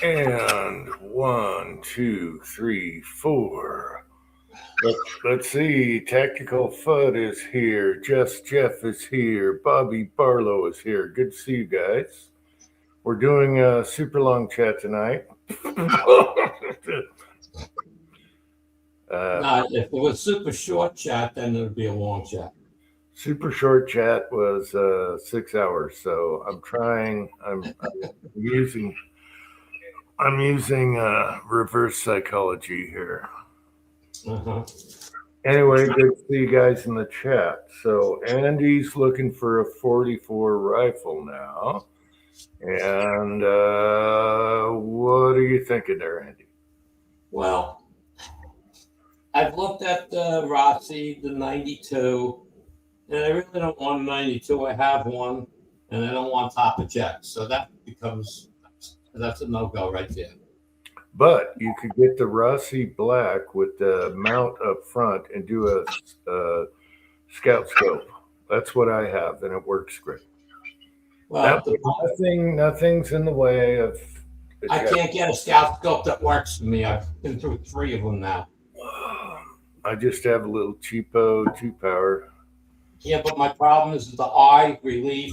And one, two, three, four. Let's see. Tactical Fudd is here. Jeff is here. Bobby Barlow is here. Good to see you guys. We're doing a super long chat tonight. If it was super short chat, then it would be a long chat. Super short chat was 6 hours, so I'm trying. I'm using. I'm using reverse psychology here. Uh-huh. Anyway, good to see you guys in the chat. So Andy's looking for a 44 rifle now. And what are you thinking there, Andy? Well, I've looked at the Rossi, the 92, and I really don't want a 92. I have one, and I don't want top eject. So that's a no-go right there. But you could get the Rossi Black with the mount up front and do a scout scope. That's what I have, and it works great. Well, Nothing's in the way of. I can't get a scout scope that works for me. I've been through 3 of them now. I just have a little cheapo 2-power. Yeah, but my problem is the eye relief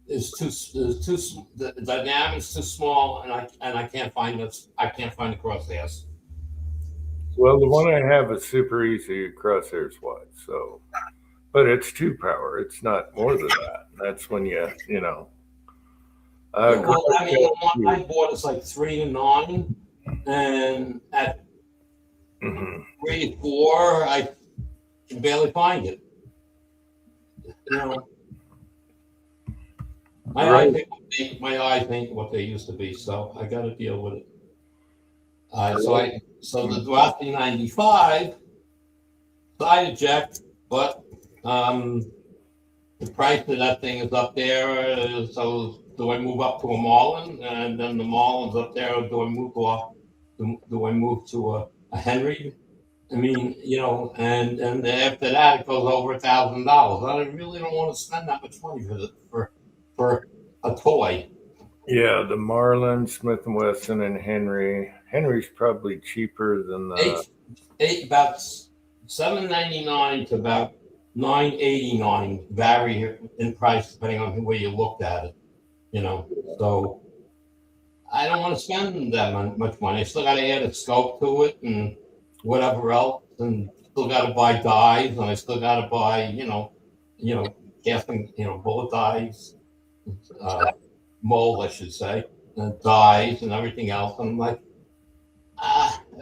is too the dynamic's too small, and I can't find the crosshairs. Well, the one I have is super easy crosshairs wise, so but it's 2-power. It's not more than that. That's when you know. Well, I mean, the one I bought is like 3 to 9, and at 3 to 4, I can barely find it. You know, my eyes ain't what they used to be, so I got to deal with it. So the Duarte 95 side eject, but the price of that thing is up there. So do I move up to a Marlin, and then the Marlin's up there, or do I move to a Henry? I mean, and after that it goes over $1,000. I really don't want to spend that much money for a toy. Yeah, the Marlin, Smith and Wesson, and Henry. Henry's probably cheaper than the about $7.99 to about $9.89 vary in price depending on the way you looked at it. So I don't want to spend that much money. I still got to add a scope to it and whatever else, and still got to buy dies, and I still got to buy casting bullet dies, mold I should say, and dies and everything else. And I'm like,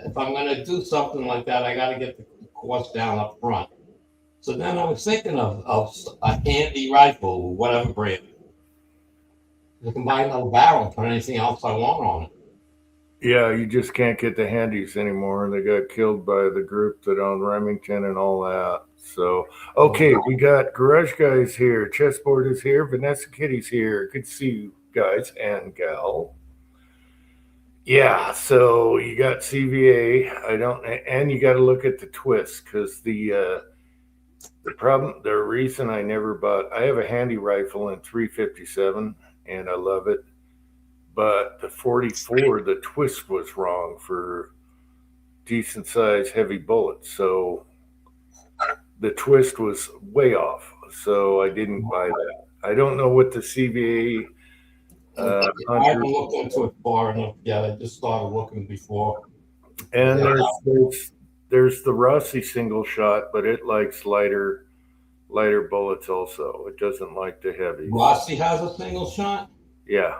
if I'm going to do something like that, I got to get the cost down up front. So then I was thinking of a handy rifle, whatever brand. I can buy another barrel and put anything else I want on it. Yeah, you just can't get the handies anymore. They got killed by the group that owned Remington and all that. So, okay, we got Garage Guys here. Chessboard is here. Vanessa Kitty's here. Good to see you guys and gal. Yeah, so you got CVA. And you got to look at the twist because the reason I never bought, I have a handy rifle in 357 and I love it. But the 44, the twist was wrong for decent size heavy bullets. So the twist was way off. So I didn't buy that. I don't know what the CVA. I haven't looked into it far enough yet. I just started looking before. And there's the Rossi single shot, but it likes lighter bullets also. It doesn't like the heavy. Rossi has a single shot? Yeah.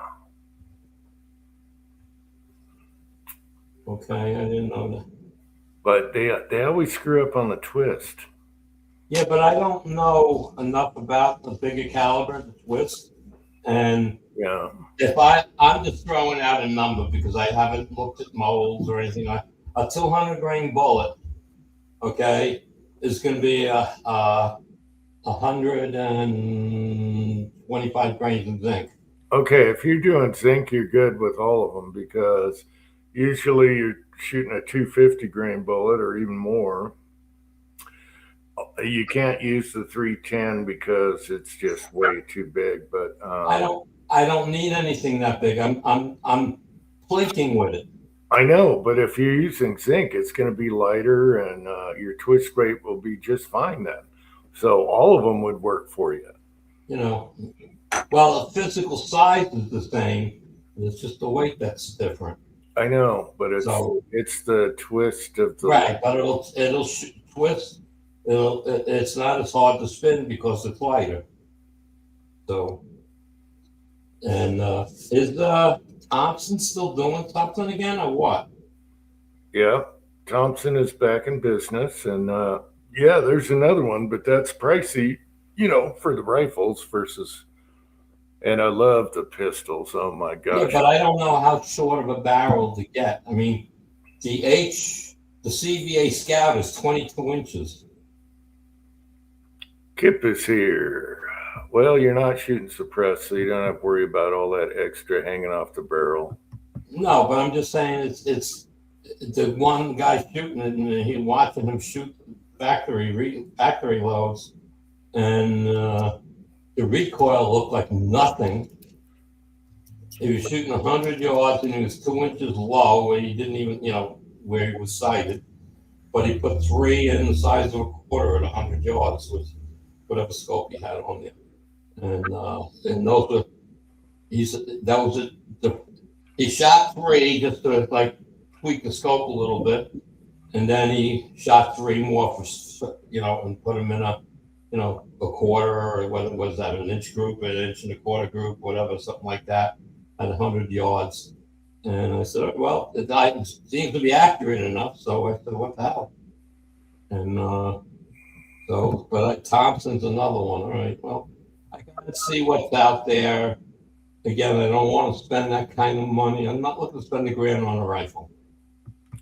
Okay, I didn't know that. But they always screw up on the twist. Yeah, but I don't know enough about the bigger caliber, the twist. And yeah, if I'm just throwing out a number because I haven't looked at molds or anything. A 200 grain bullet, okay, is going to be a 125 grains of zinc. Okay, if you're doing zinc, you're good with all of them because usually you're shooting a 250 grain bullet or even more. You can't use the 310 because it's just way too big. But I don't need anything that big. I'm plinking with it. I know, but if you're using zinc, it's going to be lighter, and your twist rate will be just fine then. So all of them would work for you. You know, well, the physical size is the same. It's just the weight that's different. I know, but So it's the twist of the right, but it'll twist. It's not as hard to spin because it's lighter. So and is Thompson still doing something again or what? Yeah, Thompson is back in business, and yeah, there's another one, but that's pricey, for the rifles versus. And I love the pistols. Oh my Yeah, gosh! but I don't know how short of a barrel to get. I mean, the CVA Scout is 22 inches. Kip is here. Well, you're not shooting suppressed, so you don't have to worry about all that extra hanging off the barrel. No, but I'm just saying it's the one guy shooting it, and he watching him shoot factory loads, and the recoil looked like nothing. He was shooting 100 yards, and he was 2 inches low, where he didn't even, where he was sighted. But he put three in the size of a quarter at 100 yards with whatever scope he had on there, and those were that was it. He shot three just to like tweak the scope a little bit, and then he shot three more for and put them in a quarter, or whether was that an inch group, an inch and a quarter group, whatever, something like that, at 100 yards. And I said, well, it seems to be accurate enough. So I said, what the hell? And but Thompson's another one. All right, well, I gotta see what's out there. Again, I don't want to spend that kind of money. I'm not looking to spend $1,000 on a rifle.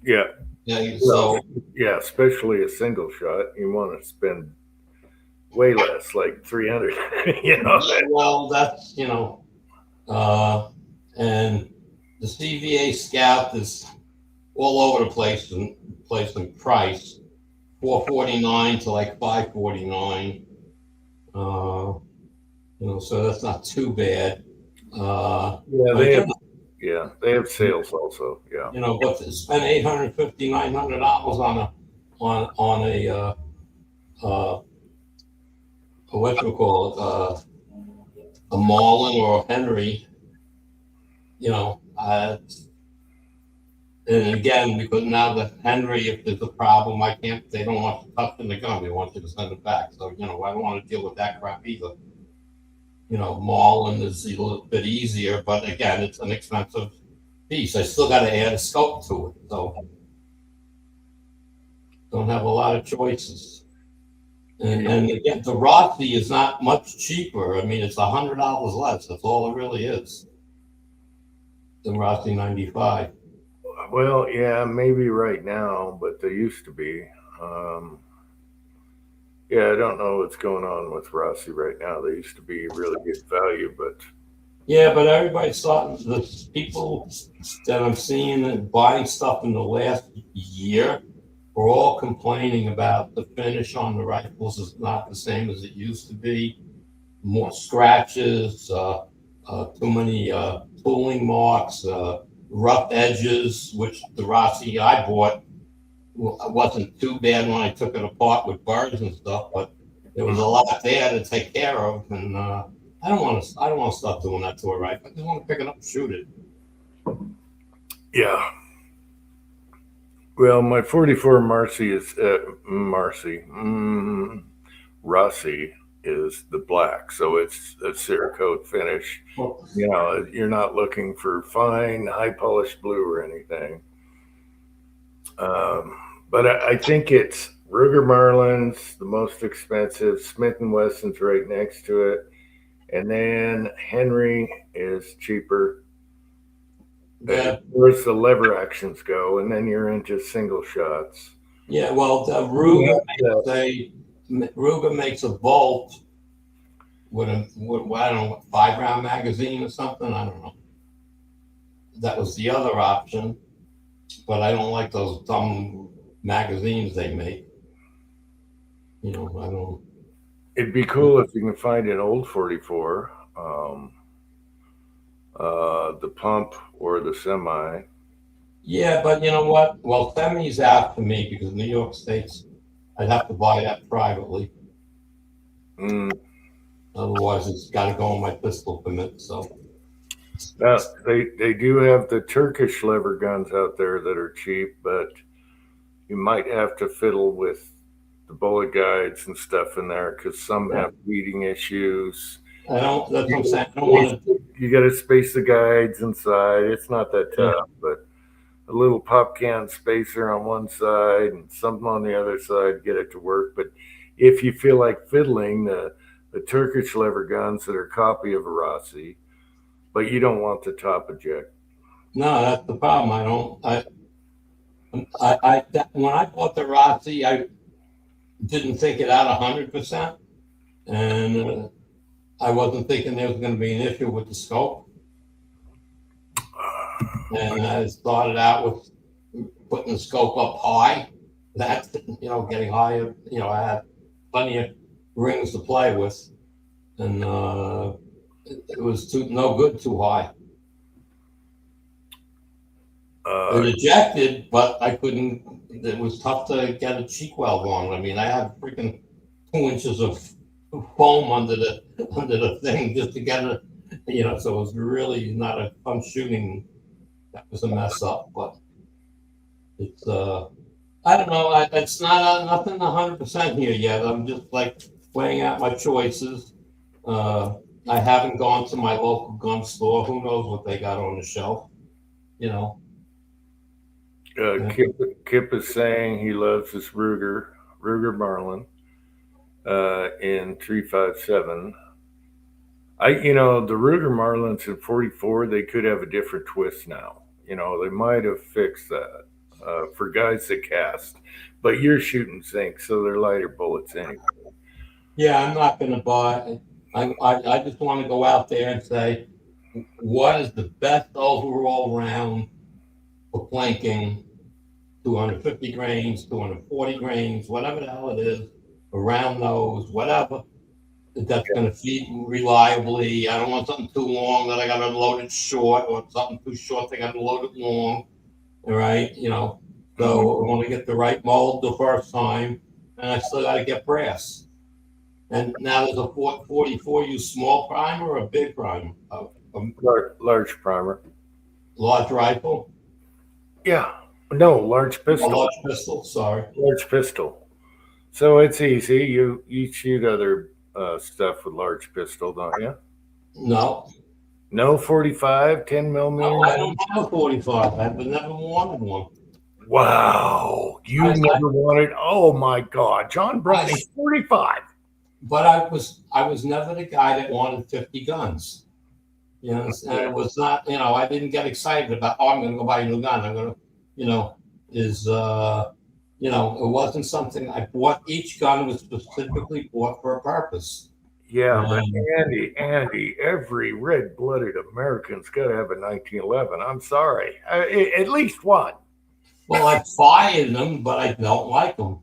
Yeah. Yeah, so yeah, especially a single shot, you want to spend way less, like 300. well, that's and the CVA Scout is all over the place in price, $449 to like $549. So that's not too bad. They have sales also. Yeah. But to spend $850, $900 on what you call it, a Marlin or a Henry, and again, because now the Henry, if there's a problem, they don't want to touch in the gun. They want you to send it back. So, I don't want to deal with that crap either. Marlin is a little bit easier, but again, it's an expensive piece. I still got to add a scope to it. So, don't have a lot of choices. And again, the Rossi is not much cheaper. I mean, it's $100 less. That's all it really is. The Rossi 95. Well, yeah, maybe right now, but they used to be. Yeah, I don't know what's going on with Rossi right now. They used to be really good value, but yeah, but everybody's starting. The people that I'm seeing and buying stuff in the last year are all complaining about the finish on the rifles is not the same as it used to be. More scratches, too many tooling marks, rough edges, which the Rossi I bought wasn't too bad when I took it apart with burrs and stuff, but there was a lot there to take care of, and I don't want to start doing that to a rifle. I just want to pick it up and shoot it. Yeah. Well, my 44 Rossi is the black, so it's a Cerakote finish. Well, you're not looking for fine, high polished blue or anything. But I think it's Ruger Marlin's the most expensive. Smith & Wesson's right next to it. And then Henry is cheaper. yeah, Where's the lever actions go? And then you're into single shots. yeah. Well, Ruger makes a Bolt with I don't know, 5-round magazine or something. I don't know. That was the other option, but I don't like those dumb magazines they make. I don't. It'd be cool if you can find an old 44. the pump or the semi. Yeah, but you know what? Well, semi's out for me because New York State's, I'd have to buy that privately. Mm. Otherwise, it's got to go on my pistol permit. So, Now, they do have the Turkish lever guns out there that are cheap, but you might have to fiddle with the bullet guides and stuff in there because some have feeding issues. I don't, that's what I'm saying. I don't want to, You got to space the guides inside. It's not that tough, but a little pop can spacer on one side and something on the other side, get it to work. But if you feel like fiddling, the Turkish lever guns that are a copy of a Rossi, but you don't want the top eject. no, that's the problem. I don't, when I bought the Rossi, I didn't think it out 100%. And I wasn't thinking there was going to be an issue with the scope. And I started out with putting the scope up high. That's, getting higher. I had plenty of rings to play with. And it was no good too high. It ejected, but I couldn't. It was tough to get a cheek weld on. I mean, I had freaking 2 inches of foam under the thing just to get it. So it was really not a fun shooting. That was a mess up, but it's I don't know. It's not nothing 100% here yet. I'm just like weighing out my choices. I haven't gone to my local gun store. Who knows what they got on the shelf? Kip is saying he loves his Ruger Marlin in 357. The Ruger Marlins in 44, they could have a different twist now. They might have fixed that for guys that cast, but you're shooting zinc, so they're lighter bullets anyway. Yeah, I'm not going to buy. I just want to go out there and say, what is the best overall round for planking? 250 grains, 240 grains, whatever the hell it is, around those, whatever. That's going to feed reliably. I don't want something too long that I got to load it short, or something too short that I got to load it long. All right, so I want to get the right mold the first time, and I still got to get brass. And now there's a 44 use small primer or a big primer? Large primer. Large rifle? Yeah. No, large pistol. Large pistol, sorry. Large pistol. So it's easy. You shoot other stuff with large pistol, don't you? No. No 45, 10 millimeter? No, I don't have a 45. I've never wanted one. Wow. You never wanted, oh my God. John brought me 45. But I was never the guy that wanted 50 guns. And it was not, I didn't get excited about, I'm going to go buy a new gun. I'm going to, it wasn't something I bought. Each gun was specifically bought for a purpose. Yeah, but Andy, every red-blooded American's got to have a 1911. I'm sorry. At least one. Well, I fired them, but I don't like them.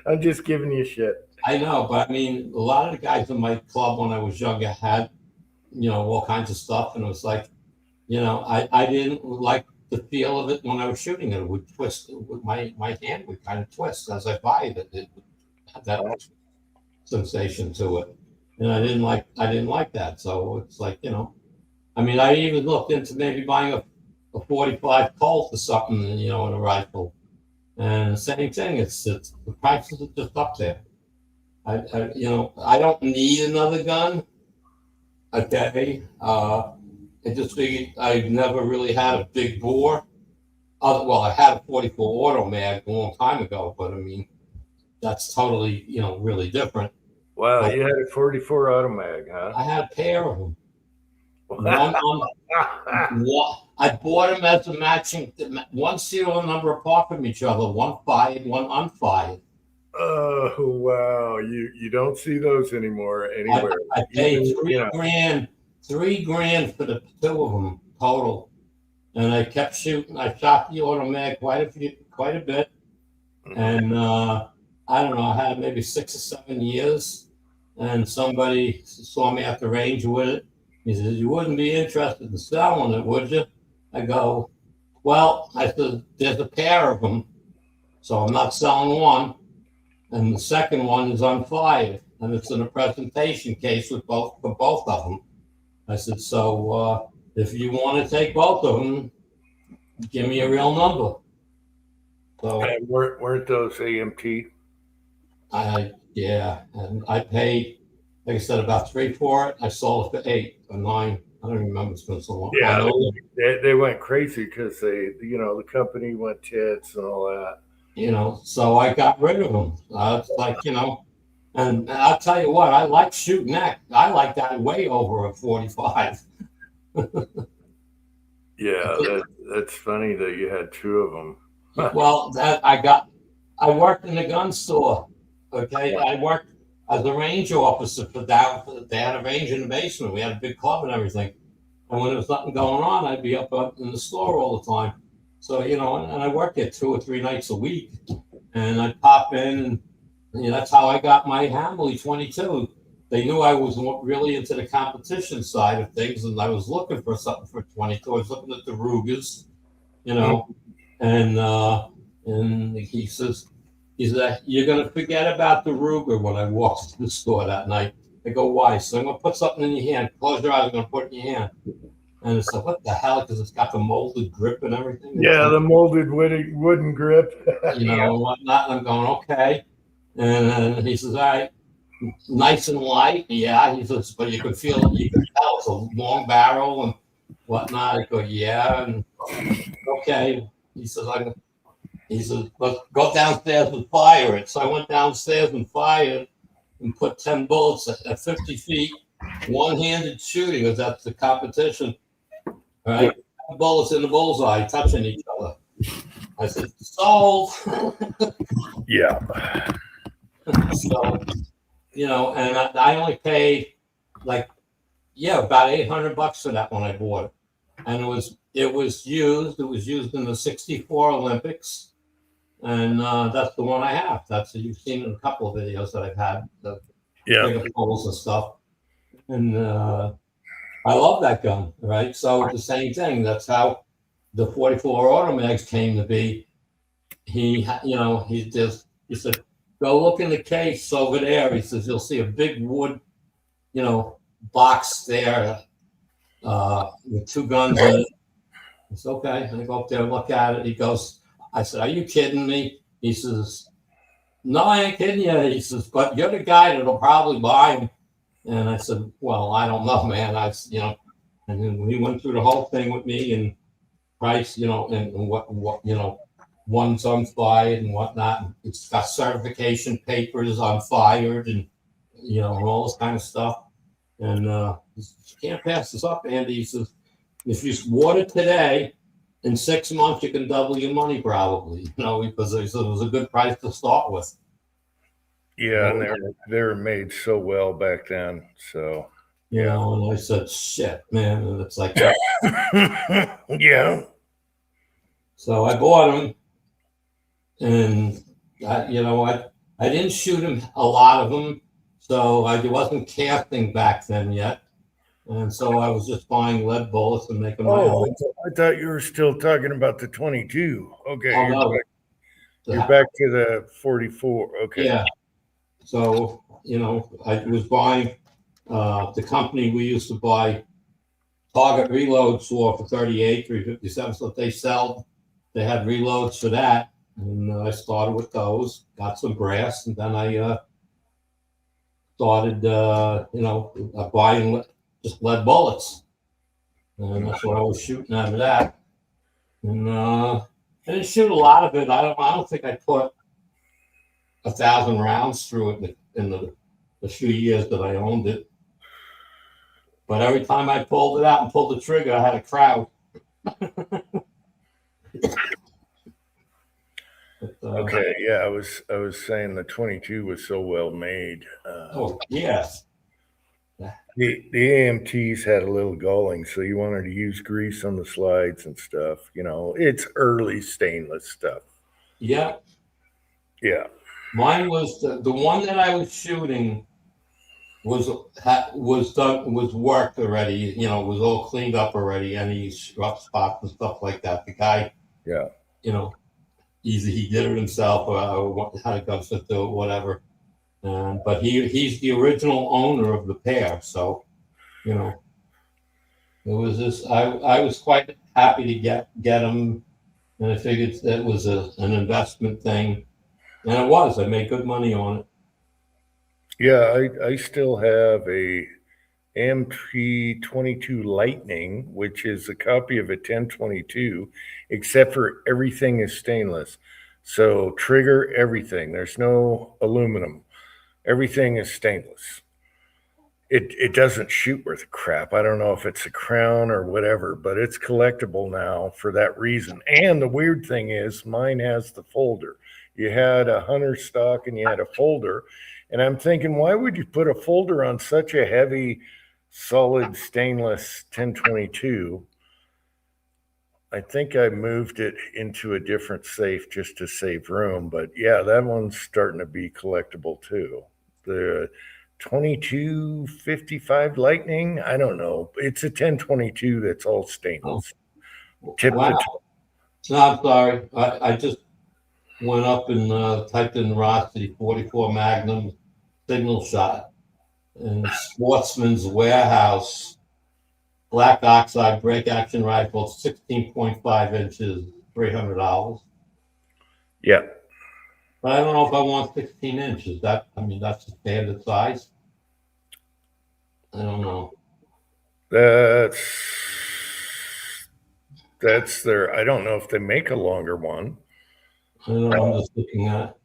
I'm just giving you shit. I know, but I mean, a lot of the guys in my club when I was younger had, all kinds of stuff. And it was like, I didn't like the feel of it when I was shooting it. It would twist. My hand would kind of twist as I fired it. It had that sensation to it. And I didn't like that. So it's like, I even looked into maybe buying a 45 Colt or something, in a rifle. And the same thing, it's the prices are just up there. I don't need another gun. Okay. I just figured I've never really had a big bore. Well, I had a 44 auto mag a long time ago, but I mean, that's totally, really different. Wow, you had a 44 auto mag, huh? I had a pair of them. I bought them as a matching, one serial number apart from each other, one fired, one unfired. Oh wow! You don't see those anymore anywhere. I paid $3,000 for the two of them total, and I kept shooting. I shot the auto mag quite a bit, and I don't know. I had maybe 6 or 7 years, and somebody saw me at the range with it. He says, you wouldn't be interested in selling it, would you? I go, well, I said, there's a pair of them, so I'm not selling one. And the second one is unfired, and it's in a presentation case with for both of them. I said, so if you want to take both of them, give me a real number. So And weren't those AMT? yeah, and I paid, like I said, about 3 for it. I sold it for 8 or 9. I don't remember. It's been so long. Yeah, they went crazy because the company went tits and all that. So I got rid of them. It's like, and I'll tell you what, I like shooting that. I like that way over a 45. Yeah, that's funny that you had 2 of them. Well, I worked in a gun store. Okay, I worked as a range officer they had a range in the basement. We had a big club and everything. And when there was nothing going on, I'd be up in the store all the time. So, and I worked there 2 or 3 nights a week. And I'd pop in, and that's how I got my Hamley 22. They knew I was really into the competition side of things, and I was looking for something for 22. I was looking at the Rugers, and he says, you're going to forget about the Ruger when I walked to the store that night. I go, why? So I'm going to put something in your hand. Close your eyes. I'm going to put it in your hand. And it's like, what the hell? Because it's got the molded grip and everything. Yeah, the molded wooden grip. And whatnot. And I'm going, okay. And he says, all right, nice and light. Yeah. He says, but you can tell it's a long barrel and whatnot. I go, yeah. And okay. He says, let's go downstairs and fire it. So I went downstairs and fired and put 10 bullets at 50 feet, one-handed shooting, because that's the competition. All right, bullets in the bullseye, touching each other. I said, sold. Yeah. So, and I only paid about $800 for that when I bought it, and it was used. It was used in the '64 Olympics, and that's the one I have. You've seen in a couple of videos that I've had, the bigger poles and stuff, and I love that gun. Right, so it's the same thing. That's how the 44 Automags came to be. He said, go look in the case over there. He says, you'll see a big wood, box there with 2 guns in it. It's okay. And I go up there and look at it. He goes, I said, are you kidding me? He says, no, I ain't kidding you. He says, but you're the guy that'll probably buy them. And I said, well, I don't know, man. And then he went through the whole thing with me and price, and what one's unfired and whatnot. It's got certification papers unfired and and all this kind of stuff. And you can't pass this up, Andy. He says, if you water today, in 6 months you can double your money probably, because it was a good price to start with. Yeah, and they were made so well back then. So and I said, shit, man. And it's like yeah. So I bought them. And I didn't shoot him a lot of them, so I wasn't casting back then yet, and so I was just buying lead bullets and making my own. I thought you were still talking about the 22. Okay, you're No. back to the 44. Okay. Yeah. So I was buying the company we used to buy target reloads for 38, 357. So they had reloads for that. And I started with those, got some brass, and then I started, buying just lead bullets. And that's what I was shooting out of that. And I didn't shoot a lot of it. I don't think I put 1,000 rounds through it in the few years that I owned it. But every time I pulled it out and pulled the trigger, I had a crowd. Okay, yeah, I was saying the 22 was so well made. Yes. The AMTs had a little galling, so you wanted to use grease on the slides and stuff. It's early stainless stuff. Yeah. Yeah. Mine was the one that I was shooting was done, was worked already. You know, was all cleaned up already. Any rough spots and stuff like that. The guy, Yeah. you know, either he did it himself or had a gunsmith do it, whatever. But he's the original owner of the pair, so you know it was this. I was quite happy to get him, and I figured that was an investment thing, and it was. I made good money on it. Yeah, I still have a MP22 Lightning, which is a copy of a 1022, except for everything is stainless. So trigger, everything. There's no aluminum. Everything is stainless. It doesn't shoot worth a crap. I don't know if it's a crown or whatever, but it's collectible now for that reason. And the weird thing is, mine has the folder. You had a hunter stock and you had a folder, and I'm thinking, why would you put a folder on such a heavy, solid stainless 1022? I think I moved it into a different safe just to save room, but yeah, that one's starting to be collectible too. The 2255 Lightning, I don't know. It's a 1022 that's all Oh, stainless. Tip to wow! No, I'm sorry. I just went up and typed in Rossi 44 Magnum signal shot and Sportsman's Warehouse black oxide break action rifle, 16.5 inches, $300. Yeah, But I don't know if I want 16 inches. I mean, that's the standard size. I don't know. that's that's their. I don't know if they make a longer one. I don't know. I'm just looking at.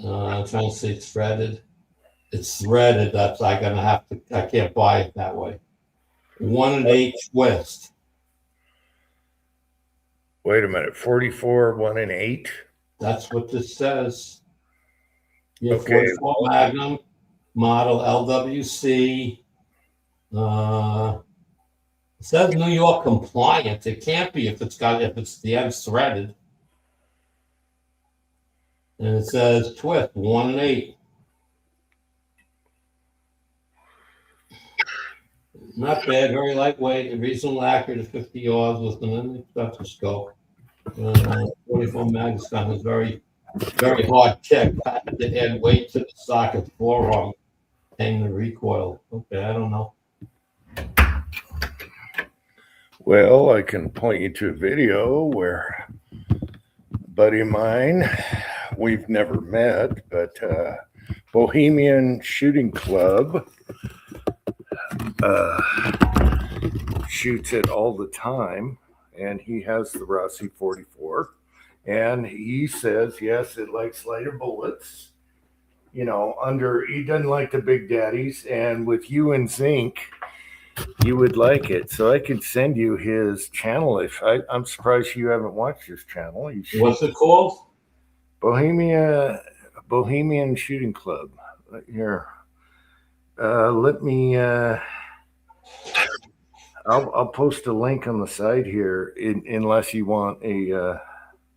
Trying to see it's threaded. It's threaded. That's I gonna have to. I can't buy it that way. 1 and 8 twist. Wait a minute, 44, 1 and 8. That's what this says. Yeah, Okay, 44 Magnum model LWC. It says New York compliant. It can't be if it's the end's threaded. And it says twist 1 and 8. Not bad, very lightweight, and reasonably accurate at 50 yards with an inexpensive scope. 44 Magnum is very, very hard kick. I had to add weight to the socket forearm and the recoil. Okay, I don't know. well, I can point you to a video where a buddy of mine, we've never met, but Bohemian Shooting Club shoots it all the time, and he has the Rossi 44, and he says yes, it likes lighter bullets. You know, he doesn't like the big daddies, and with you and zinc, you would like it. So I could send you his channel. I'm surprised you haven't watched his channel. What's it called? Bohemian Shooting Club. Here, let me. I'll post a link on the side here, unless you want a.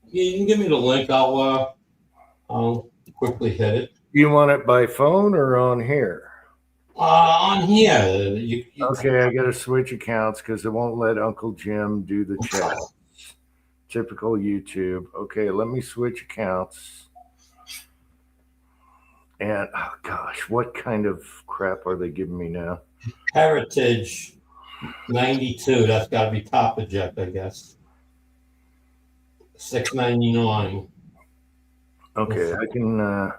Yeah, you can give me the link. I'll quickly hit it. You want it by phone or on here? On here, Okay, I got to switch accounts because it won't let Uncle Jim do the chat. Typical YouTube. Okay, let me switch accounts. And oh gosh, what kind of crap are they giving me now? Heritage 92. That's got to be top eject, I guess. $6.99. Okay, I can.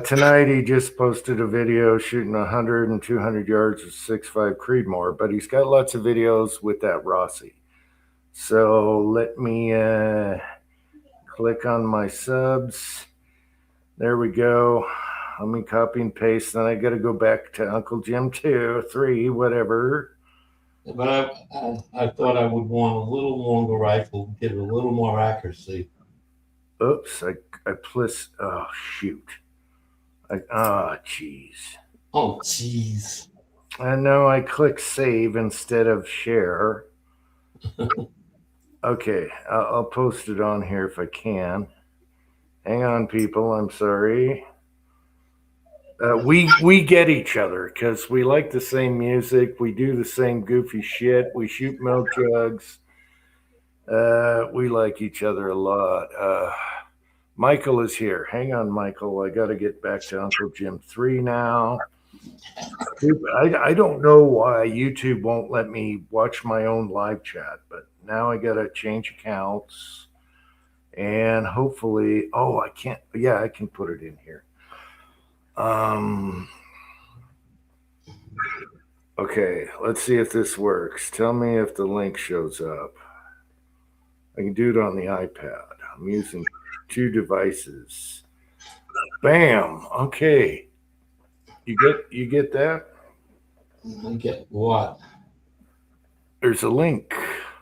Tonight he just posted a video shooting 100 and 200 yards of 6.5 Creedmoor, but he's got lots of videos with that Rossi. So let me click on my subs. There we go. Let me copy and paste. Then I got to go back to Uncle Jim 2, 3, whatever. But I thought I would want a little longer rifle, give it a little more accuracy. Oops, I plus. Oh shoot. Jeez. Oh, jeez. I know I click save instead of share. Okay, I'll post it on here if I can. Hang on, people. I'm sorry. We get each other because we like the same music. We do the same goofy shit. We shoot milk jugs. We like each other a lot. Michael is here. Hang on, Michael. I got to get back to Uncle Jim 3 now. I don't know why YouTube won't let me watch my own live chat, but now I got to change accounts and hopefully, oh, I can't. Yeah, I can put it in here. Okay, let's see if this works. Tell me if the link shows up. I can do it on the iPad. I'm using 2 devices. Bam. Okay. You get that? I get what? There's a link,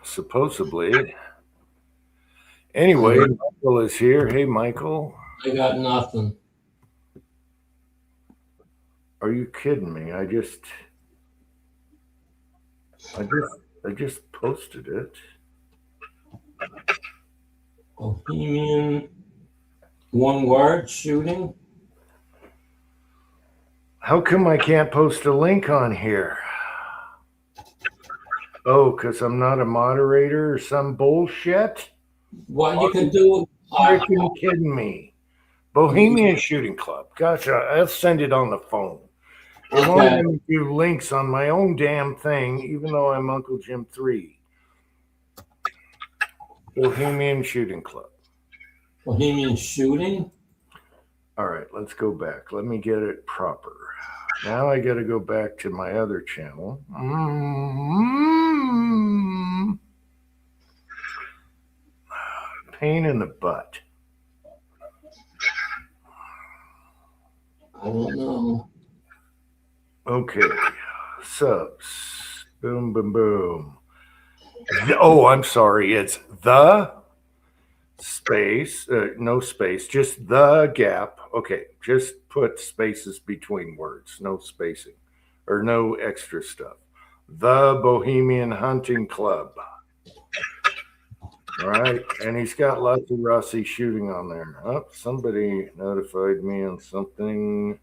supposedly. Anyway, Michael is here. Hey, Michael. I got nothing. Are you kidding me? I just posted it. Bohemian, one word, shooting. How come I can't post a link on here? Oh, because I'm not a moderator or some bullshit? What you can do? Are you kidding me? Bohemian Shooting Club. Gotcha. I'll send it on the phone. It won't let me do links on my own damn thing, even though I'm Uncle Jim 3. Bohemian Shooting Club. Bohemian shooting? All right, let's go back. Let me get it proper. Now I got to go back to my other channel. Pain in the butt. I don't know. Okay, subs. Boom, boom, boom. Oh, I'm sorry. It's the space, no space, just the gap. Okay, just put spaces between words, no spacing or no extra stuff. The Bohemian Hunting Club. All right, and he's got lots of Rossi shooting on there. Oh, somebody notified me on something.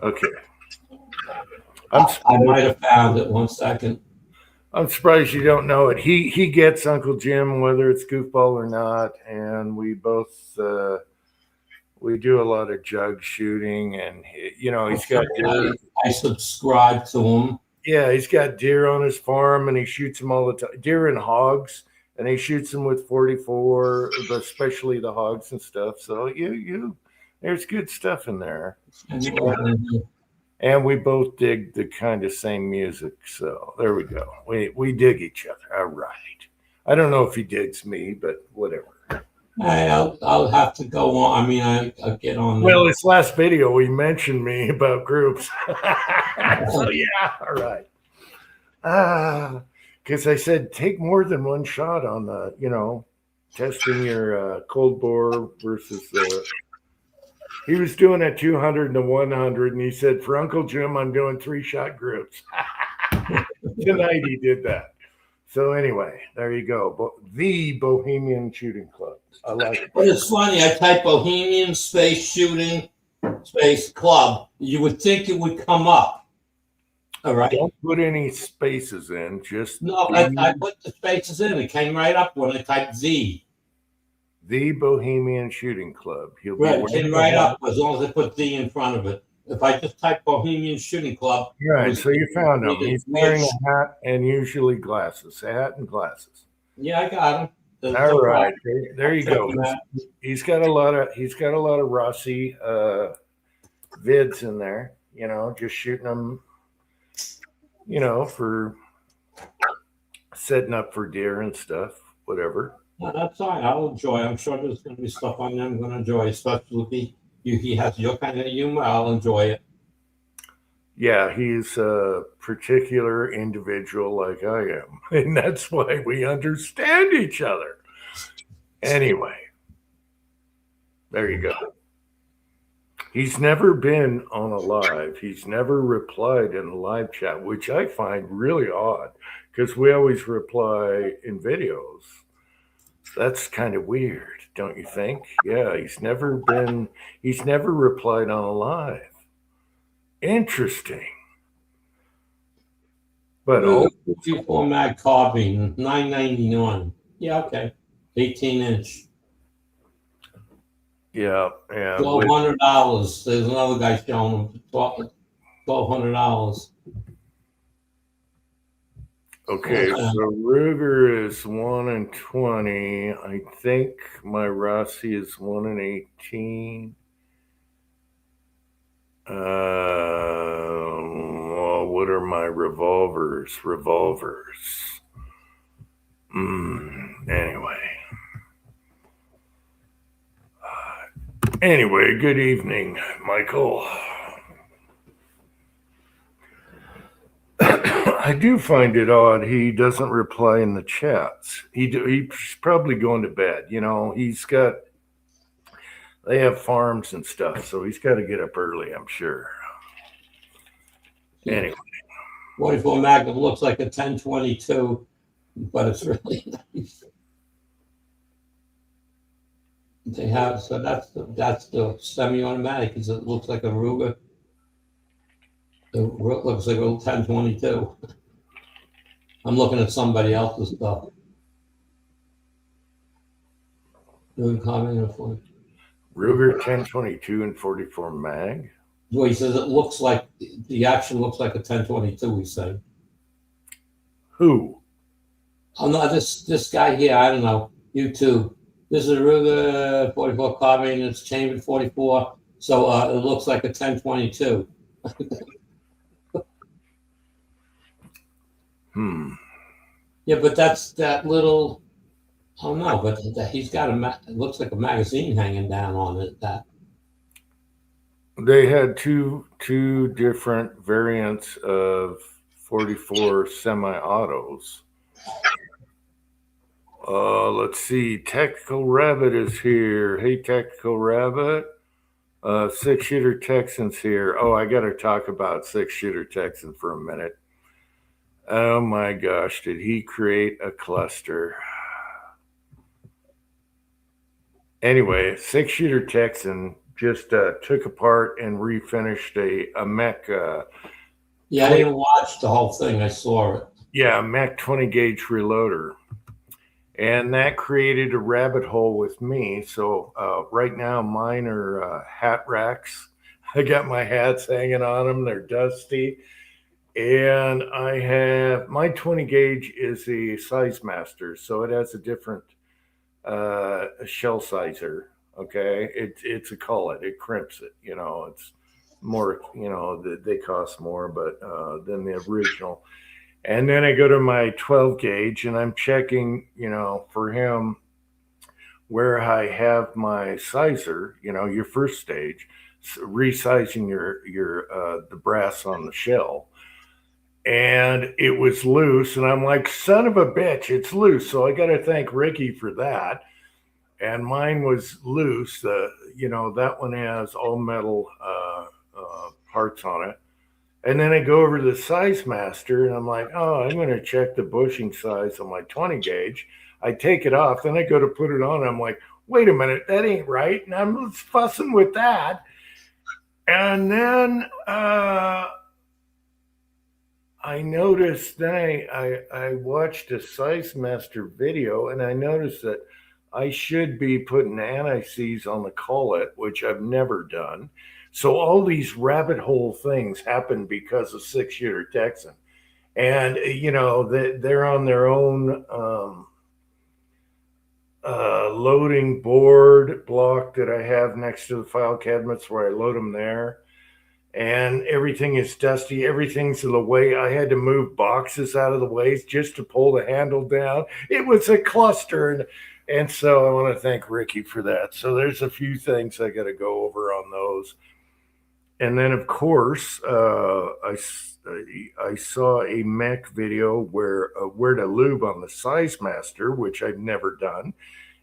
Okay. I might have found it. 1 second. I'm surprised you don't know it. He gets Uncle Jim, whether it's goofball or not, and we both we do a lot of jug shooting, and he's got deer. I subscribe to him. Yeah, he's got deer on his farm, and he shoots them all the time. Deer and hogs, and he shoots them with 44, especially the hogs and stuff. So there's good stuff in there. And we both dig the kind of same music. So there we go. We dig each other. All right. I don't know if he digs me, but whatever. I'll have to go on. I mean, I'll get on. Well, this last video, he mentioned me about groups. So, yeah. All right. Because I said, take more than one shot on the, testing your cold bore versus the. He was doing a 200 and a 100, and he said, for Uncle Jim, I'm doing 3-shot groups. Tonight he did that. So anyway, there you go. The Bohemian Shooting Club. I like it. But it's funny. I type Bohemian space shooting space club. You would think it would come up. All right. Don't put any spaces in. Just no. I put the spaces in. It came right up when I typed Z. The Bohemian Shooting Club. Right, it came right up as long as I put Z in front of it. If I just type Bohemian Shooting Club. Right, so you found him. He's wearing a hat and usually glasses. A hat and glasses. Yeah, I got him. All right, there you go. He's got a lot of Rossi vids in there. Just shooting them. For setting up for deer and stuff. Whatever. No, that's fine. I'll enjoy. I'm sure there's going to be stuff on there I'm going to enjoy, especially if he has your kind of humor. I'll enjoy it. Yeah, he's a particular individual like I am, and that's why we understand each other. Anyway, there you go. He's never been on a live. He's never replied in a live chat, which I find really odd because we always reply in videos. That's kind of weird, don't you think? Yeah, he's never replied on a live. Interesting. But Ruger 54 mag carbine, $9.99. Yeah, okay. 18-inch. yeah, and $1,200. There's another guy showing him $1,200. okay, so Ruger is 1 and 20. I think my Rossi is 1 and 18. Well, what are my revolvers? Anyway, good evening, Michael. I do find it odd he doesn't reply in the chats. He's probably going to bed. You know, they have farms and stuff, so he's got to get up early, I'm sure. Anyway. 44 Magnum looks like a 1022, but it's really nice. They have, so that's the semi-automatic, because it looks like a Ruger. It looks like a 1022. I'm looking at somebody else's stuff. Doing comment for Ruger 1022 and 44 mag. Well, he says it looks like the action looks like a 1022. He said. Who? Oh no, this guy here. I don't know. YouTube. This is a Ruger 44 carbine. It's chambered 44, so it looks like a 1022. Yeah, but that's that little. Oh no, but he's got it looks like a magazine hanging down on it. That they had two different variants of 44 semi-autos. Let's see. Tactical Rabbit is here. Hey, Tactical Rabbit. 6-shooter Texans here. Oh, I got to talk about 6-shooter Texan for a minute. Oh my gosh, did he create a cluster? Anyway, 6-shooter Texan just took apart and refinished a mech. Yeah, I didn't watch the whole thing. I saw it. Yeah, Mech 20 gauge reloader. And that created a rabbit hole with me. So right now, mine are hat racks. I got my hats hanging on them. They're dusty. And I have my 20 gauge is a Size Master. So it has a different shell sizer. Okay. It's a cullet. It crimps it. You know, it's more, you know, they cost more, but than the original. And then I go to my 12 gauge and I'm checking, you know, for him where I have my sizer, you know, your first stage, resizing your the brass on the shell. And it was loose. And I'm like, son of a bitch, it's loose. So I got to thank Ricky for that. And mine was loose. You know, that one has all metal parts on it. And then I go over to the Size Master and I'm like, oh, I'm going to check the bushing size on my 20 gauge. I take it off. Then I go to put it on. I'm like, wait a minute, that ain't right. And I'm fussing with that. And then I noticed, then I watched a Size Master video and I noticed that I should be putting anti-seize on the collet, which I've never done. So all these rabbit hole things happen because of 6-shooter Texan. And, you know, they're on their own loading board block that I have next to the file cabinets where I load them there. And everything is dusty. Everything's in the way. I had to move boxes out of the way just to pull the handle down. It was a cluster. And so I want to thank Ricky for that. So there's a few things I got to go over on those. And then, of course, I saw a mech video where to lube on the Size Master, which I've never done,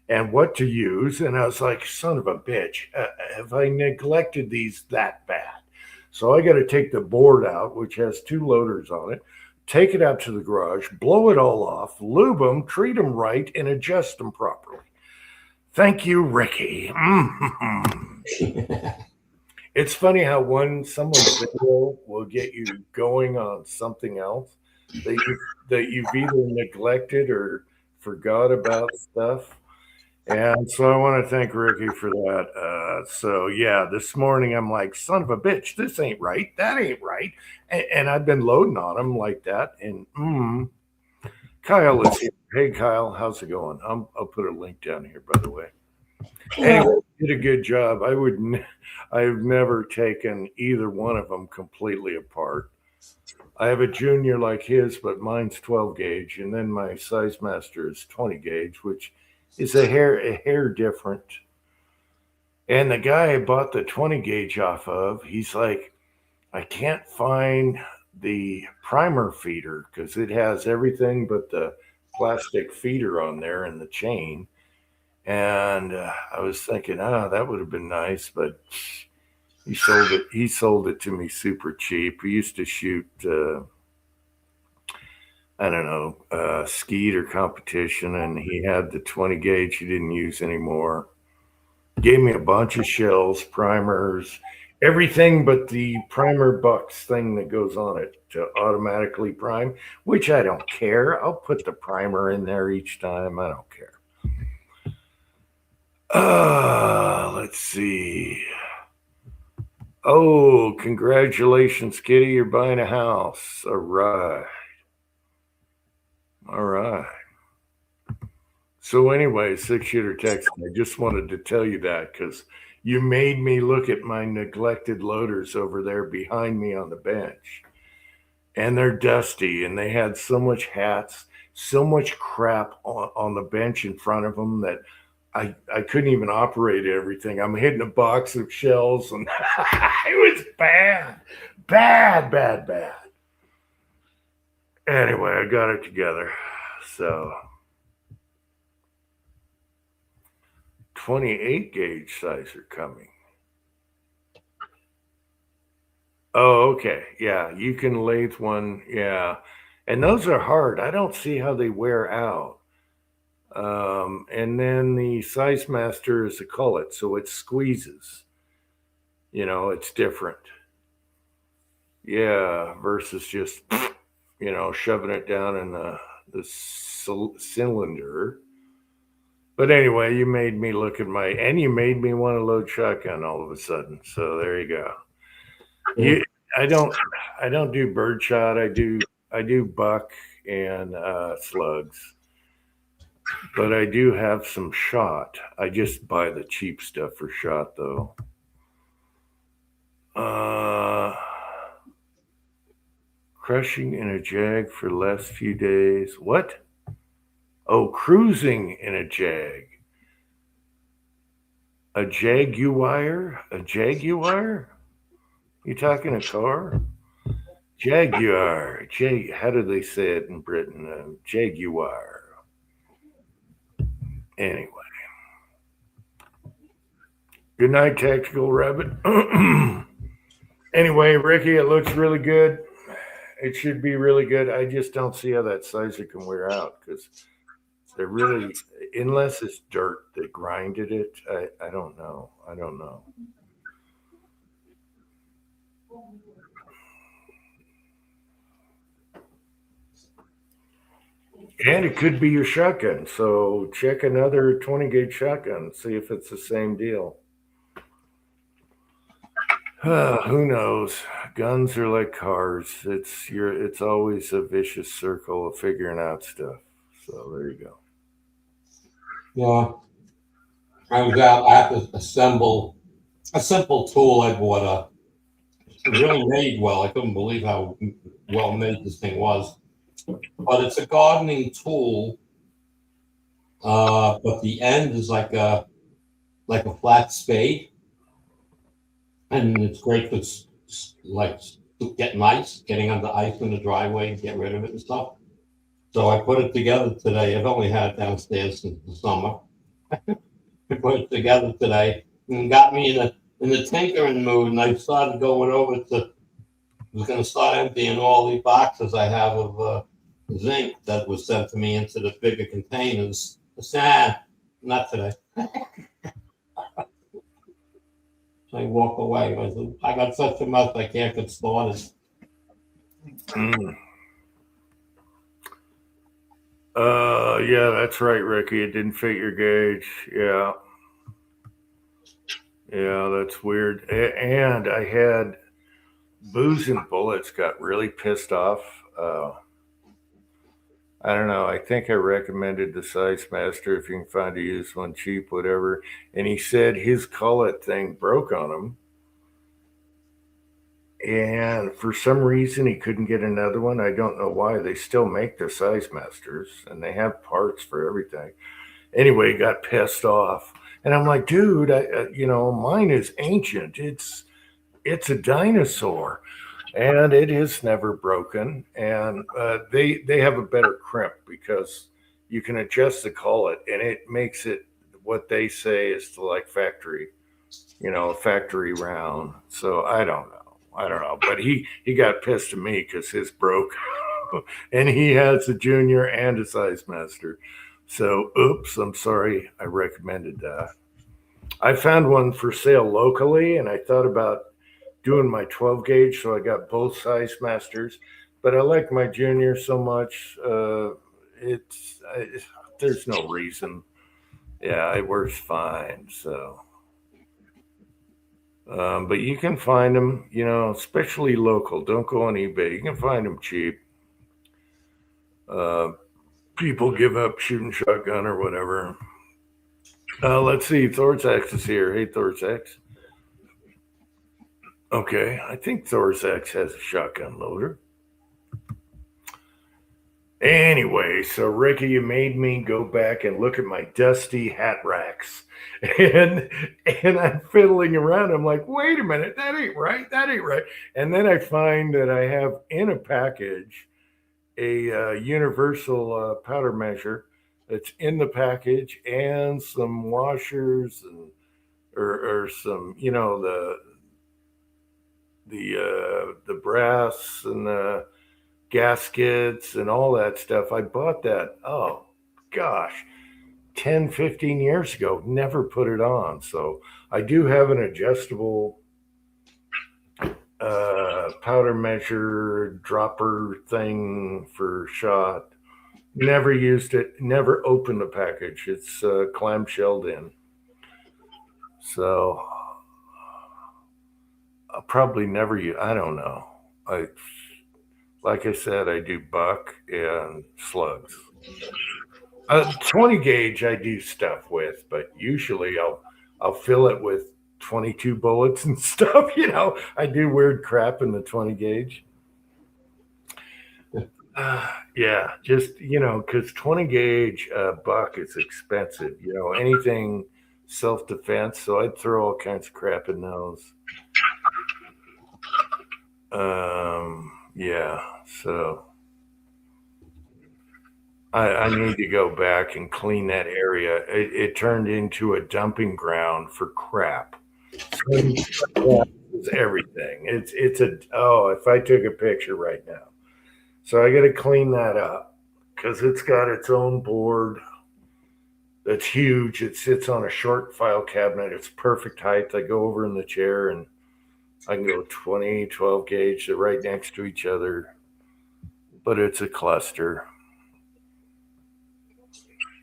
and what to use. And I was like, son of a bitch, have I neglected these that bad? So I got to take the board out, which has 2 loaders on it, take it out to the garage, blow it all off, lube them, treat them right, and adjust them properly. Thank you, Ricky. It's funny how someone's video will get you going on something else that you've either neglected or forgot about stuff. And so I want to thank Ricky for that. So yeah, this morning I'm like, son of a bitch, this ain't right. That ain't right. And I've been loading on him like that. And Kyle is here. Hey Kyle, how's it going? I'll put a link down here, by the way. Anyway, did a good job. I've never taken either one of them completely apart. I have a junior like his, but mine's 12 gauge, and then my Size Master is 20 gauge, which is a hair different. And the guy I bought the 20 gauge off of, he's like, I can't find the primer feeder because it has everything but the plastic feeder on there and the chain. And I was thinking, that would have been nice, but he sold it to me super cheap. He used to shoot, skeet or competition, and he had the 20 gauge he didn't use anymore. Gave me a bunch of shells, primers, everything but the primer bucks thing that goes on it to automatically prime, which I don't care. I'll put the primer in there each time. I don't care. Let's see. Oh, congratulations, Kitty. You're buying a house. All right. So anyway, 6-shooter text. I just wanted to tell you that because you made me look at my neglected loaders over there behind me on the bench. And they're dusty, and they had so much hats, so much crap on the bench in front of them that I couldn't even operate everything. I'm hitting a box of shells, and it was bad. Anyway, I got it together. So 28 gauge size are coming. Oh, okay. Yeah, you can lathe one. Yeah. And those are hard. I don't see how they wear out. And then the Size Master is a cullet, so it squeezes. It's different. Yeah, versus just, shoving it down in the cylinder. But anyway, you made me look at and you made me want to load shotgun all of a sudden. So there you go. I don't do birdshot. I do buck and slugs. But I do have some shot. I just buy the cheap stuff for shot, though. Crushing in a Jag for last few days. What? Oh, cruising in a Jag. A Jaguar? A Jaguar? You talking a car? Jaguar. How do they say it in Britain? Jaguar. Anyway. Good night, Tactical Rabbit. Anyway, Ricky, it looks really good. It should be really good. I just don't see how that sizer can wear out because they're really, unless it's dirt that grinded it, I don't know. And it could be your shotgun. So check another 20 gauge shotgun, see if it's the same deal. Who knows? Guns are like cars. It's always a vicious circle of figuring out stuff. So there you go. Yeah. I have to assemble a simple tool I bought. Really made well. I couldn't believe how well made this thing was. But it's a gardening tool. But the end is like a flat spade, and it's great for getting under ice in the driveway and get rid of it and stuff. So I put it together today. I've only had it downstairs since the summer. I put it together today and got me in the tinkering mood, and I started going over to was going to start emptying all the boxes I have of zinc that was sent to me into the bigger containers. Sad, not today. So I walked away. I said, I got such a mess, I can't get started. Mm. Yeah, that's right, Ricky. It didn't fit your gauge. Yeah. Yeah, that's weird. And I had Booze and Bullets got really pissed off. I don't know. I think I recommended the Size Master if you can find a used one cheap, whatever. And he said his cullet thing broke on him. And for some reason, he couldn't get another one. I don't know why. They still make the Size Masters and they have parts for everything. Anyway, he got pissed off. And I'm like, dude, mine is ancient. It's a dinosaur, and it is never broken. And they have a better crimp because you can adjust the cullet, and it makes it what they say is the like factory, factory round. So I don't know, but he got pissed at me because his broke, and he has a junior and a Size Master. So oops, I'm sorry. I recommended that. I found one for sale locally, and I thought about doing my 12 gauge, so I got both Size Masters. But I like my junior so much. There's no reason. Yeah, it works fine. So, but you can find them, especially local. Don't go on eBay. You can find them cheap. People give up shooting shotgun or whatever. Let's see. Thorzax is here. Hey, Thorzax. Okay, I think Thorzax has a shotgun loader. Anyway, so Ricky, you made me go back and look at my dusty hat racks, and I'm fiddling around. I'm like, wait a minute, that ain't right. That ain't right. And then I find that I have in a package a universal powder measure that's in the package, and some washers and or some, the brass and the gaskets and all that stuff. I bought that, oh gosh, 10, 15 years ago, never put it on. So I do have an adjustable powder measure dropper thing for shot. Never used it, never opened the package. It's clamshelled in. So I'll probably never use, I don't know. Like I said, I do buck and slugs. 20 gauge I do stuff with, but usually I'll fill it with 22 bullets and stuff. I do weird crap in the 20 gauge. Yeah, just because 20 gauge buck is expensive. Anything self defense, so I'd throw all kinds of crap in those. Yeah, so I need to go back and clean that area. It turned into a dumping ground for crap. It's everything. If I took a picture right now. So I got to clean that up because it's got its own board that's huge. It sits on a short file cabinet. It's perfect height. I go over in the chair and I can go 20, 12 gauge. They're right next to each other, but it's a cluster.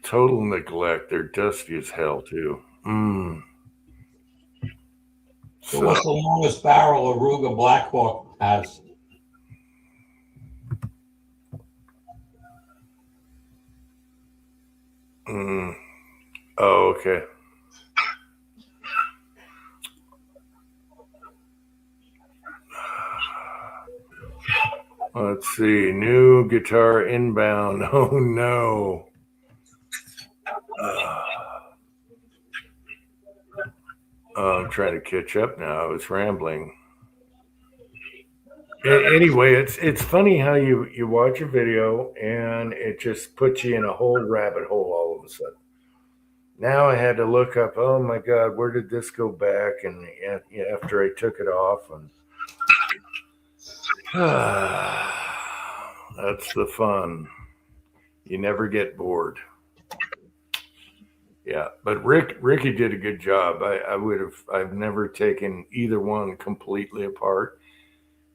Total neglect. They're dusty as hell too. So what's the longest barrel a Ruger Blackhawk has? Oh, okay. Let's see. New guitar inbound. Oh no. I'm trying to catch up now. I was rambling. Anyway, it's funny how you watch a video and it just puts you in a whole rabbit hole all of a sudden. Now I had to look up, oh my God, where did this go back? And after I took it off, and That's the fun. You never get bored. Yeah, but Ricky did a good job. I've never taken either one completely apart,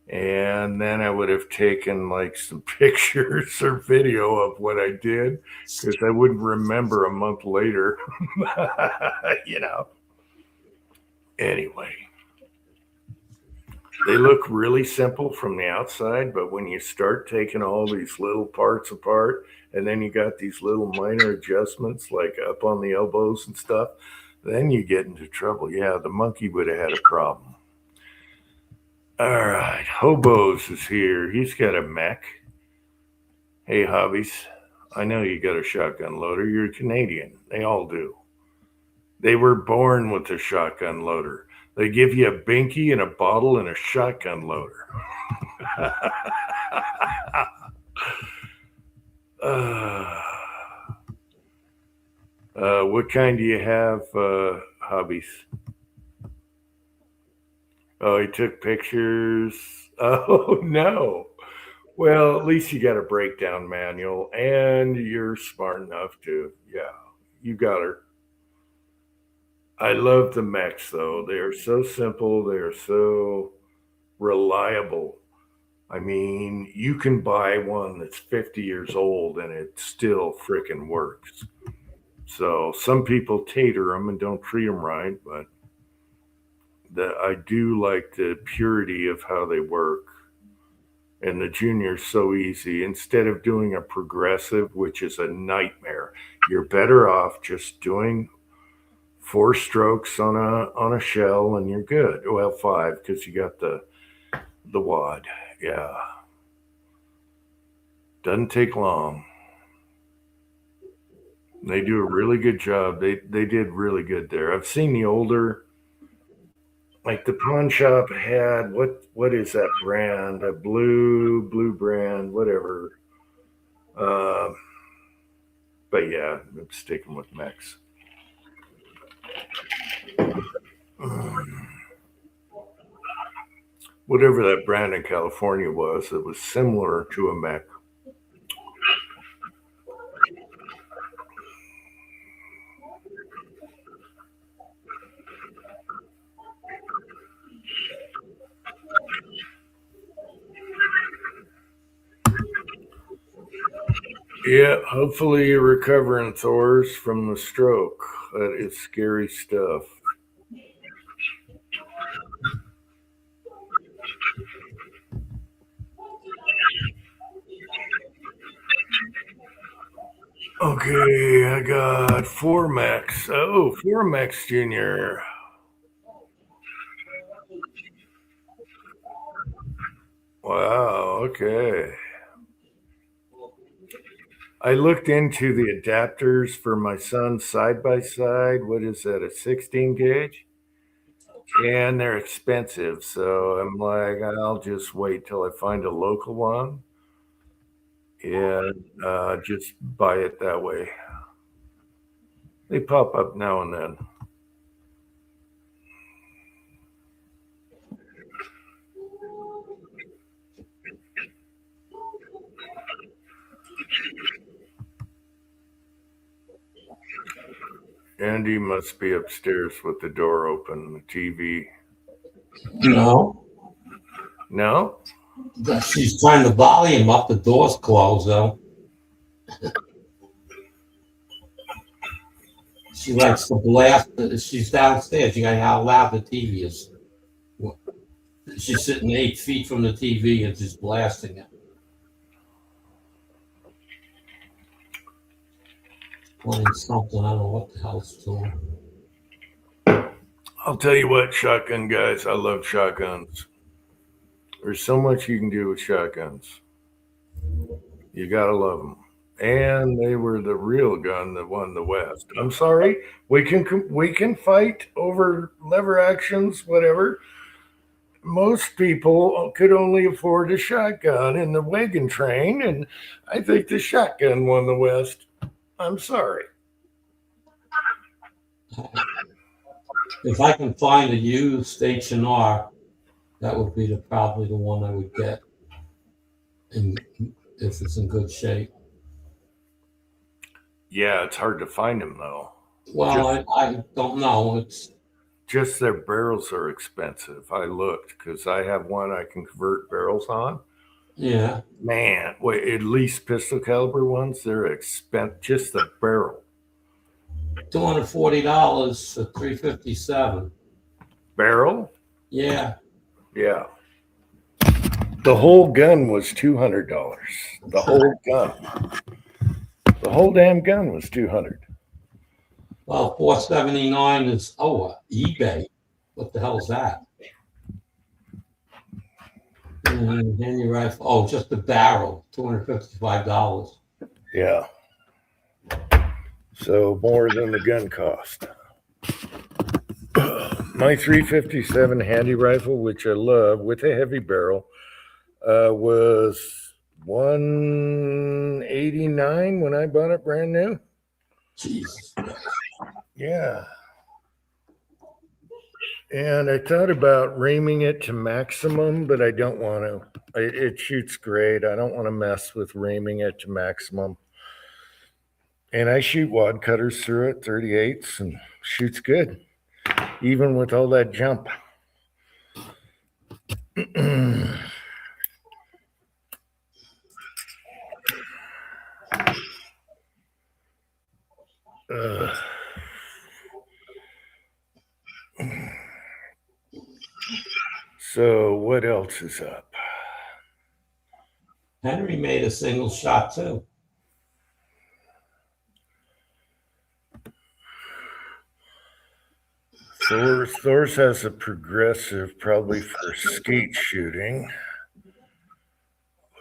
and then I would have taken like some pictures or video of what I did because I wouldn't remember a month later. you know. Anyway, they look really simple from the outside, but when you start taking all these little parts apart, and then you got these little minor adjustments like up on the elbows and stuff, then you get into trouble. Yeah, the monkey would have had a problem. All right, Hobos is here. He's got a mech. Hey, Hobbies. I know you got a shotgun loader. You're Canadian. They all do. They were born with a shotgun loader. They give you a binky and a bottle and a shotgun loader. What kind do you have, Hobbies? Oh, he took pictures. Oh, no. Well, at least you got a breakdown manual and you're smart enough to, yeah, you got her. I love the mechs, though. They are so simple, they are so reliable. I mean, you can buy one that's 50 years old and it still freaking works. So some people tater them and don't treat them right, but I do like the purity of how they work. And the junior's so easy. Instead of doing a progressive, which is a nightmare, you're better off just doing 4 strokes on a shell and you're good. Well, 5 because you got the wad. Yeah, doesn't take long. They do a really good job. They did really good there. I've seen the older, like the pawn shop had what is that brand? A blue brand, whatever. Uh, but yeah, I'm sticking with mechs. Whatever that brand in California was, it was similar to a mech. Yeah, hopefully you're recovering, Thors, from the stroke. That is scary stuff. Okay, I got 4 Max. Oh, 4 Max Junior. Wow, okay. I looked into the adapters for my son's side by side. What is that, a 16 gauge? And they're expensive. So I'm like, I'll just wait till I find a local one and just buy it that way. They pop up now and then. Andy must be upstairs with the door open, the TV. No. No? She's trying the volume up. The door's closed, though. She likes to blast. She's downstairs. You got how loud the TV is. She's sitting 8 feet from the TV and just blasting it. Playing something. I don't know what the hell it's doing. I'll tell you what, shotgun guys, I love shotguns. There's so much you can do with shotguns. You gotta love them. And they were the real gun that won the West. I'm sorry, we can fight over lever actions, whatever. Most people could only afford a shotgun in the wagon train, and I think the shotgun won the West. I'm sorry. If I can find a used H&R, that would be probably the one I would get. and if it's in good shape. Yeah, it's hard to find them though. Well, I don't know. It's Just their barrels are expensive. I looked because I have one I can convert barrels on. yeah, Man, wait, at least pistol caliber ones, they're expensive. Just the barrel. $240 for 357. Barrel? Yeah. Yeah. The whole gun was $200. The whole gun. The whole damn gun was 200. Well, 479 is eBay. What the hell is that? Handy rifle. Oh, just the barrel, $255. Yeah. So more than the gun cost. My 357 handy rifle, which I love, with a heavy barrel, was 189 when I bought it brand new. Jesus. Yeah. And I thought about reaming it to maximum, but I don't want to. It shoots great. I don't want to mess with reaming it to maximum. And I shoot wad cutters through it, 38s, and shoots good, even with all that jump. So what else is up? Henry made a single shot too. Thor's has a progressive, probably for skeet shooting.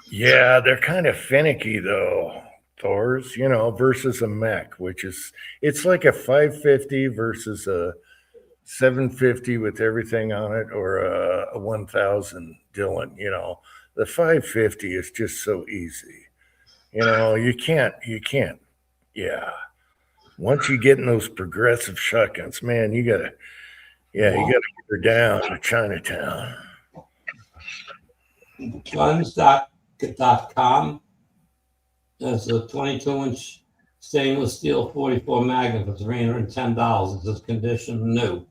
Yeah, they're kind of finicky though. Thor's, versus a mech, which is it's like a 550 versus a 750 with everything on it, or a 1000 Dillon. The 550 is just so easy. You can't. Yeah. Once you get in those progressive shotguns, man, you gotta get her down to Chinatown. Guns.com. That's a 22-inch stainless steel 44 Magnum for $310. It's condition new.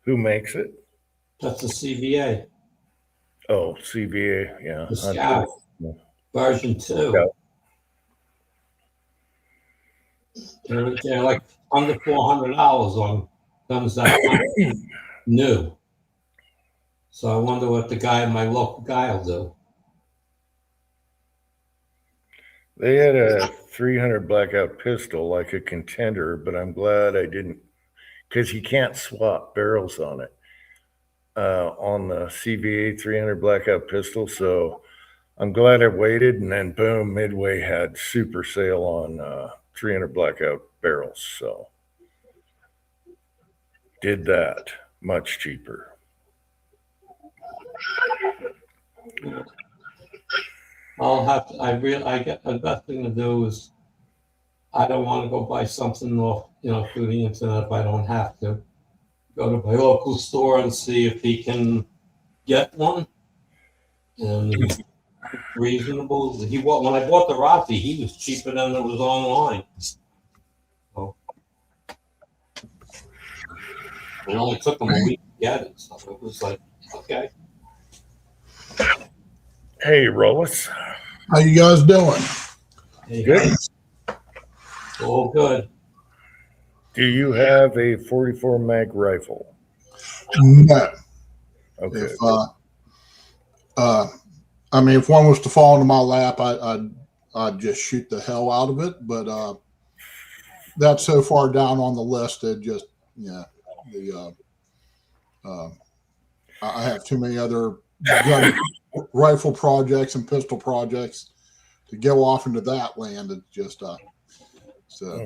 Who makes it? That's a CVA. Oh, CVA, yeah. The Scout version 2. Yeah. They're like under $400 on Guns.com. New. So I wonder what my local guy will do. They had a 300 blackout pistol, like a Contender, but I'm glad I didn't, because you can't swap barrels on it, on the CVA 300 blackout pistol. So I'm glad I waited, and then boom, Midway had super sale on 300 blackout barrels. So did that, much cheaper. The best thing to do is I don't want to go buy something off, through the internet if I don't have to. Go to my local store and see if he can get one. And he's reasonable. When I bought the Rossi, he was cheaper than it was online. So it only took him a week to get it. So it was like, okay. Hey, Rollis. How you guys doing? Hey, good. All good. Do you have a 44 mag rifle? No. Okay. If if one was to fall into my lap, I'd just shoot the hell out of it. But that's so far down on the list that just I have too many other gun rifle projects and pistol projects to go off into that land. It's just so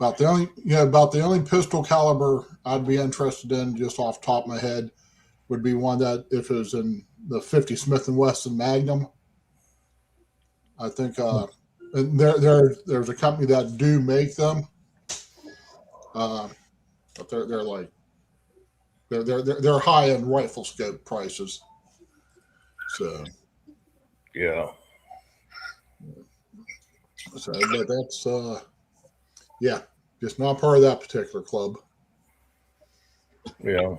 about the only pistol caliber I'd be interested in, just off the top of my head, would be one that if it was in the 50 Smith & Wesson Magnum. I think and there's a company that do make them, but they're like they're high end rifle scope prices. So Yeah. So, but that's yeah, just not part of that particular club. Yeah.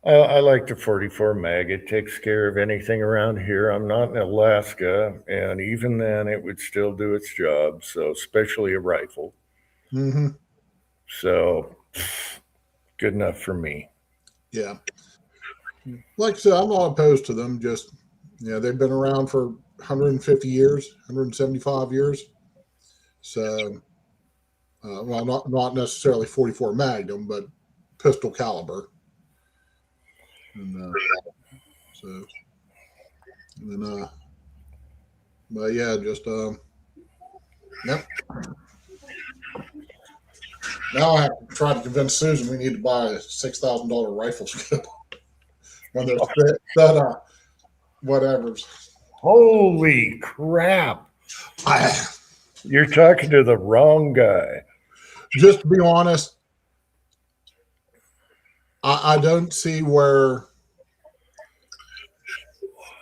I like the 44 mag. It takes care of anything around here. I'm not in Alaska, and even then, it would still do its job. So, especially a rifle. Mm-hmm. So, good enough for me. Yeah, like I said, I'm not opposed to them. Just they've been around for 150 years, 175 years. So, well, not necessarily 44 Magnum, but pistol caliber. And so, and then, but yeah, just yep. Now I have to try to convince Susan we need to buy a $6,000 rifle scope when there's that whatever's. Holy crap. You're talking to the wrong guy. Just to be honest, I don't see where.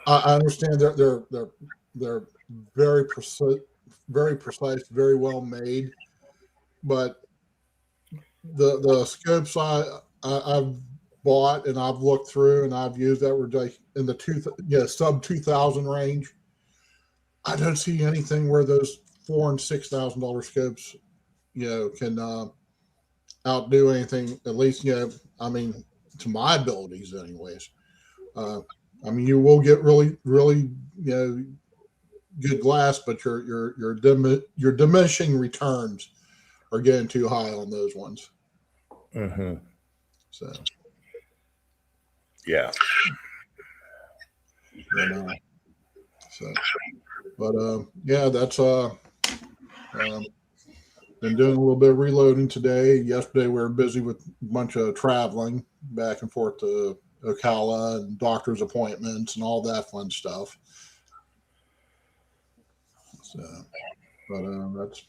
I understand they're very precise, very well made, but the scopes I've bought and I've looked through and I've used that were like in the sub 2,000 range. I don't see anything where those $4,000 and $6,000 scopes can outdo anything. At least I mean, to my abilities, anyways. I mean, you will get really, really, good glass, but your diminishing returns are getting too high on those ones. Mm-hmm. So, yeah. And, but yeah, that's been doing a little bit of reloading today. Yesterday we were busy with a bunch of traveling back and forth to Ocala and doctor's appointments and all that fun stuff. So, but that's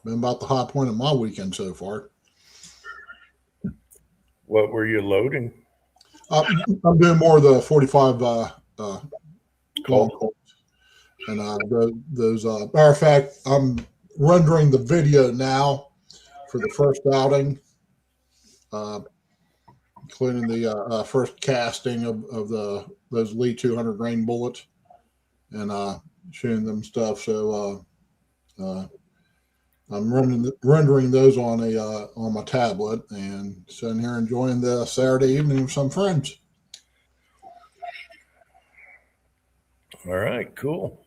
been about the high point of my weekend so far. What were you loading? I'm doing more of the 45 long Colts. And those matter of fact, I'm rendering the video now for the first outing, including the first casting of those Lee 200 grain bullets, and shooting them stuff. So I'm rendering those on my tablet and sitting here enjoying the Saturday evening with some friends. All right, cool.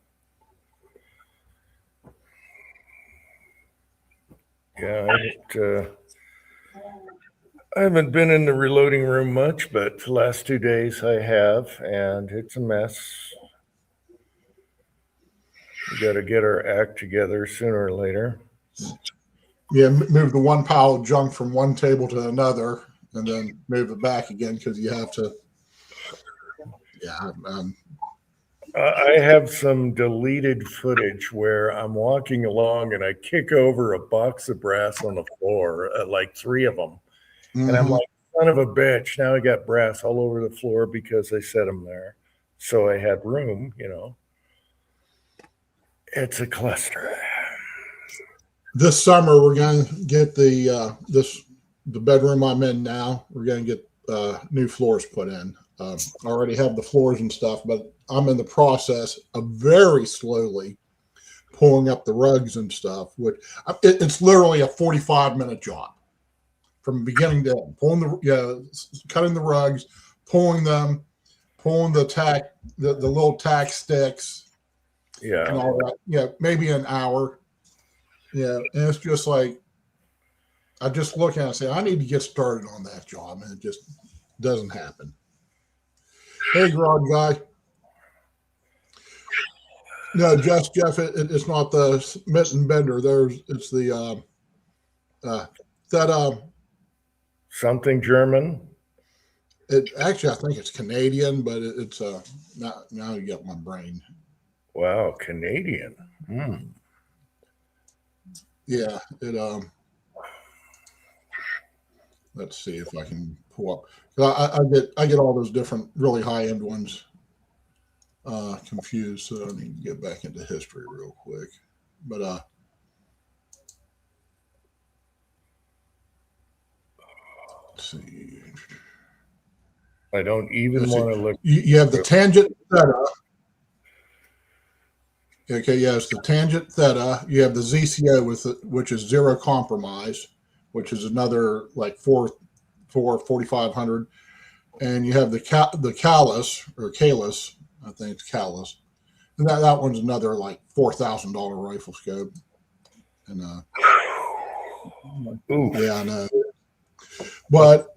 Yeah, I haven't been in the reloading room much, but the last 2 days I have, and it's a mess. We got to get our act together sooner or later. Yeah, move the one pile of junk from one table to another, and then move it back again because you have to. Yeah, I have some deleted footage where I'm walking along and I kick over a box of brass on the floor, like 3 of them. mm-hmm. And I'm like, son of a bitch, now I got brass all over the floor because they set them there. So I had room, It's a cluster. This summer we're going to get the bedroom I'm in now. We're going to get new floors put in. I already have the floors and stuff, but I'm in the process of very slowly pulling up the rugs and stuff. Which it's literally a 45-minute job from beginning to end. Cutting the rugs, pulling them, pulling the tack, the little tack sticks, and all that. Yeah, maybe an hour. Yeah, and it's just like I just look at it and say I need to get started on that job, and it just doesn't happen. Hey, garage guy. No, Jeff, it's not the mitten bender. It's the something German. It actually, I think it's Canadian, but it's now you get my brain. Wow, Canadian. Yeah, it let's see if I can pull up. I get all those different really high end ones. confused, so I need to get back into history real quick. But let's see. I don't even Let's see. want to look. You have the tangent theta. Okay, yes, the tangent theta. You have the ZCO with it, which is zero compromise, which is another like 4,500, and you have the callus or calus. I think it's callus, and that one's another like $4,000 rifle scope. And Ooh. yeah, I know, but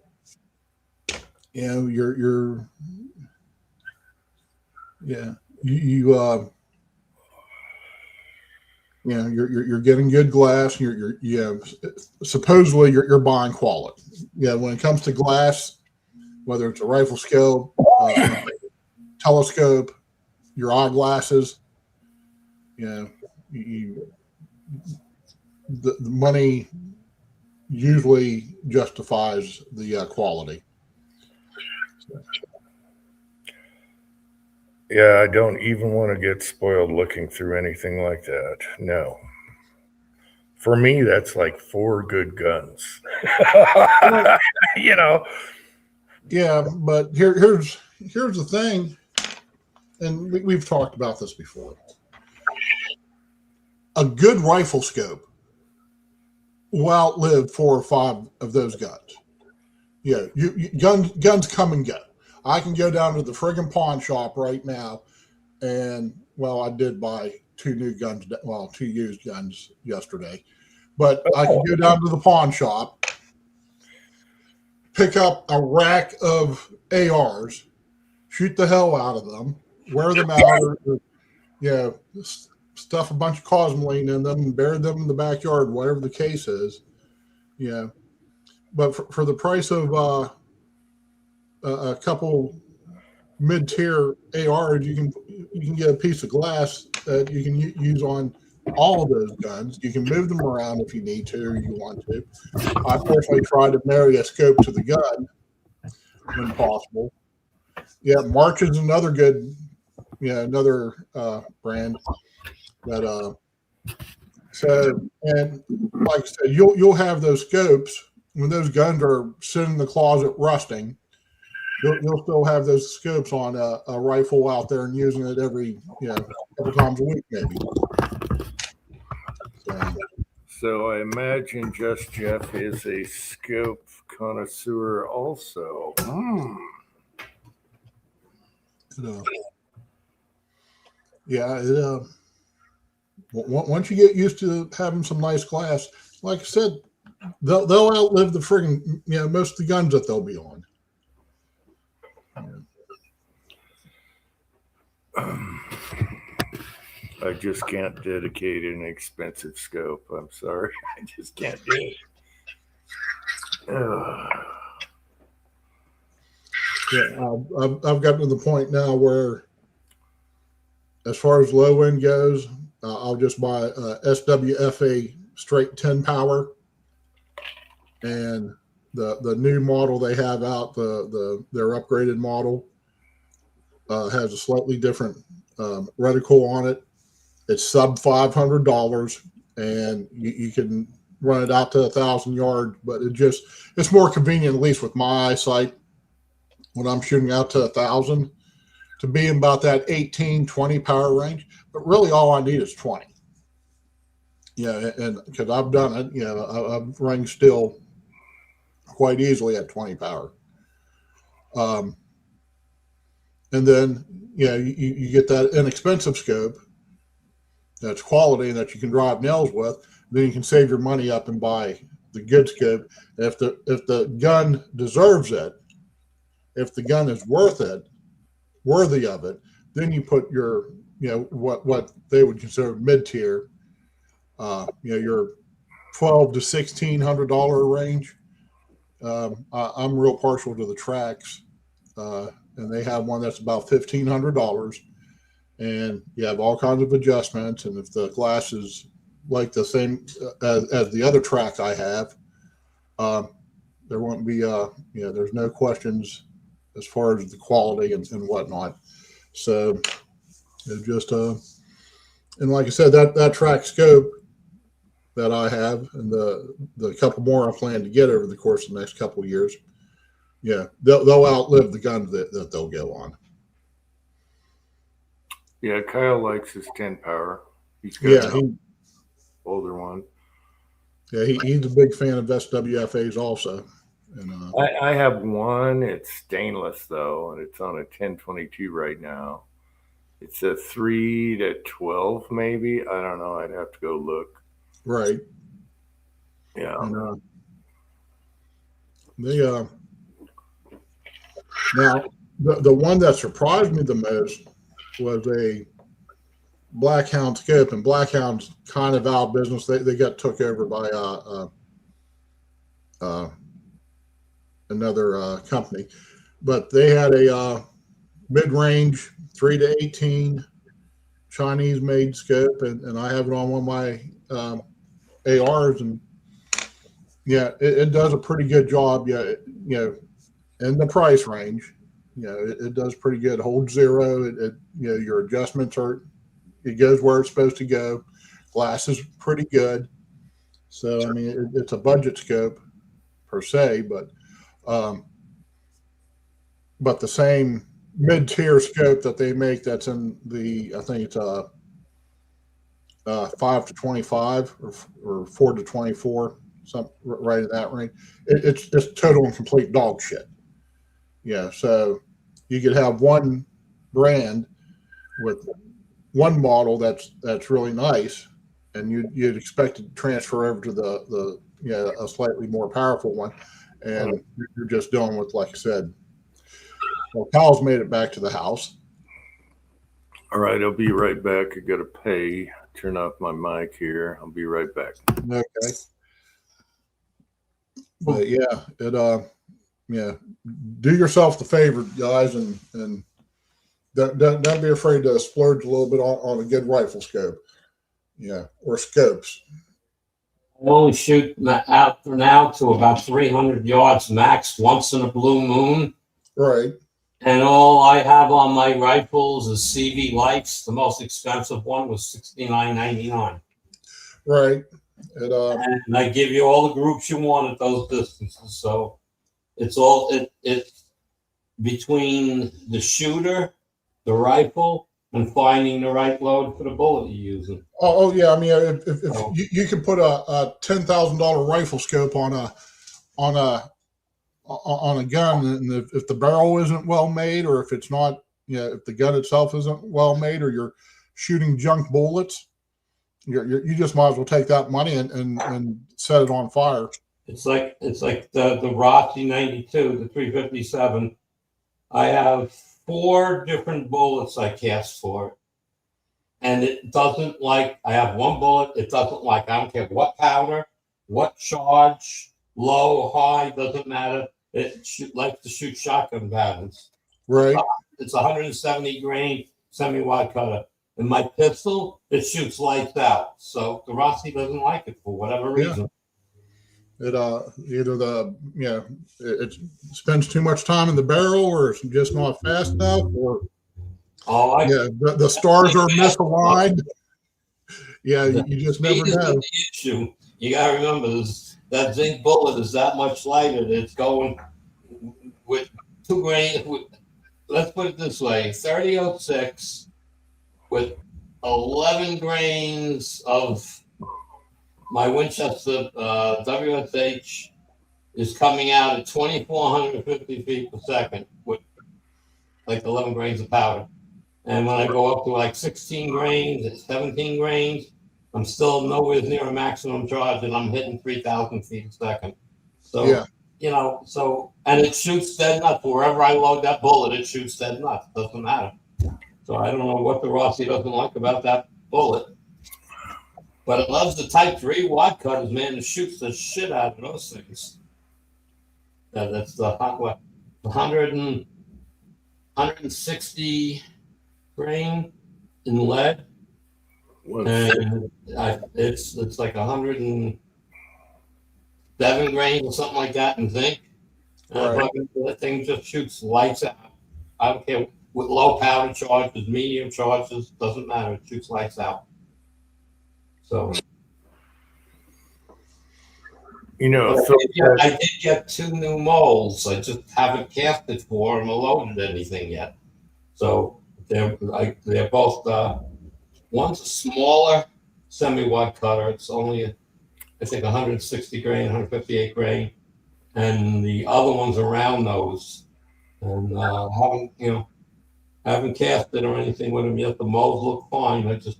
you know you're yeah you you're getting good glass. Supposedly you're buying quality. Yeah, when it comes to glass, whether it's a rifle scope, telescope, your eyeglasses, the money usually justifies the quality. Yeah, I don't even want to get spoiled looking through anything like that. No. For me, that's like 4 good guns. You know. Yeah, but here's the thing, and we've talked about this before. A good rifle scope will outlive 4 or 5 of those guns. Yeah, guns come and go. I can go down to the friggin' pawn shop right now, and well, I did buy 2 new guns, 2 used guns yesterday, but I can go down to the pawn shop, pick up a rack of ARs, shoot the hell out of them, wear them out, or stuff a bunch of cosmoline in them and bury them in the backyard, whatever the case is. Yeah, but for the price of a couple mid-tier ARs, you can get a piece of glass that you can use on all of those guns. You can move them around if you need to or you want to. I personally try to marry a scope to the gun when possible. Yeah, March is another good, another brand that so, and like I said, you'll have those scopes when those guns are sitting in the closet rusting. You'll still have those scopes on a rifle out there and using it every couple times a week maybe. So I imagine Just Jeff is a scope connoisseur also. Once you get used to having some nice glass, like I said, they'll outlive the friggin' most of the guns that they'll be on. I just can't dedicate an expensive scope. I'm sorry. I just can't do it. I've gotten to the point now where, as far as low end goes, I'll just buy a SWFA straight 10 power, and the new model they have out, their upgraded model, has a slightly different reticle on it. It's sub $500, and you can run it out to 1,000 yards, but it's more convenient, at least with my eyesight, when I'm shooting out to 1,000, to be in about that 18-20 power range. But really, all I need is 20. And because I've done it, I've rang still quite easily at 20 power. And then you get that inexpensive scope that's quality and that you can drive nails with. Then you can save your money up and buy the good scope. If the gun deserves it, if the gun is worthy of it, then you put your what they would consider mid-tier, your $1,200 to $1,600 range. I'm real partial to the Trax, and they have one that's about $1,500, and you have all kinds of adjustments. And if the glass is like the same as the other Trax I have, there won't be there's no questions as far as the quality and whatnot. So It just and like I said, that track scope that I have, and the couple more I plan to get over the course of the next couple of years, yeah, they'll outlive the guns that they'll go on. Yeah, Kyle likes his 10 power. He's got Yeah, an older one. yeah, he's a big fan of SWFAs also. And I have one. It's stainless though, and it's on a 1022 right now. It's a 3 to 12, maybe. I don't know. I'd have to go look. right, Yeah. and they now the one that surprised me the most was a Blackhound scope, and Blackhound's kind of out of business. They got took over by another company, but they had a mid-range 3 to 18 Chinese-made scope, and I have it on one of my ARs, and yeah, it does a pretty good job. Yeah, in the price range, it does pretty good. Holds zero. Your adjustments it goes where it's supposed to go. Glass is pretty good. So I mean, it's a budget scope per se, but the same mid-tier scope that they make that's in I think it's 5 to 25 or 4 to 24, something right in that range. It's just total and complete dog shit. Yeah, so you could have one brand with one model that's really nice, and you'd expect to transfer over to a slightly more powerful one, and you're just dealing with, like I said. Well, Kyle's made it back to the house. All right, I'll be right back. I gotta pay. Turn off my mic here. I'll be right back. Okay. But yeah, do yourself the favor, guys, and don't be afraid to splurge a little bit on a good rifle scope. Yeah, or scopes. I only shoot out for now to about 300 yards max once in a blue moon. Right. And all I have on my rifles is CV Lights. The most expensive one was $69.99. Right. And I give you all the groups you want at those distances. So it's between the shooter, the rifle, and finding the right load for the bullet you're using. Oh yeah, I mean, if you can put a $10,000 rifle scope on a gun, and if the barrel isn't well made, or if it's not, if the gun itself isn't well made, or you're shooting junk bullets, you just might as well take that money and set it on fire. It's like the Rossi 92, the 357. I have 4 different bullets I cast for it, and it doesn't like. I have one bullet. It doesn't like. I don't care what powder, what charge, low, high, doesn't matter. It likes to shoot shotgun patterns. Right. It's 170 grain semi-wide cutter. And my pistol, it shoots lights out. So the Rossi doesn't like it for whatever reason. It either it spends too much time in the barrel, or it's just not fast enough, or the stars are misaligned. Yeah, you just never know. The issue. You gotta remember this. That zinc bullet is that much lighter that it's going with 2 grain. Let's put it this way: 30-06 with 11 grains of my Winchester WSH is coming out at 2,450 feet per second with like 11 grains of powder. And when I go up to like 16 grains, 17 grains, I'm still nowhere near a maximum charge, and I'm hitting 3,000 feet a second. So, and it shoots dead nuts. Wherever I load that bullet, it shoots dead nuts. Doesn't matter. So I don't know what the Rossi doesn't like about that bullet. But it loves the Type 3 wad cutters, man. It shoots the shit out of those things. That's the 160 grain in lead. And it's like 107 grains or something like that in zinc. Right. That thing just shoots lights out. I don't care with low power charges, medium charges, doesn't matter. It shoots lights out. So You know, but so I did get 2 new molds. I just haven't casted for them or loaded anything yet. So they're both one's a smaller semi-wide cutter. It's only I think 160 grain, 158 grain, and the other one's around those. And haven't casted or anything with them yet. The molds look fine. I just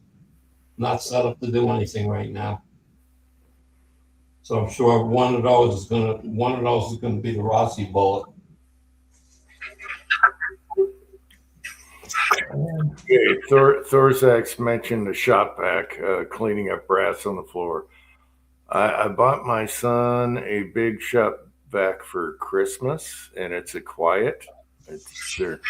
not set up to do anything right now. So I'm sure one of those is gonna be the Rossi bullet. okay, Thorzax mentioned the shop vac, cleaning up brass on the floor. I bought my son a big shop vac for Christmas, and it's a quiet. It's there.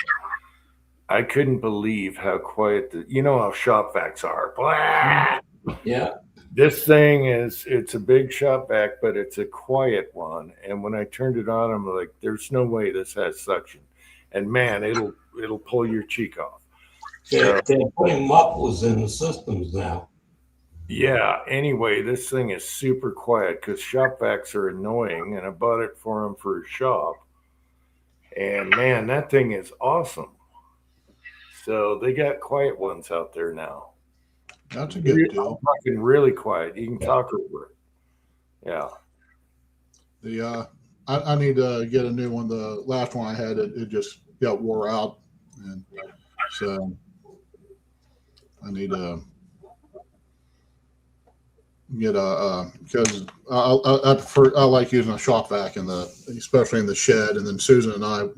I couldn't believe how quiet. You know how shop vacs are. Blah! Yeah. This thing it's a big shop vac, but it's a quiet one. And when I turned it on, I'm like, there's no way this has suction. And man, it'll pull your cheek off. They're putting mufflers in the systems now. Yeah. Anyway, this thing is super quiet because shop vacs are annoying, and I bought it for him for his shop. And man, that thing is awesome. So they got quiet ones out there now. That's a good deal. Talking really quiet. You can talk over it. Yeah. I need to get a new one. The last one I had, it just got wore out, and so I need to get because I like using a shop vac especially in the shed, and then Susan and I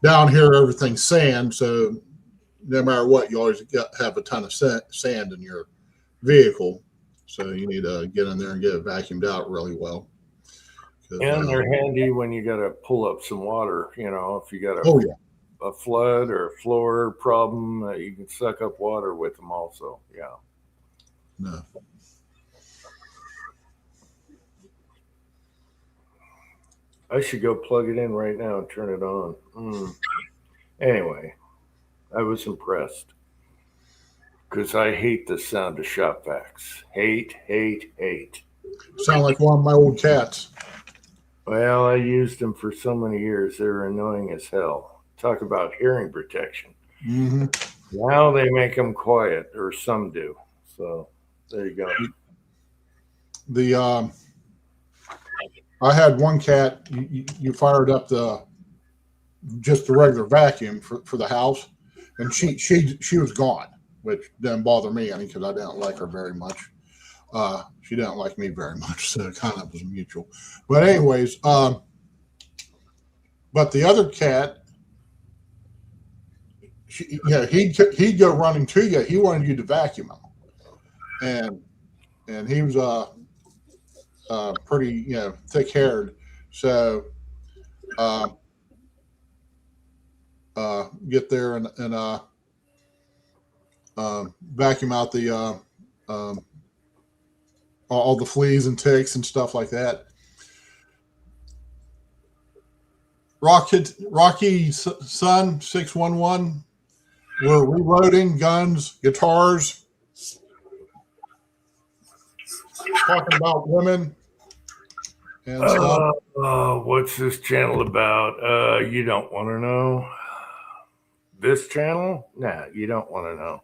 down here everything's sand, so no matter what, you always have a ton of sand in your vehicle, so you need to get in there and get it vacuumed out really well. And they're handy when you got to pull up some water. You know, if you got a flood or a floor problem, you can suck up water with them also. Yeah. No. I should go plug it in right now and turn it on. Anyway, I was impressed because I hate the sound of shop vacs. Hate. Sound like one of my old cats. Well, I used them for so many years. They were annoying as hell. Talk about hearing protection. Mm-hmm. Now they make them quiet, or some do. So there you go. I had one cat. You fired up just the regular vacuum for the house, and she was gone, which didn't bother me any because I didn't like her very much. She didn't like me very much, so it kind of was mutual. But anyways, but the other cat, he'd go running to you. He wanted you to vacuum him, and he was pretty thick haired, so get there and vacuum out the all the fleas and ticks and stuff like that. Rocky's son 611. We're reloading guns, guitars, talking about women and stuff. What's this channel about? You don't want to know. This channel? Nah, you don't want to know.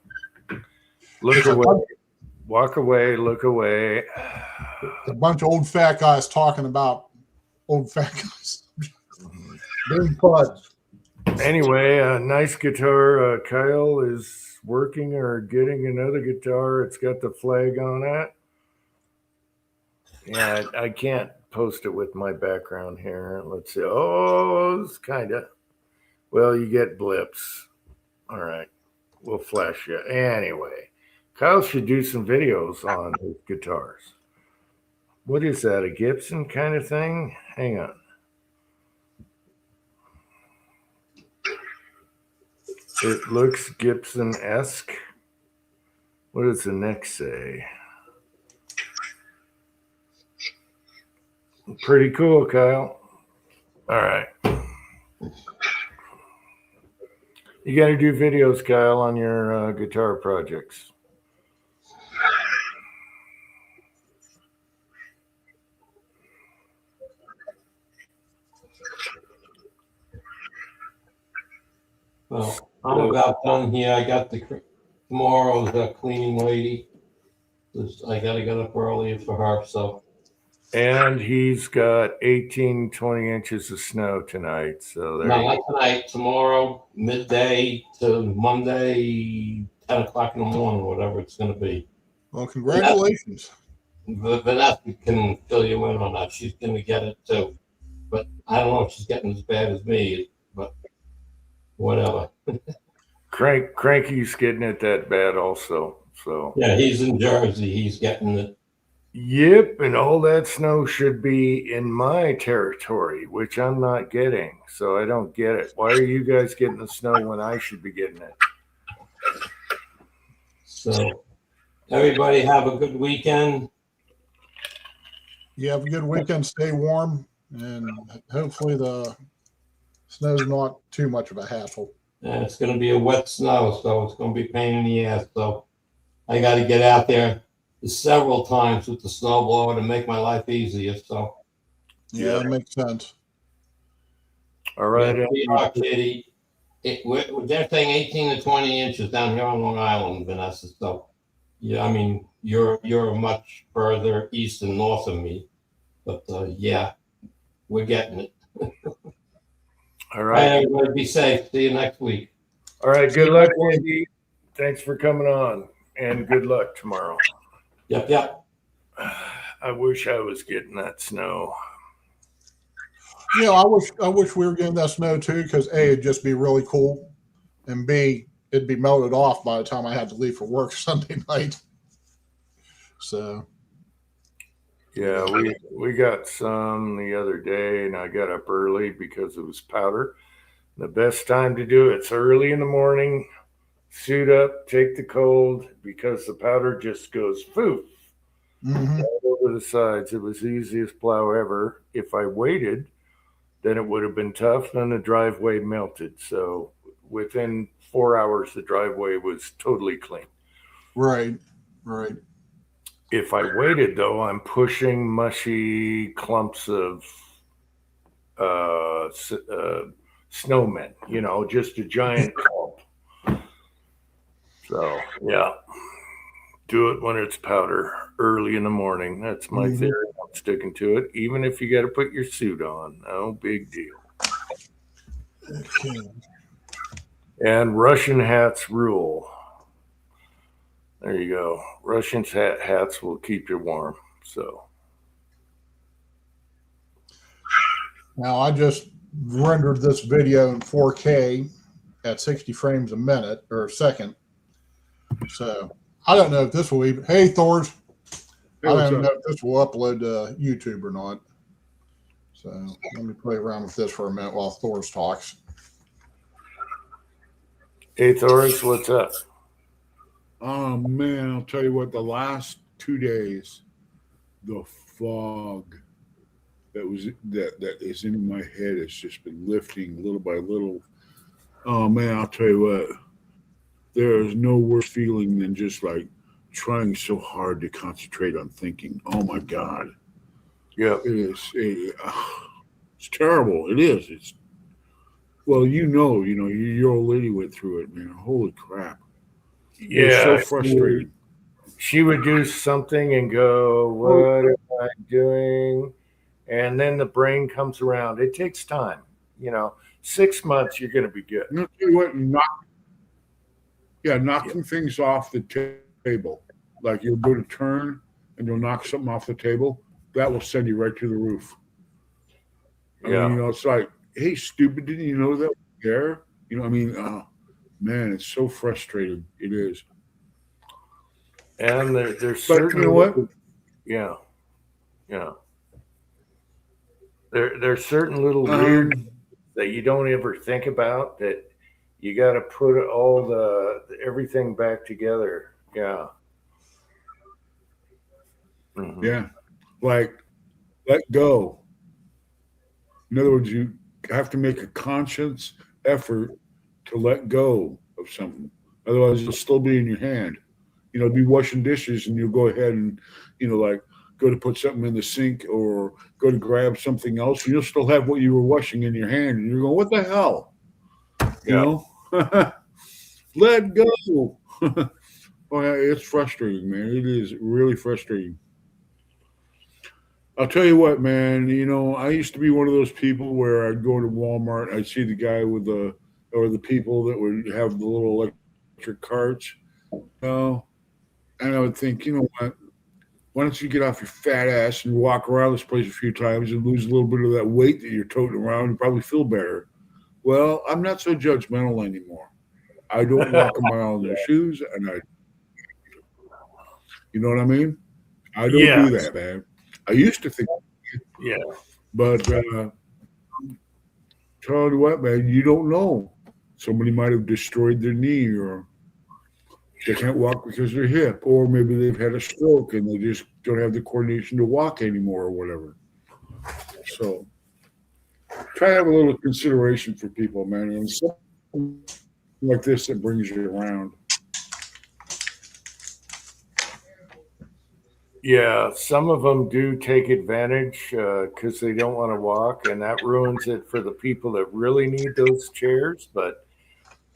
Look away. Walk away. Look away. A bunch of old fat guys talking about old fat guys. Big buds. Anyway, nice guitar. Kyle is working or getting another guitar. It's got the flag on it. Yeah, I can't post it with my background here. Let's see. Oh, it's kind of. Well, you get blips. All right. We'll flash you. Anyway, Kyle should do some videos on his guitars. What is that? A Gibson kind of thing? Hang on. It looks Gibson-esque. What does the neck say? Pretty cool, Kyle. All right. You got to do videos, Kyle, on your guitar projects. Well, I'm about done here. I got tomorrow's cleaning lady. I gotta get up early for her, so. And he's got 18, 20 inches of snow tonight. So there No, you not tonight, tomorrow, midday to Monday, 10 o'clock in the morning, whatever it's gonna be. Well, congratulations. Vanessa can fill you in on that. She's gonna get it too. But I don't know if she's getting as bad as me, but whatever. Cranky's getting it that bad also. So Yeah, he's in Jersey. He's getting it. yep, and all that snow should be in my territory, which I'm not getting. So I don't get it. Why are you guys getting the snow when I should be getting it? So everybody have a good weekend. You have a good weekend. Stay warm, and hopefully the snow's not too much of a hassle. And it's going to be a wet snow, so it's going to be a pain in the ass. So I got to get out there several times with the snowblower to make my life easier. So Yeah, that makes sense. All right. Kitty. They're saying 18 to 20 inches down here on Long Island, Vanessa. So yeah, I mean you're much further east and north of me, but yeah, we're getting it. All All right. right, everybody, be safe. See you next week. All right. Good luck, Andy. Thanks for coming on, and good luck tomorrow. Yep. I wish I was getting that snow. Yeah, I wish we were getting that snow too, because A, it'd just be really cool, and B, it'd be melted off by the time I had to leave for work Sunday night. So Yeah, we got some the other day, and I got up early because it was powder. The best time to do it's early in the morning. Suit up, take the cold, because the powder just goes poof right over the sides. It was the easiest plow ever. If I waited, then it would have been tough. Then the driveway melted. So within 4 hours, the driveway was totally clean. right. If I waited, though, I'm pushing mushy clumps of snowmen, just a giant clump. So, yeah, do it when it's powder early in the morning. That's my theory. I'm sticking to it, even if you got to put your suit on. No big deal. Okay. And Russian hats rule. There you go. Russian hats will keep you warm. So Now I just rendered this video in 4K at 60 frames a minute or a second. So I don't know if this will even. Hey, Thors. I don't know if this will upload to YouTube or not. So let me play around with this for a minute while Thors talks. hey, Thor's, what's up? Oh man, I'll tell you what, the last 2 days, the fog that is in my head has just been lifting little by little. Oh man, I'll tell you what, there is no worse feeling than just like trying so hard to concentrate on thinking. Oh my God. Yeah. It is. It's terrible. It is. It's, well, your old lady went through it, man. Holy crap. Yeah. So frustrating. She would do something and go, what am I doing? And then the brain comes around. It takes time. 6 months, you're going to be good. You know, tell you what, knocking things off the table. Like you'll go to turn and you'll knock something off the table. That will send you right to the roof. I mean, it's like, hey, stupid, didn't you know that was there? Oh, man, it's so frustrating. It is. And there's But certain. you know what? Yeah. There's certain little weird that you don't ever think about that you got to put everything back together. Yeah. Mm-hmm. Yeah. Like, let go. In other words, you have to make a conscious effort to let go of something. Otherwise, it'll still be in your hand. Be washing dishes and you'll go ahead and, like go to put something in the sink or go to grab something else, and you'll still have what you were washing in your hand. And you're going, what the hell? Yeah. Let go. Oh, yeah, it's frustrating, man. It is really frustrating. I'll tell you what, man. I used to be one of those people where I'd go to Walmart, I'd see the guy or the people that would have the little electric carts, and I would think, you know what? Why don't you get off your fat ass and walk around this place a few times and lose a little bit of that weight that you're toting around and probably feel better? Well, I'm not so judgmental anymore. I don't walk around in their shoes, and you know what I mean? I don't do that, man. I used to think, Yeah. but tell you what, man, you don't know. Somebody might have destroyed their knee, or they can't walk because they're hip, or maybe they've had a stroke and they just don't have the coordination to walk anymore, or whatever. So try to have a little consideration for people, man, and something like this that brings you around. Yeah, some of them do take advantage because they don't want to walk, and that ruins it for the people that really need those chairs. But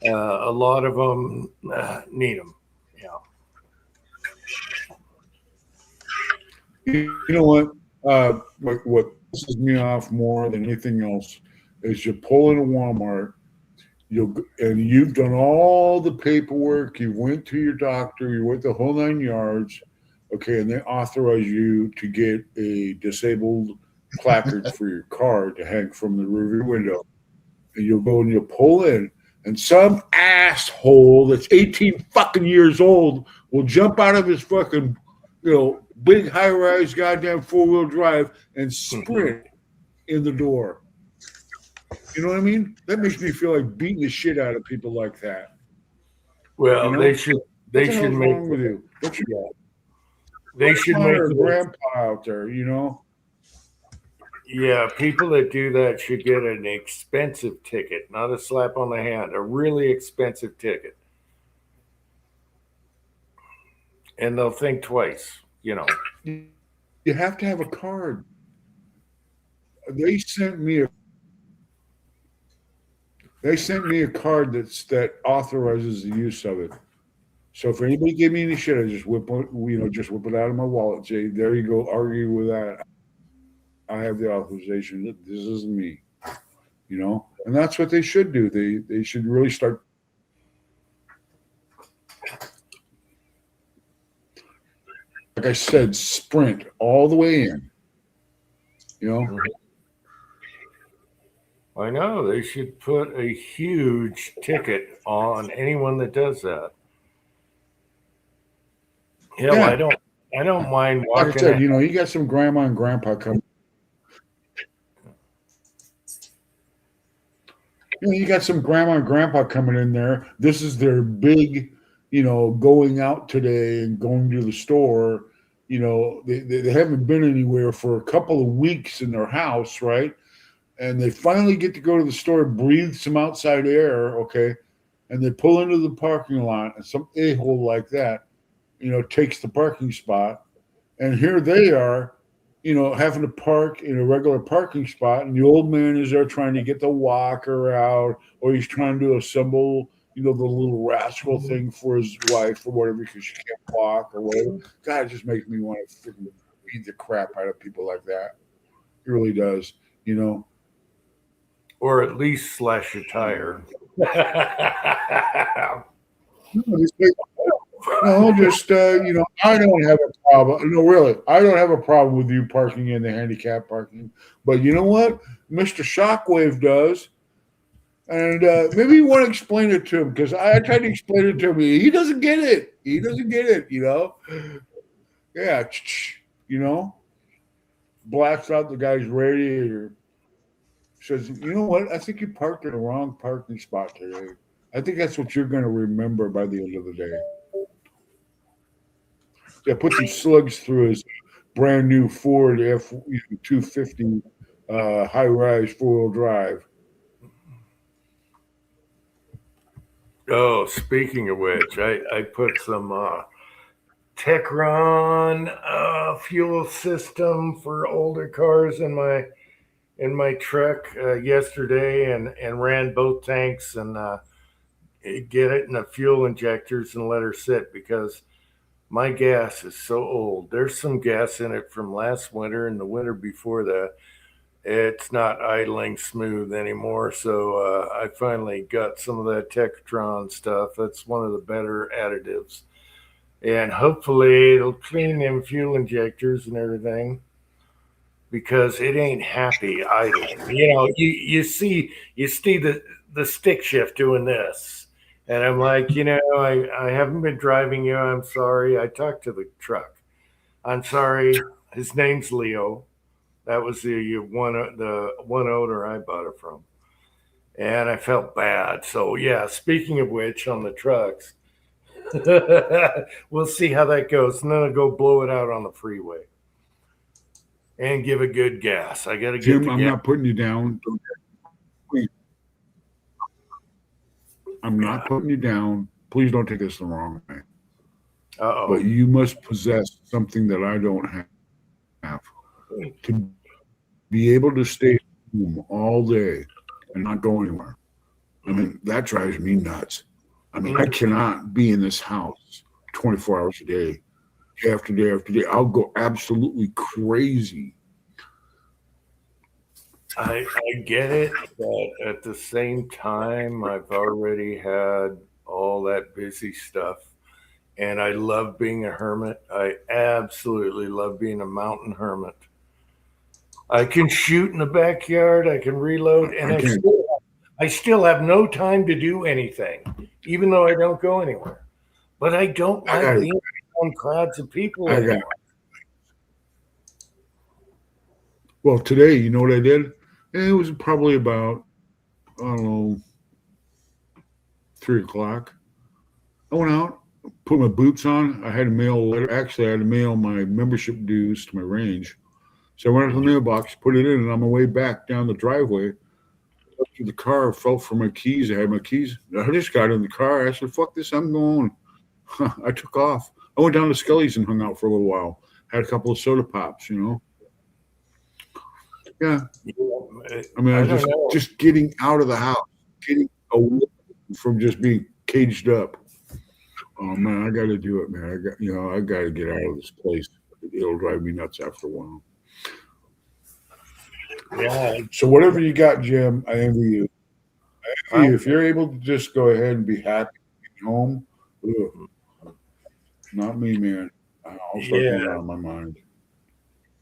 a lot of them need them. Yeah. You know what? What pisses me off more than anything else is you pull into Walmart, and you've done all the paperwork. You went to your doctor. You went the whole 9 yards. Okay, and they authorize you to get a disabled placard for your car to hang from the rearview window. And you'll go and you'll pull in, and some asshole that's 18 fucking years old will jump out of his fucking, big high-rise goddamn four-wheel drive and sprint in the door. You know what I mean? That makes me feel like beating the shit out of people like that. Well, they should make wrong with you? Don't you? They should make a grandpa out there, Yeah, people that do that should get an expensive ticket, not a slap on the hand, a really expensive ticket. And they'll think twice, You have to have a card. They sent me a card that authorizes the use of it. So if anybody gave me any shit, I just whip it out of my wallet and say, there you go, argue with that. I have the authorization. This isn't me. And that's what they should do. They should really start. Like I said, sprint all the way in. I know they should put a huge ticket on anyone that does that. Hell, yeah. I don't mind walking. Like I said, you got some grandma and grandpa coming. You got some grandma and grandpa coming in there. This is their big, going out today and going to the store. They haven't been anywhere for a couple of weeks in their house, right? And they finally get to go to the store, breathe some outside air, okay? And they pull into the parking lot, and some a-hole like that, takes the parking spot. And here they are, having to park in a regular parking spot, and the old man is there trying to get the walker out, or he's trying to assemble, the little rascal thing for his wife or whatever because she can't walk or whatever. God, it just makes me want to freaking beat the crap out of people like that. It really does, Or at least slash your tire. No, just I don't have a problem. No, really, I don't have a problem with you parking in the handicap parking. But you know what, Mr. Shockwave does, and maybe you want to explain it to him because I tried to explain it to him. He doesn't get it. Yeah, blacks out the guy's radiator. Says, you know what? I think you parked in the wrong parking spot today. I think that's what you're going to remember by the end of the day. Yeah, put some slugs through his brand new Ford F-250 high-rise four-wheel drive. Oh, speaking of which, I put some Techron fuel system for older cars in my truck yesterday, and ran both tanks and get it in the fuel injectors and let her sit because my gas is so old. There's some gas in it from last winter and the winter before that. It's not idling smooth anymore. So I finally got some of that Tektron stuff. That's one of the better additives. And hopefully it'll clean them fuel injectors and everything because it ain't happy idling. You know, you see the stick shift doing this. And I'm like, I haven't been driving you. I'm sorry. I talked to the truck. I'm sorry. His name's Leo. That was the one owner I bought it from, and I felt bad. So yeah, speaking of which, on the trucks, we'll see how that goes, and then I'll go blow it out on the freeway and give it good gas. I got to get Jim, the I'm gas. not putting you down. Please. I'm not putting you down. Please don't take this the wrong way. Uh-oh. But you must possess something that I don't have to be able to stay home all day and not go anywhere. I mean, that drives me nuts. I mean, I cannot be in this house 24 hours a day, day after day after day. I'll go absolutely crazy. I get it, but at the same time, I've already had all that busy stuff, and I love being a hermit. I absolutely love being a mountain hermit. I can shoot in the backyard, I can reload, and I still have no time to do anything, even though I don't go anywhere. But I don't like being around crowds of people anymore. Well, today, you know what I did? It was probably about, I don't know, 3 o'clock. I went out, put my boots on. I had to mail a letter. Actually, I had to mail my membership dues to my range. So I went to the mailbox, put it in, and on my way back down the driveway, up to the car, felt for my keys. I had my keys. I just got in the car. I said, fuck this, I'm going. I took off. I went down to Skelly's and hung out for a little while. Had a couple of soda pops, Yeah. I mean, I just getting out of the house, getting away from just being caged up. Oh man, I got to do it, man. I got to get out of this place. It'll drive me nuts after a while. Yeah. So whatever you got, Jim, I envy you. If you're able to just go ahead and be happy at home, not me, man. I'll start getting out of my mind.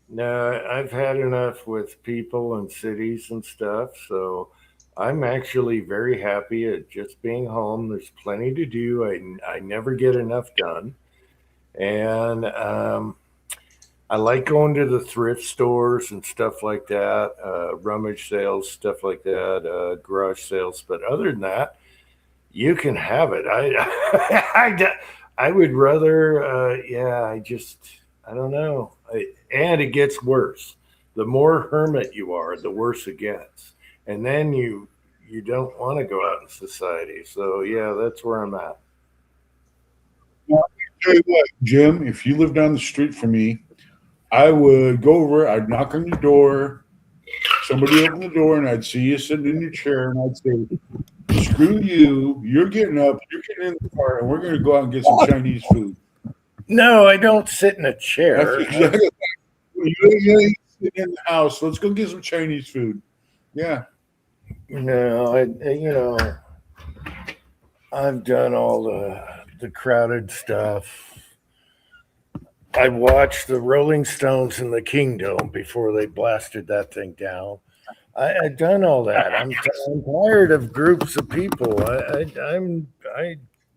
No, I've had enough with people and cities and stuff. So I'm actually very happy at just being home. There's plenty to do. I never get enough done. And I like going to the thrift stores and stuff like that, rummage sales, stuff like that, garage sales. But other than that, you can have it. I would rather, I don't know. And it gets worse. The more hermit you are, the worse it gets. And then you don't want to go out in society. So yeah, that's where I'm at. Well, tell you what, Jim, if you live down the street from me, I would go over, I'd knock on your door, somebody open the door, and I'd see you sitting in your chair, and I'd say, screw you, you're getting up, you're getting in the car, and we're going to go out and get some Chinese food. No, I don't sit in a chair. That's exactly you sit in the house. Let's go get some Chinese food. Yeah. No, I've done all the crowded stuff. I watched the Rolling Stones in the Kingdom before they blasted that thing down. I've done all that. I'm tired of groups of people. I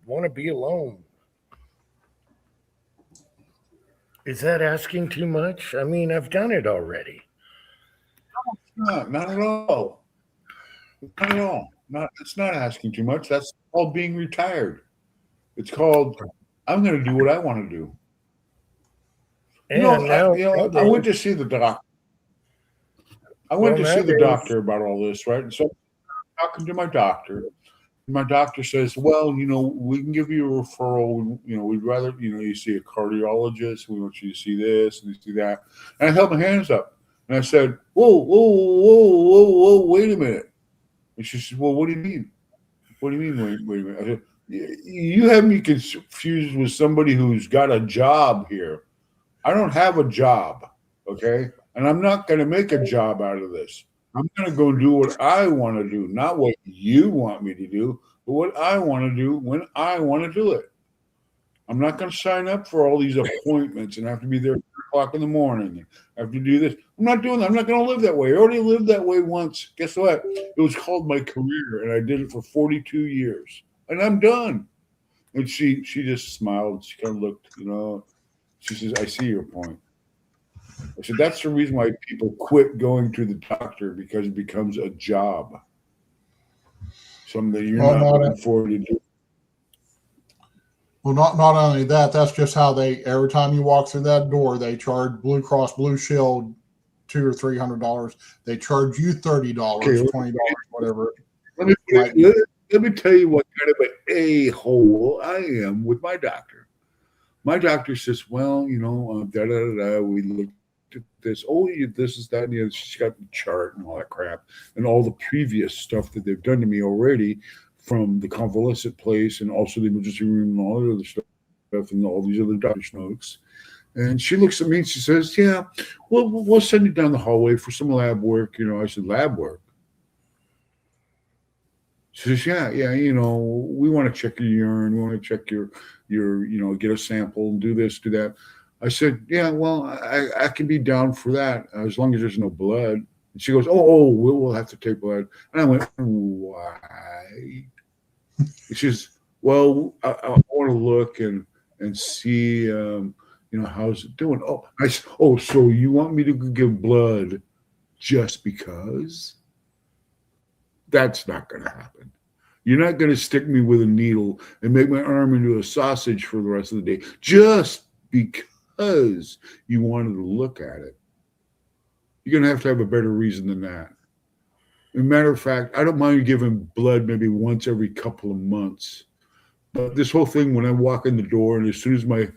want to be alone. Is that asking too much? I mean, I've done it already. Not at all. Not at all. It's not asking too much. That's called being retired. It's called, I'm going to do what I want to do. I went to see the doctor. I went to see the doctor about all this, right? And so I'm talking to my doctor, my doctor says, well, we can give you a referral. We'd rather, you see a cardiologist. We want you to see this and see that. And I held my hands up and I said, whoa, whoa, whoa, whoa, whoa, wait a minute. And she said, well, what do you mean? What do you mean? Wait a minute. I said, you have me confused with somebody who's got a job here. I don't have a job. Okay. And I'm not going to make a job out of this. I'm going to go and do what I want to do, not what you want me to do, but what I want to do when I want to do it. I'm not going to sign up for all these appointments and have to be there at 3:00 in the morning. And have to do this. I'm not doing that. I'm not going to live that way. I already lived that way once. Guess what? It was called my career, and I did it for 42 years, and I'm done. And she just smiled. She kind of looked, She says, I see your point. I said, that's the reason why people quit going to the doctor, because it becomes a job. Something you're not looking forward to do. Well, not only that, that's just how every time you walk through that door, they charge Blue Cross Blue Shield $200 or $300. They charge you $30, $20, whatever. Let me tell you what kind of an a-hole I am with my doctor. My doctor says, well, we looked at this. Oh, this is that. And the other. She's got the chart and all that crap and all the previous stuff that they've done to me already from the convalescent place and also the emergency room and all the other stuff and all these other doctor's notes. And she looks at me and she says, yeah, we'll send you down the hallway for some lab work. I said, lab work? She says, yeah, we want to check your urine. We want to check your get a sample and do this, do that. I said, yeah, well, I can be down for that as long as there's no blood. And she goes, oh, we'll have to take blood. And I went, why? And she says, well, I want to look and see, how's it doing? Oh, I said, oh, so you want me to give blood just because? That's not going to happen. You're not going to stick me with a needle and make my arm into a sausage for the rest of the day just because you wanted to look at it. You're going to have a better reason than that. As a matter of fact, I don't mind giving blood maybe once every couple of months. But this whole thing, when I walk in the door and as soon as my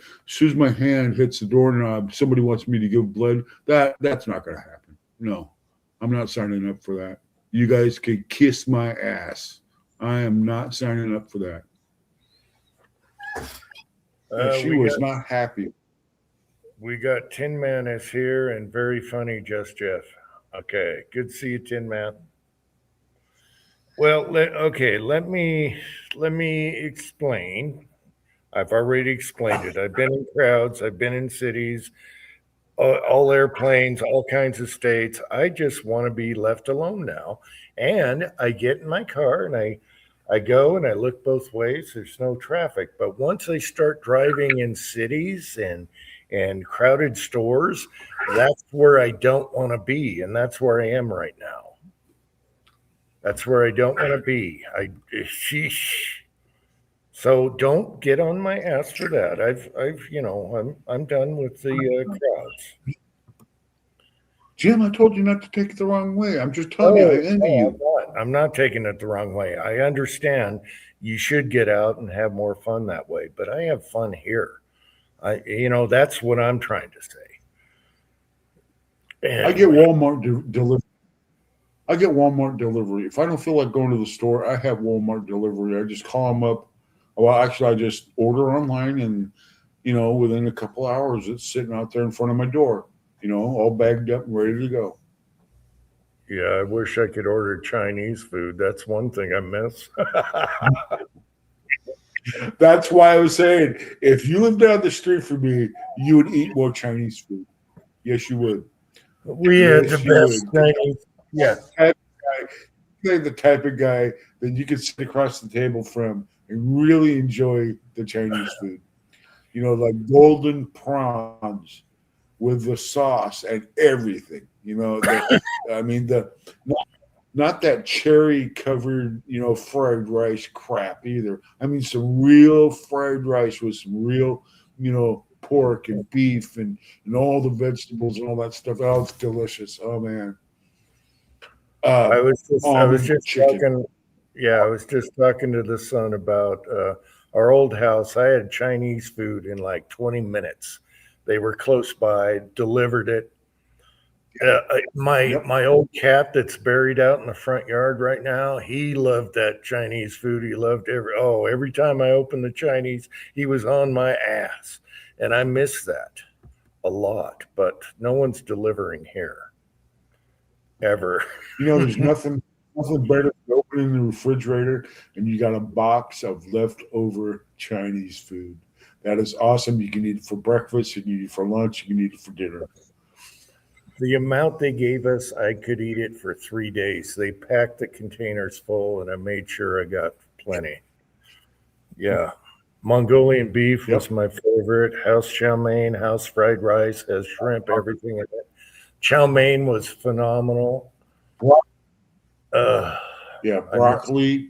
hand hits the doorknob, somebody wants me to give blood, that's not going to happen. No, I'm not signing up for that. You guys can kiss my ass. I am not signing up for that. She was not happy. We got Tin Man is here and very funny, Just Jeff. Okay, good to see you, Tin Man. Well, let me explain. I've already explained it. I've been in crowds. I've been in cities, all airplanes, all kinds of states. I just want to be left alone now. And I get in my car and I go and I look both ways. There's no traffic. But once I start driving in cities and crowded stores, that's where I don't want to be. And that's where I am right now. That's where I don't want to be. So don't get on my ass for that. I'm done with the crowds. Jim, I told you not to take it the wrong way. I'm just telling you, I envy you. I'm not taking it the wrong way. I understand you should get out and have more fun that way, but I have fun here. That's what I'm trying to say. Anyway. I get Walmart delivery. If I don't feel like going to the store, I have Walmart delivery. I just call them up. Well, actually, I just order online and, within a couple hours, it's sitting out there in front of my door. All bagged up and ready to go. Yeah, I wish I could order Chinese food. That's one thing I miss. That's why I was saying, if you lived down the street from me, you would eat more Chinese food. Yes, you would. We had the best Chinese. Yeah. You're the type of guy that you could sit across the table from and really enjoy the Chinese food. Like golden prawns with the sauce and everything, not that cherry covered, fried rice crap either. I mean, some real fried rice with some real, pork and beef and all the vegetables and all that stuff. Oh, it's delicious. Oh man. I was just Yeah, I was just talking to the son about our old house. I had Chinese food in like 20 minutes. They were close by, delivered it. Yep. My old cat that's buried out in the front yard right now, he loved that Chinese food. He loved every time I opened the Chinese, he was on my ass. And I miss that a lot, but no one's delivering here ever. You know, there's nothing better than opening the refrigerator and you got a box of leftover Chinese food. That is awesome. You can eat it for breakfast, you can eat it for lunch, you can eat it for dinner. The amount they gave us, I could eat it for 3 days. They packed the containers full, and I made sure I got plenty. Yeah. Mongolian beef Yep. was my favorite. House chow mein, house fried rice, has shrimp, everything in it. Chow mein was phenomenal. Uh, Yeah, broccoli,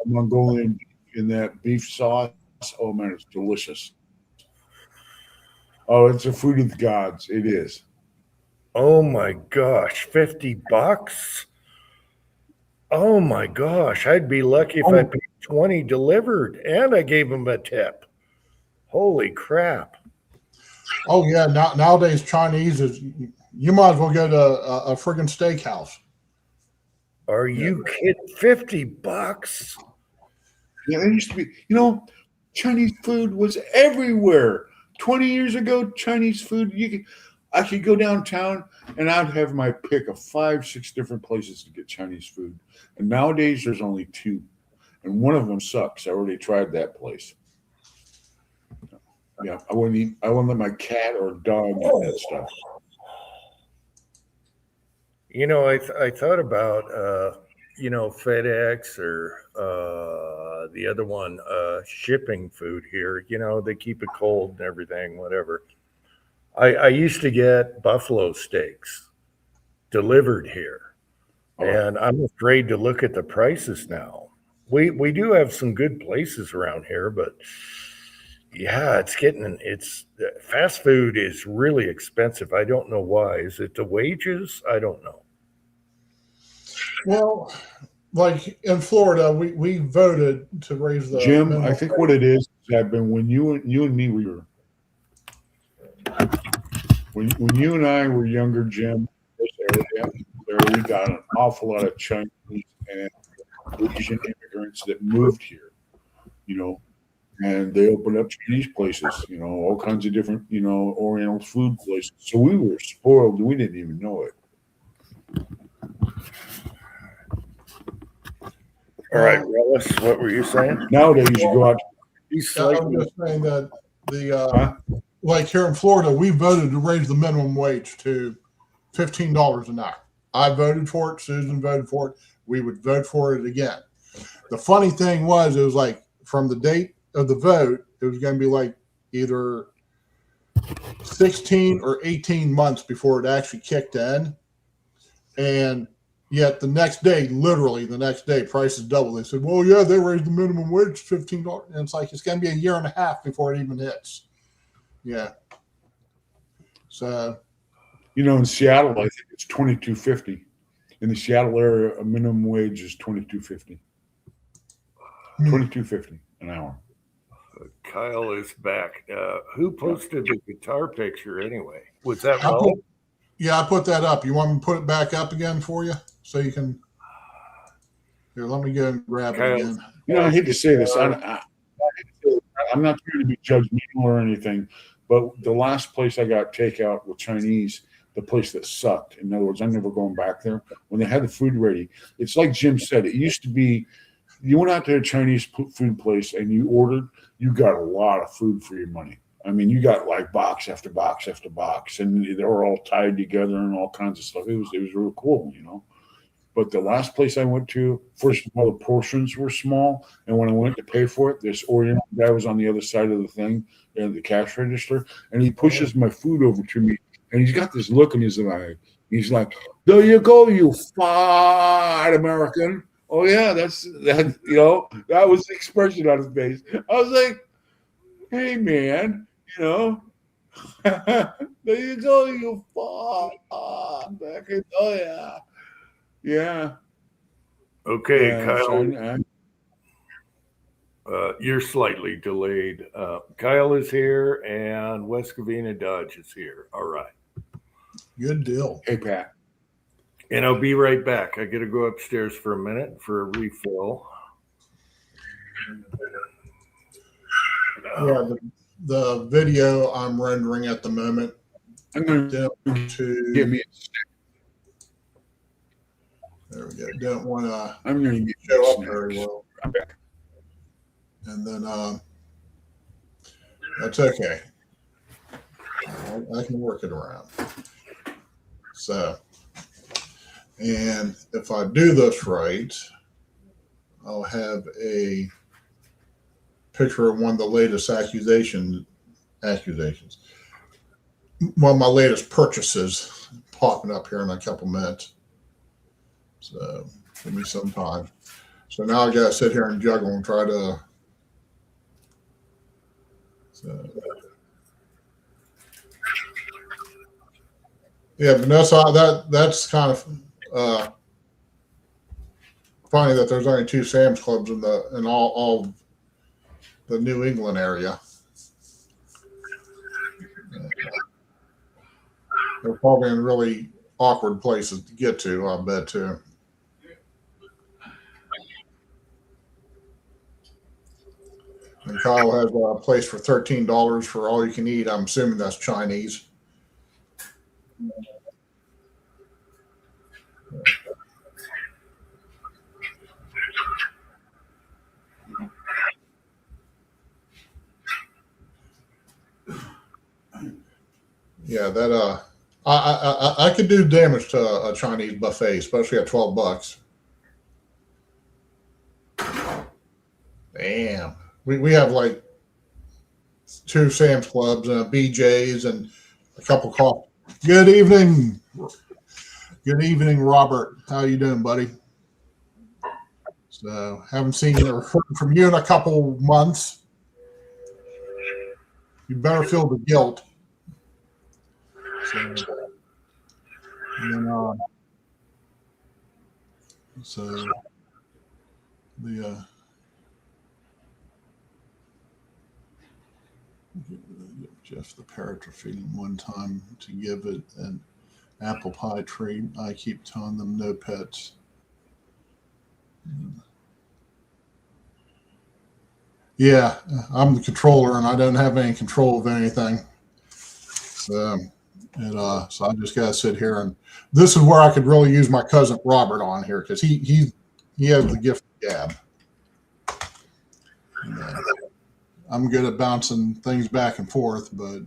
Mongolian beef in that beef sauce. Oh man, it's delicious. Oh, it's a food of the gods. It is. oh my gosh, $50? Oh my gosh, I'd be lucky if I paid 20 delivered and I gave them a tip. Holy crap. Oh yeah, nowadays Chinese is you might as well go to a friggin' steakhouse. Are you kidding? $50? Yeah, there used to be, Chinese food was everywhere. 20 years ago, Chinese food, I could go downtown and I'd have my pick of 5, 6 different places to get Chinese food. And nowadays there's only 2. And one of them sucks. I already tried that place. Yeah, I wouldn't let my cat or dog eat that stuff. I thought about, FedEx or the other one, shipping food here. They keep it cold and everything, whatever. I used to get buffalo steaks delivered here, Oh, and I'm afraid to look at the prices now. We do have some good places around here, but yeah, it's fast food is really expensive. I don't know why. Is it the wages? I don't know. Well, like in Florida, we voted to raise the Jim, I minimum think what it is that been when you and me were when you and I were younger, Jim, this area, we got an awful lot of Chinese and Asian immigrants that moved here, you know, and they opened up Chinese places, all kinds of different, Oriental food places. So we were spoiled. We didn't even know it. All right, Willis, what were you saying? Nowadays, you go out. I was just saying that like here in Florida, we voted to raise the minimum wage to $15 an hour. I voted for it. Susan voted for it. We would vote for it again. The funny thing was, it was like from the date of the vote, it was going to be like either 16 or 18 months before it actually kicked in. And yet the next day, literally the next day, prices doubled. They said, well, yeah, they raised the minimum wage to $15. And it's like, it's going to be a year and a half before it even hits. Yeah. So, In Seattle, I think it's $22.50. In the Seattle area, a minimum wage is $22.50. $22.50 an hour. Kyle is back. Who posted the guitar picture anyway? Was that I Mo? put that up. You want me to put it back up again for you so you can? Here, let me go and grab it again. I hate to say this. I'm not trying to be judgmental or anything, but the last place I got takeout with Chinese, the place that sucked. In other words, I'm never going back there. When they had the food ready, it's like Jim said. It used to be, you went out to a Chinese food place and you ordered, you got a lot of food for your money. I mean, you got like box after box after box, and they were all tied together and all kinds of stuff. It was real cool, But the last place I went to, first of all, the portions were small, and when I went to pay for it, this Oriental guy was on the other side of the thing, the cash register, and he pushes my food over to me, and he's got this look in his eye. He's like, "There you go, you fat American." Oh yeah, that was the expression on his face. I was like, "Hey man, there you go, you fat American." Oh yeah. Yeah. Okay, So Kyle, you're slightly delayed. Kyle is here and West Covina Dodge is here. All right. Good deal. hey, Pat. And I'll be right back. I got to go upstairs for a minute for a refill. Yeah, the video I'm rendering at the moment I'm going to give to me. there we go. Don't want to I'm going to show up very well, I'm back. and then that's okay. I can work it around. So, and if I do this right, I'll have a picture of one of the latest accusations. One of my latest purchases popping up here in a couple minutes. So give me some time. So now I gotta sit here and juggle and try to. So, yeah, Vanessa, that's kind of funny that there's only 2 Sam's Clubs in all the New England area. They're probably in really awkward places to get to, I bet too. And Kyle has a place for $13 for all you can eat. I'm assuming that's Chinese. Yeah, that I could do damage to a Chinese buffet, especially at $12. Damn, we have like 2 Sam's Clubs and a BJ's and a couple coffee. Good evening, Robert. How you doing, buddy? So haven't seen or heard from you in a couple months. You better feel the guilt. So, and then, so the Jeff the parrot to feed him one time to give it an apple pie treat. I keep telling them no pets. Yeah, I'm the controller and I don't have any control of anything. So I just gotta sit here, and this is where I could really use my cousin Robert on here because he has the gift of gab. And, I'm good at bouncing things back and forth, but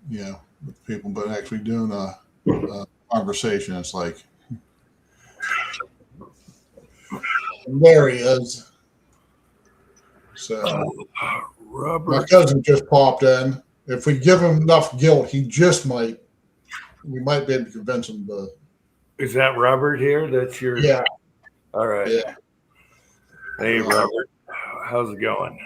with people, but actually doing a conversation, it's like there he is. So Robert, my cousin just popped in. If we give him enough guilt, we might be able to convince him to. is that Robert here? That's your. Yeah. All right. Yeah. Hey, Robert, how's it going?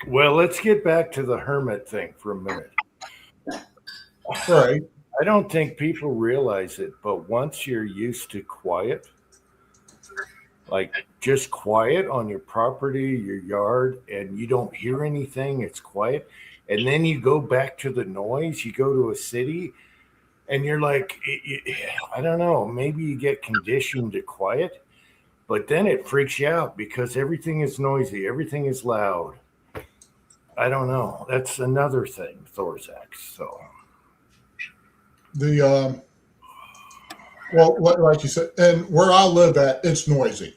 Well, let's get back to the hermit thing for a minute. Right. I don't think people realize it, but once you're used to quiet, like just quiet on your property, your yard, and you don't hear anything, it's quiet. And then you go back to the noise, you go to a city, and you're like, I don't know, maybe you get conditioned to quiet, but then it freaks you out because everything is noisy, everything is loud. I don't know. That's another thing, Thorzak. So Well, like you said, and where I live at, it's noisy.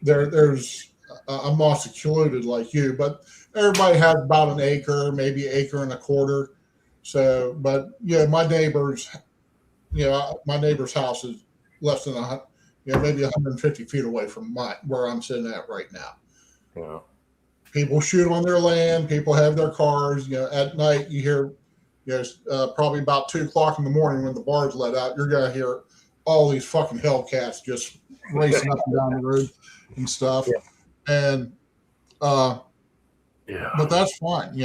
I'm not secluded like you, but everybody has about an acre, maybe an acre and a quarter. So, but my neighbor's house is less than maybe 150 feet away from where I'm sitting at right now. yeah. People shoot on their land. People have their cars. At night you hear, probably about 2:00 in the morning when the bars let out, you're gonna hear all these fucking Hellcats just racing up and down the road and stuff. Yeah. And Yeah. but that's fine.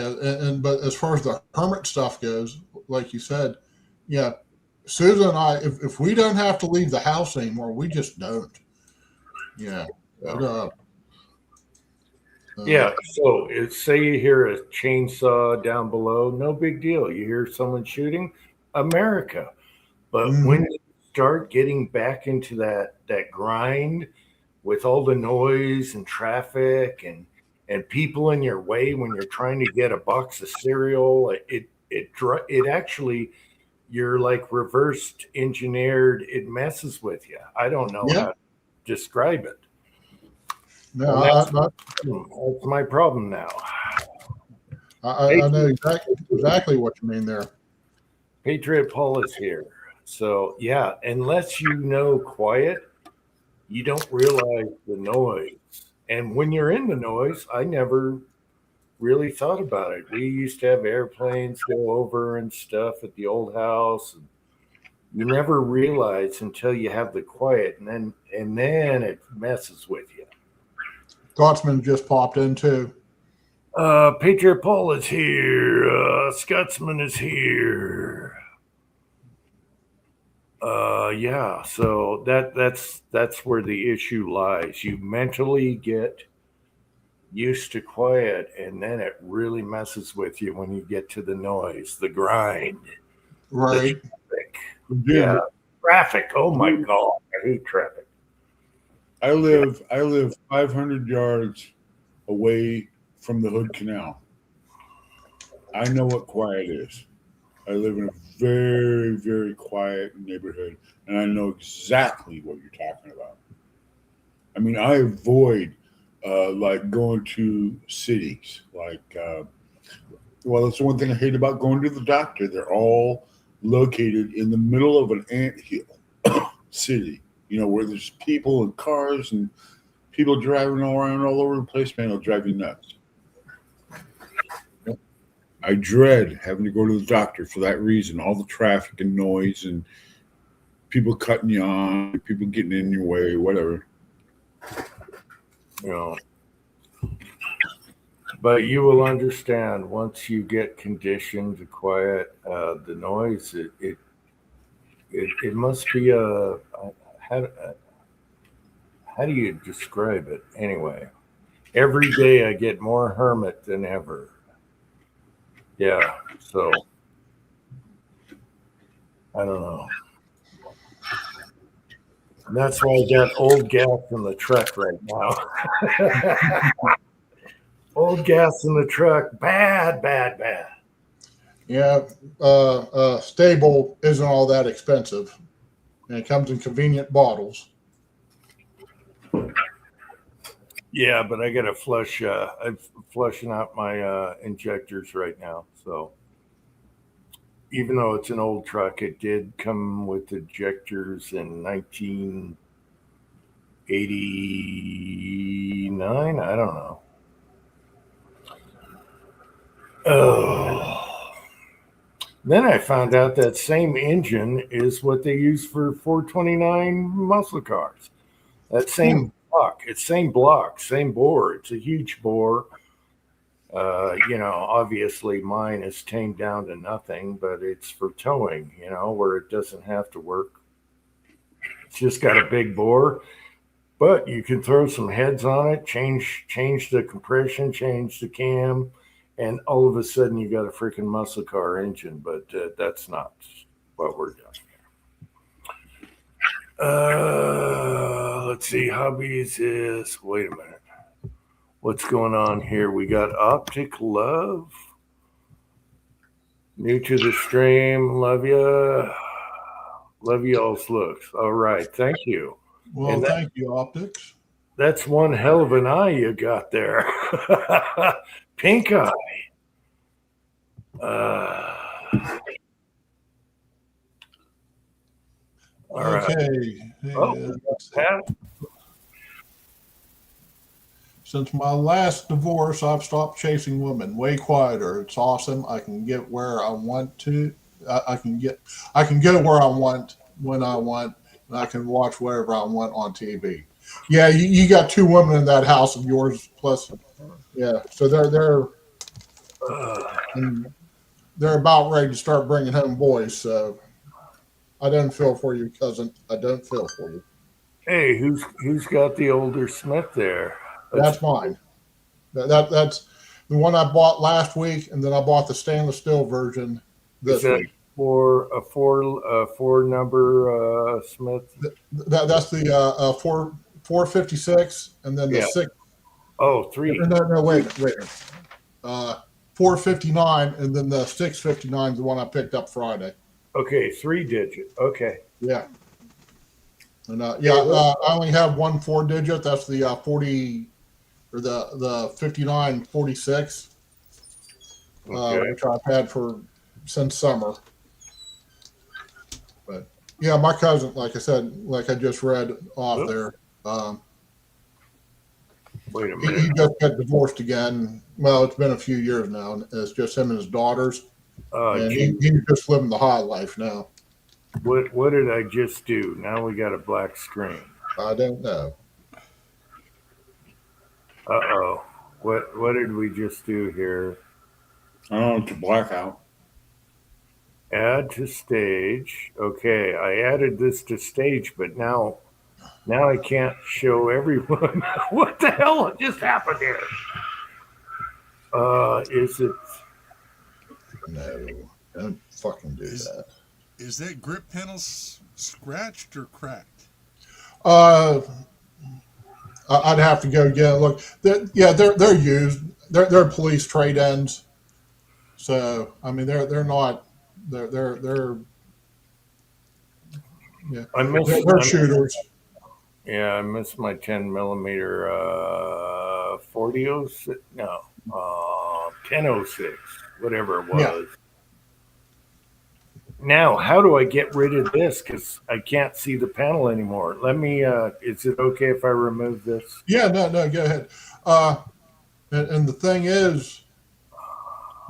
But as far as the hermit stuff goes, like you said, Susan and I, if we don't have to leave the house anymore, we just don't. Yeah. Yeah. So say you hear a chainsaw down below, no big deal. You hear someone shooting, America. But when you start getting back into that grind with all the noise and traffic and people in your way when you're trying to get a box of cereal, it actually, you're like reversed engineered. It messes with you. I don't know how to describe it. No, That's my problem now. I know exactly what you mean there. Patriot Paul is here. So yeah, unless you know quiet, you don't realize the noise. And when you're in the noise, I never really thought about it. We used to have airplanes go over and stuff at the old house. And you never realize until you have the quiet, and then it messes with you. Scotsman just popped in too. Patriot Paul is here. Scotsman is here. Yeah, so that's where the issue lies. You mentally get used to quiet, and then it really messes with you when you get to the noise, the grind, Right. the traffic. Yeah, traffic. Oh my God, I hate traffic. I live 500 yards away from the Hood Canal. I know what quiet is. I live in a very, very quiet neighborhood, and I know exactly what you're talking about. I mean, I avoid like going to cities. Well, that's the one thing I hate about going to the doctor. They're all located in the middle of an anthill city. You know, where there's people and cars and people driving around all over the place. Man, it'll drive you nuts. I dread having to go to the doctor for that reason. All the traffic and noise and people cutting you on, people getting in your way, whatever. You know, but you will understand once you get conditioned to quiet the noise. It must be how do you describe it anyway? Every day I get more hermit than ever. Yeah, so I don't know. And that's why I got old gas in the truck right now. Old gas in the truck, bad. Yeah. Stable isn't all that expensive, and it comes in convenient bottles. Yeah, but I got to flush. I'm flushing out my injectors right now. So even though it's an old truck, it did come with injectors in 1989. I don't know. Oh. Then I found out that same engine is what they use for 429 muscle cars. That same block, same bore. It's a huge bore. Obviously mine is tamed down to nothing, but it's for towing, where it doesn't have to work. It's just got a big bore, but you can throw some heads on it, change the compression, change the cam, and all of a sudden you got a freaking muscle car engine, but that's not what we're doing. Let's see. Hobbies is. Wait a minute. What's going on here? We got Optic Love. New to the stream. Love you. Love you all's looks. All right. Thank you. Well, thank you, Optics. That's one hell of an eye you got there. Pink eye. All right. Okay. Pat? Since my last divorce, I've stopped chasing women. Way quieter. It's awesome. I can get where I want to. I can go where I want when I want. And I can watch whatever I want on TV. Yeah, you got two women in that house of yours, plus, yeah. So they're about ready to start bringing home boys. So I don't feel for you, cousin. I don't feel for you. Hey, who's got the older Smith there? That's mine. That's the one I bought last week, and then I bought the stainless steel version Is this that week. for a four number Smith? That's the 456, and then the Yeah. 6. Oh, three. No, wait. 459, and then the 659 is the one I picked up Friday. Okay, 3-digit. Okay. Yeah. And I only have one 4-digit. That's the 40 or the 5946, Okay. which I've had since summer. But yeah, my cousin, like I said, like I just read off there, Wait a he minute. just got divorced again. Well, it's been a few years now, and it's just him and his daughters, and Gee, he's just living the high life now. what did I just do? Now we got a black screen. I don't know. Uh-oh. What did we just do here? Oh, it's a blackout. Add to stage. Okay, I added this to stage, but now I can't show everyone. What the hell just happened here? Is it? No, don't fucking do that. Is that grip panel scratched or cracked? I'd have to go again. Look, they're used. They're police trade ends. So I mean, they're not. They're I missed. they're shooters. Yeah, I missed my 10 millimeter 4006. No, 1006, whatever it was. Yeah. Now, how do I get rid of this? Because I can't see the panel anymore. Let me. Is it okay if I remove this? Yeah, no, go ahead. And the thing is,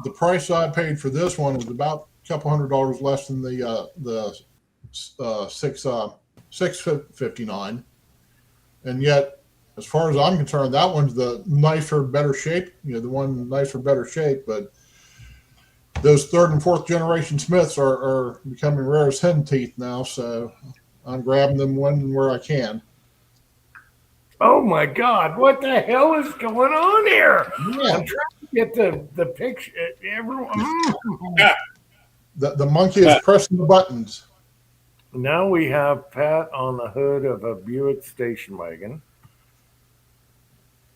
the price I paid for this one is about a couple $100 less than the 659, and yet, as far as I'm concerned, that one's the nicer, better shape. The one nicer, better shape. But those 3rd and 4th generation Smiths are becoming rare as hen teeth now. So I'm grabbing them when where I can. Oh my God! What the hell is going on here? Yeah. I'm trying to get the picture. Everyone. The monkey is pressing the buttons. Now we have Pat on the hood of a Buick station wagon.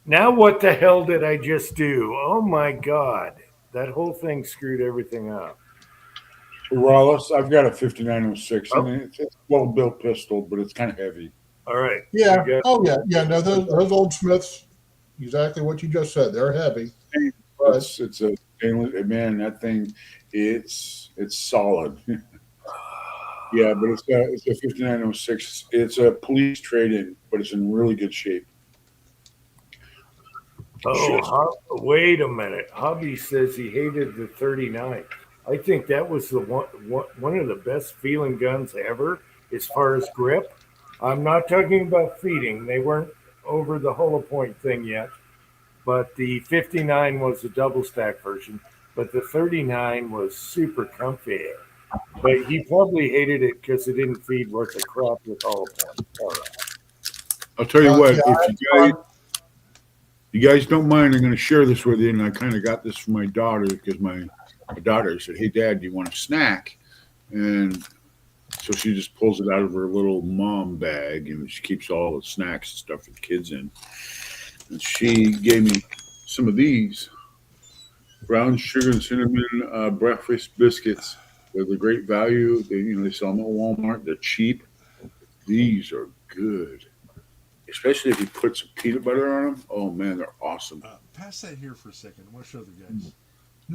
Now what the hell did I just do? Oh my God. That whole thing screwed everything up. Wallace, I've got a 5906. Oh. I mean, it's a well-built pistol, but it's kind of heavy. All right. Yeah. You got- Oh, yeah. No, those old Smiths, exactly what you just said. They're heavy. But It's a stainless, man. That thing, it's solid. Yeah, but it's a 5906. It's a police trade-in, but it's in really good shape. Oh, wait a minute. Hubby says he hated the 39. I think that was the one of the best feeling guns ever as far as grip. I'm not talking about feeding. They weren't over the hollow point thing yet. But the 59 was a double stack version. But the 39 was super comfy. But he probably hated it because it didn't feed worth a crap with hollow point. All right. I'll tell you what, yeah, if you guys don't mind, I'm going to share this with you. And I kind of got this from my daughter because my daughter said, "Hey, Dad, do you want a snack?" And so she just pulls it out of her little mom bag and she keeps all the snacks and stuff for the kids in. And she gave me some of these brown sugar and cinnamon breakfast biscuits. They're the great value. They sell them at Walmart. They're cheap. These are good, especially if you put some peanut butter on them. Oh man, they're awesome. Pass that here for a second. I want to show the guys.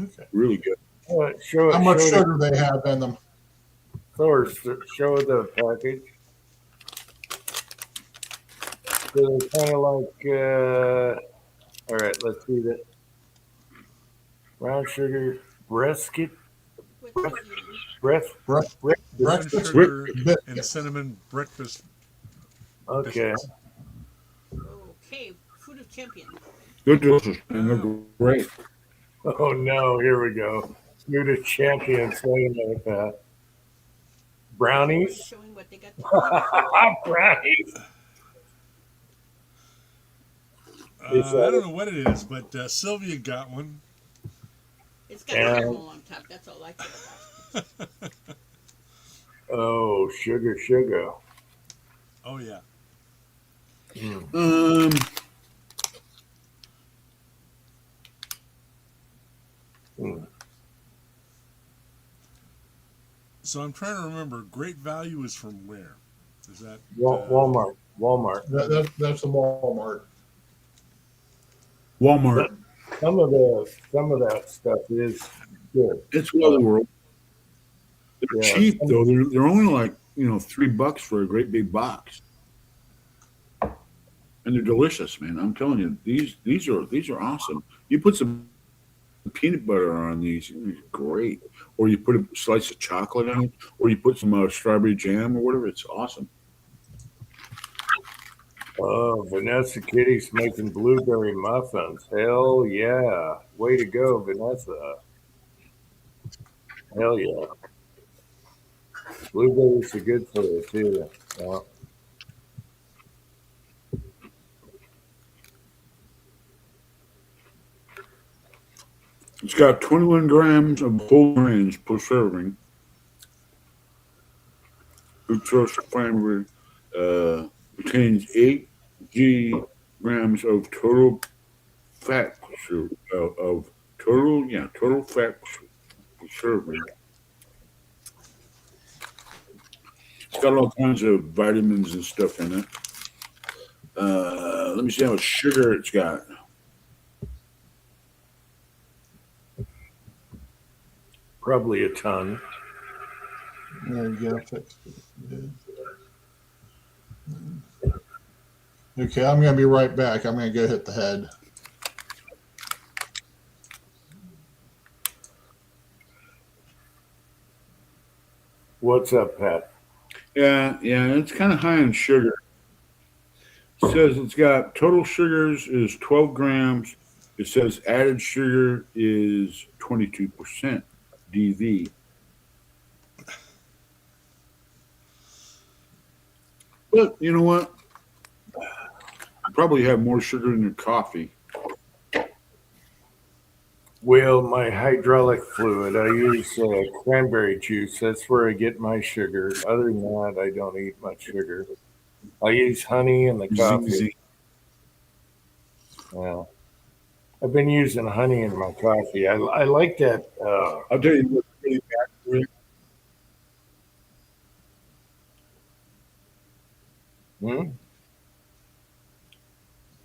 okay. Really good. How much sugar they have in them? Show the package. So they're kind of like, all right, let's see that. Brown sugar, brisket, Breakfast Brown sugar biscuit. and cinnamon breakfast. okay. Okay, Food of Champion. Good delicious. And they're great. Oh no, here we go. You're the champion. Wait a minute, Pat. Brownies. Showing what they got. To Brownies. Is I that don't know what it is, but Sylvia got one. it's got Yeah. caramel on top. That's all I care about. Oh, sugar, sugar. Oh yeah. Mm. Mm. So I'm trying to remember. Great Value is from where? Is that Walmart. Walmart. That's the Walmart. Walmart. Some of that stuff is good. It's well world. They're Yeah. cheap though. They're only like $3 for a great big box, and they're delicious, man. I'm telling you, these are awesome. You put some peanut butter on these, it's great. Or you put a slice of chocolate on it, or you put some strawberry jam or whatever. It's awesome. Oh, Vanessa Kitty's making blueberry muffins. Hell yeah. Way to go, Vanessa. Hell yeah. Blueberries are good for you, too. Yeah. It's got 21 grams of whole grains per serving. Fructose fiber contains 8 grams of total fat of total fat per serving. It's got all kinds of vitamins and stuff in it. Let me see how much sugar it's got. Probably a ton. There you go. Okay, I'm going to be right back. I'm going to go hit the head. What's up, Pat? Yeah, it's kind of high in sugar. It says it's got total sugars is 12 grams. It says added sugar is 22% DV. But you know what? You probably have more sugar in your coffee. Well, my hydraulic fluid, I use cranberry juice. That's where I get my sugar. Other than that, I don't eat much sugar. I use honey in the coffee. ZZ. Yeah. I've been using honey in my coffee. I like that. I'll tell you what's really bad for you. Hmm?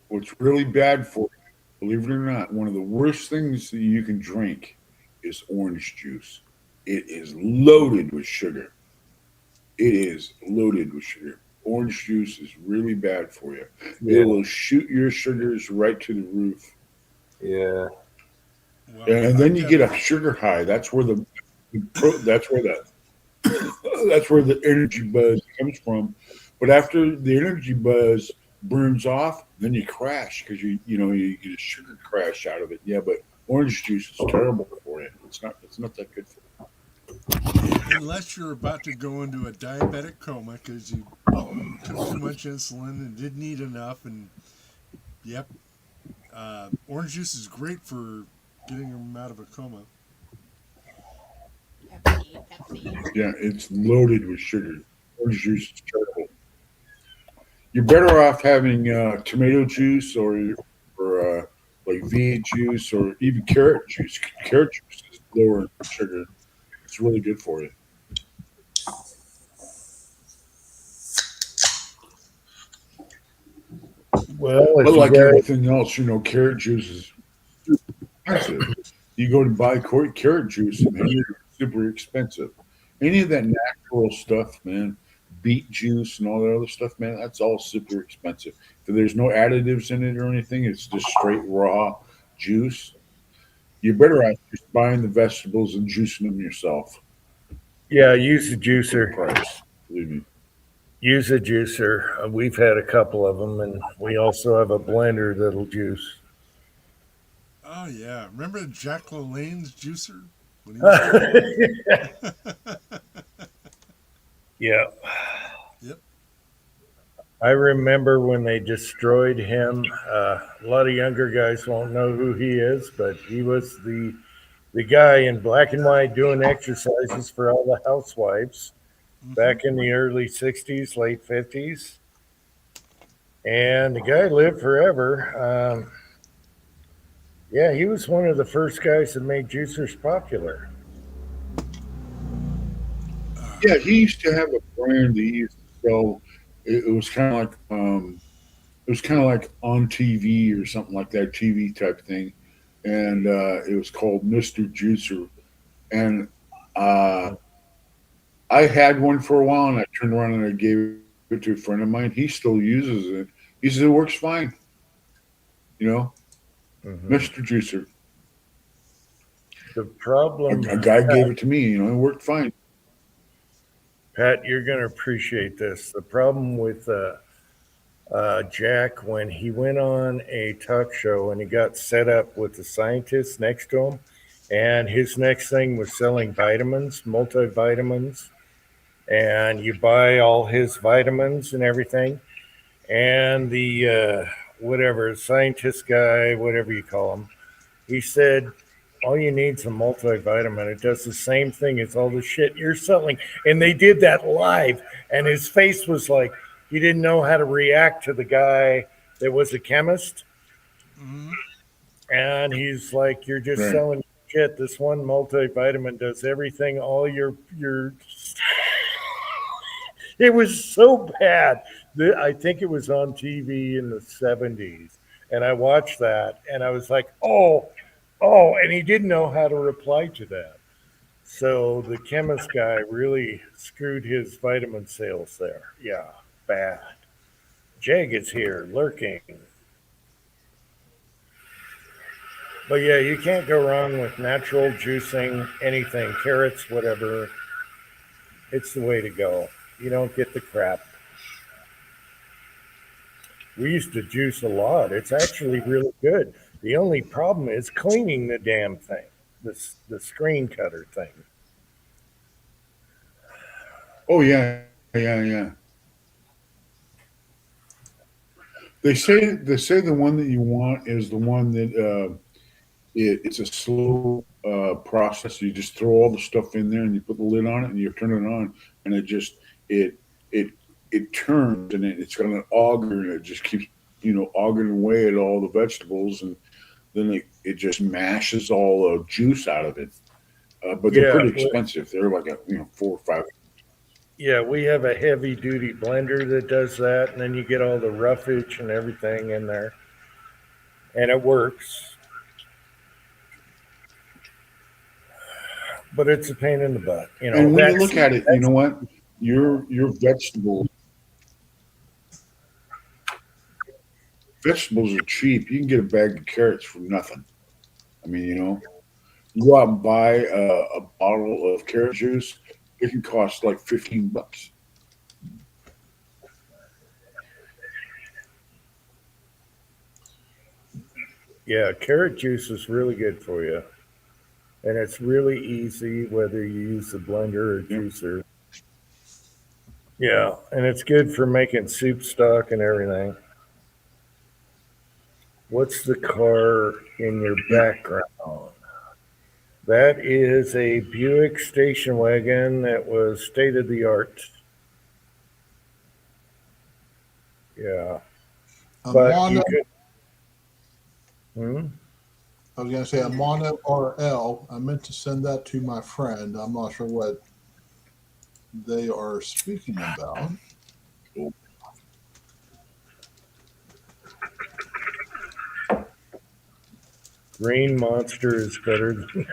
What's really bad for you, believe it or not, one of the worst things that you can drink is orange juice. It is loaded with sugar. It is loaded with sugar. Orange juice is really bad for you. Yeah. It will shoot your sugars right to the roof. Yeah. Well, And then you get a sugar high. That's where that's where the energy buzz comes from. But after the energy buzz burns off, then you crash because you get a sugar crash out of it. Yeah, but orange juice is terrible for you. It's not that good for you. unless you're about to go into a diabetic coma because you took too much insulin and didn't eat enough, and yep, orange juice is great for getting them out of a coma. Pepsi. Yeah, it's loaded with sugar. Orange juice is terrible. You're better off having tomato juice or like V juice or even carrot juice. Carrot juice is lower in sugar. It's really good for you. Well, if But you like got, everything else, carrot juice is expensive. You go to buy carrot juice, man, it's super expensive. Any of that natural stuff, man, beet juice and all that other stuff, man, that's all super expensive. If there's no additives in it or anything, it's just straight raw juice. You're better off just buying the vegetables and juicing them yourself. yeah, use a For the juicer. price, believe me. Use a juicer. We've had a couple of them, and we also have a blender that'll juice. Oh yeah, remember Jack LaLanne's juicer when he was Yeah. Yep. I remember when they destroyed him. A lot of younger guys won't know who he is, but he was the guy in black and white doing exercises for all the housewives Hmm. back in the early 60s, late 50s. And the guy lived forever. Yeah, he was one of the first guys that made juicers popular. Yeah, he used to have a brand that he used to sell. It was kind of like it was kind of like on TV or something like that, TV type thing, and it was called Mister Juicer. And uh, I had one for a while, and I turned around and I gave it to a friend of mine. He still uses it. He says it works fine. You know, Mhm. Mister Juicer. The problem, A guy gave it to me. You know, it worked fine. Pat, you're going to appreciate this. The problem with Jack, when he went on a talk show and he got set up with the scientists next to him, and his next thing was selling vitamins, multivitamins, and you buy all his vitamins and everything. And the whatever scientist guy, whatever you call him, he said, all you need is a multivitamin. It does the same thing as all the shit you're selling. And they did that live. And his face was like, he didn't know how to react to the guy that was a chemist. Hmm. And he's like, you're just Right. selling shit. This one multivitamin does everything. All your it was so bad. I think it was on TV in the 70s. And I watched that and I was like, oh, and he didn't know how to reply to that. So the chemist guy really screwed his vitamin sales there. Yeah, bad. Jag is here lurking. But yeah, you can't go wrong with natural juicing, anything, carrots, whatever. It's the way to go. You don't get the crap. We used to juice a lot. It's actually really good. The only problem is cleaning the damn thing, the screen cutter thing. Oh yeah, yeah, yeah. They say the one that you want is the one that it's a slow process. You just throw all the stuff in there and you put the lid on it and you turn it on and it it it turns and it's got an auger and it just keeps augering away at all the vegetables and then it just mashes all the juice out of it. But they're Yeah, pretty expensive. They're like a 4 or 5. yeah, we have a heavy duty blender that does that, and then you get all the roughage and everything in there, and it works. But it's a pain in the butt. You know, And when you look at it, you that's know what? Your vegetables are cheap. You can get a bag of carrots for nothing. I mean, you go out and buy a bottle of carrot juice. It can cost like $15. yeah, carrot juice is really good for you, and it's really easy whether you use the blender or Yeah. juicer. Yeah, and it's good for making soup stock and everything. What's the car in your Yeah. background? That is a Buick station wagon that was state of the art. Yeah, but you Amana, could. Hmm? I was going to say Amana RL. I meant to send that to my friend. I'm not sure what they are speaking about. Green Monster is better than.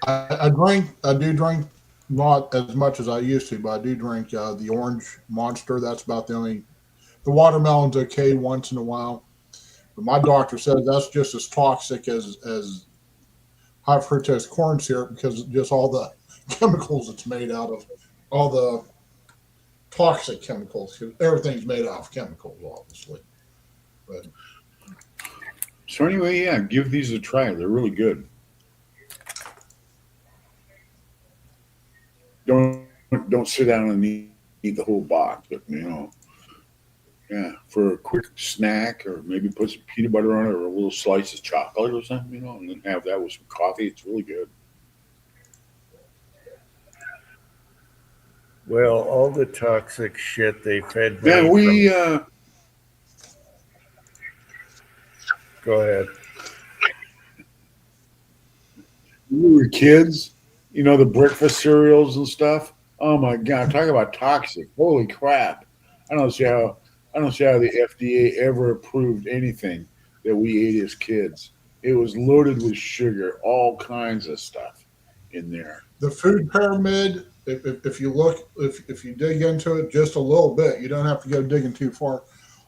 I do drink not as much as I used to, but I do drink the orange monster. That's about the only. The watermelon's okay once in a while, but my doctor says that's just as toxic as high fructose corn syrup because of just all the chemicals it's made out of, all the toxic chemicals. 'Cause everything's made out of chemicals, obviously. But So anyway, yeah, give these a try. They're really good. Don't sit down and eat the whole box, but yeah, for a quick snack or maybe put some peanut butter on it or a little slice of chocolate or something, and then have that with some coffee. It's really good. Well, all the toxic shit they fed me. Man, we Go ahead. when we were kids, the breakfast cereals and stuff. Oh my god, talk about toxic. Holy crap. I don't see how the FDA ever approved anything that we ate as kids. It was loaded with sugar, all kinds of stuff in there. the food pyramid, if you look, if you dig into it just a little bit, you don't have to go digging too far.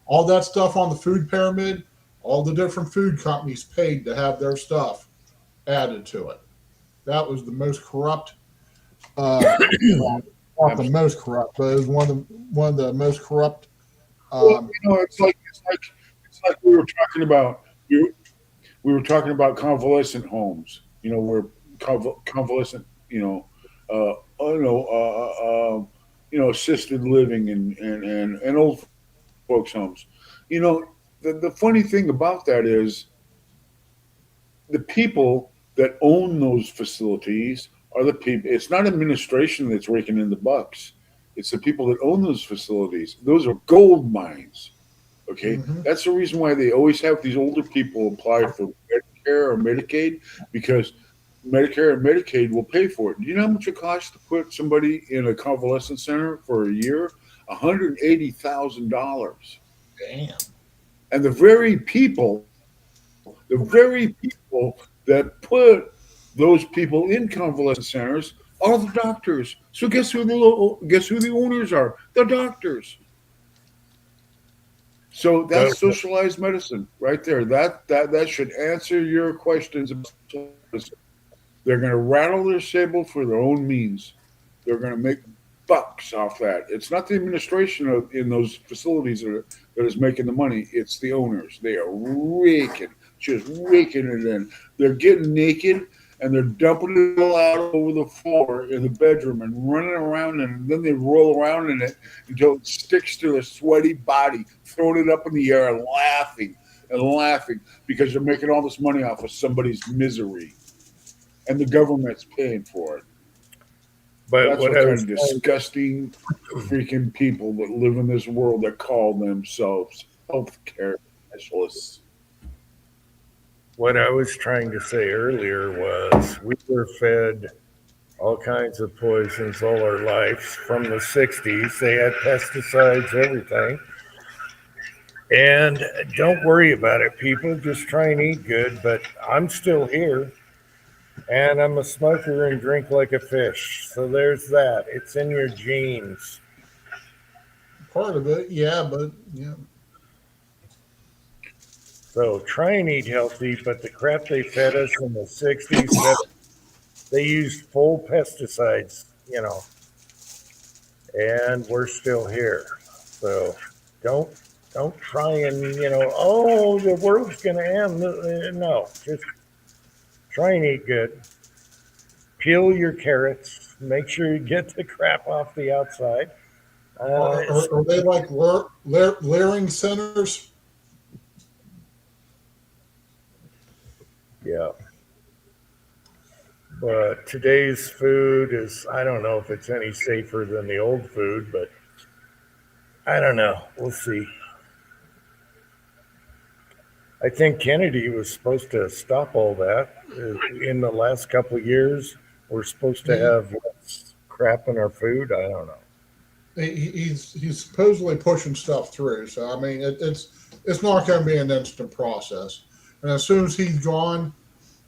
All that stuff on the food pyramid, all the different food companies paid to have their stuff added to it. That was the most corrupt. Well, not the most corrupt, but it was one of the most corrupt. Well, it's like we were talking about. We were talking about convalescent homes. Where convalescent, assisted living and old folks homes. The funny thing about that is the people that own those facilities are the people. It's not administration that's raking in the bucks. It's the people that own those facilities. Those are gold mines. Okay, Mhm. that's the reason why they always have these older people apply for Medicare or Medicaid, because Medicare and Medicaid will pay for it. Do you know how much it costs to put somebody in a convalescent center for a year? $180,000. Damn. And the very people that put those people in convalescent centers are the doctors. So guess who the owners are? The doctors. So that's socialized medicine right there. That should answer your questions about medicine. They're going to rattle their sable for their own means. They're going to make bucks off that. It's not the administration in those facilities that is making the money. It's the owners. They are just raking it in. They're getting naked and they're dumping it all out over the floor in the bedroom and running around, and then they roll around in it until it sticks to their sweaty body, throwing it up in the air and laughing because they're making all this money off of somebody's misery. And the government's paying for it. But That's what what I kind was of disgusting freaking people that live in this world that call themselves healthcare specialists. what I was trying to say earlier was we were fed all kinds of poisons all our lives from the 60s. They had pesticides, everything. And don't worry about it, people. Just try and eat good. But I'm still here. And I'm a smoker and drink like a fish. So there's that. It's in your genes. Part of it, yeah, but yeah. So try and eat healthy. But the crap they fed us in the 60s, they used full pesticides, and we're still here. So don't try and, oh, the world's going to end. No, just try and eat good. Peel your carrots. Make sure you get the crap off the outside. Are they like Leering centers? Yeah. But today's food is, I don't know if it's any safer than the old food, but I don't know. We'll see. I think Kennedy was supposed to stop all that in the last couple of years. We're supposed to have less crap in our food. I don't know. He's supposedly pushing stuff through. So I mean, it's not going to be an instant process. And as soon as he's gone,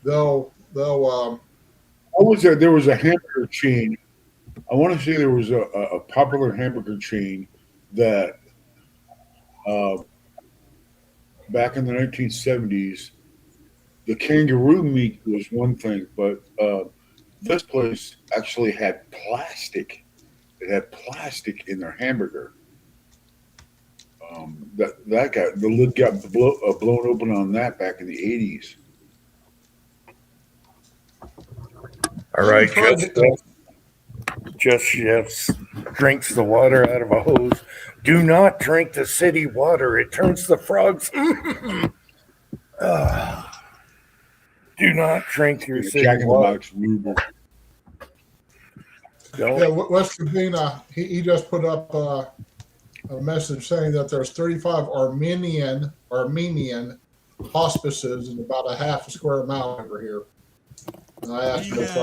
they'll What was there? There was a hamburger chain. I want to say there was a popular hamburger chain that back in the 1970s, the kangaroo meat was one thing, but this place actually had plastic. It had plastic in their hamburger. That got the lid got blown open on that back in the 80s. All right, tried just chefs drinks the water out of a hose. Do not drink the city water. It turns the frogs. Do not drink your city Jack in the water. Box Ruber. Don't. Yeah, West Virginia, he just put up a message saying that there's 35 Armenian hospices in about a half a square mile over here. And I asked if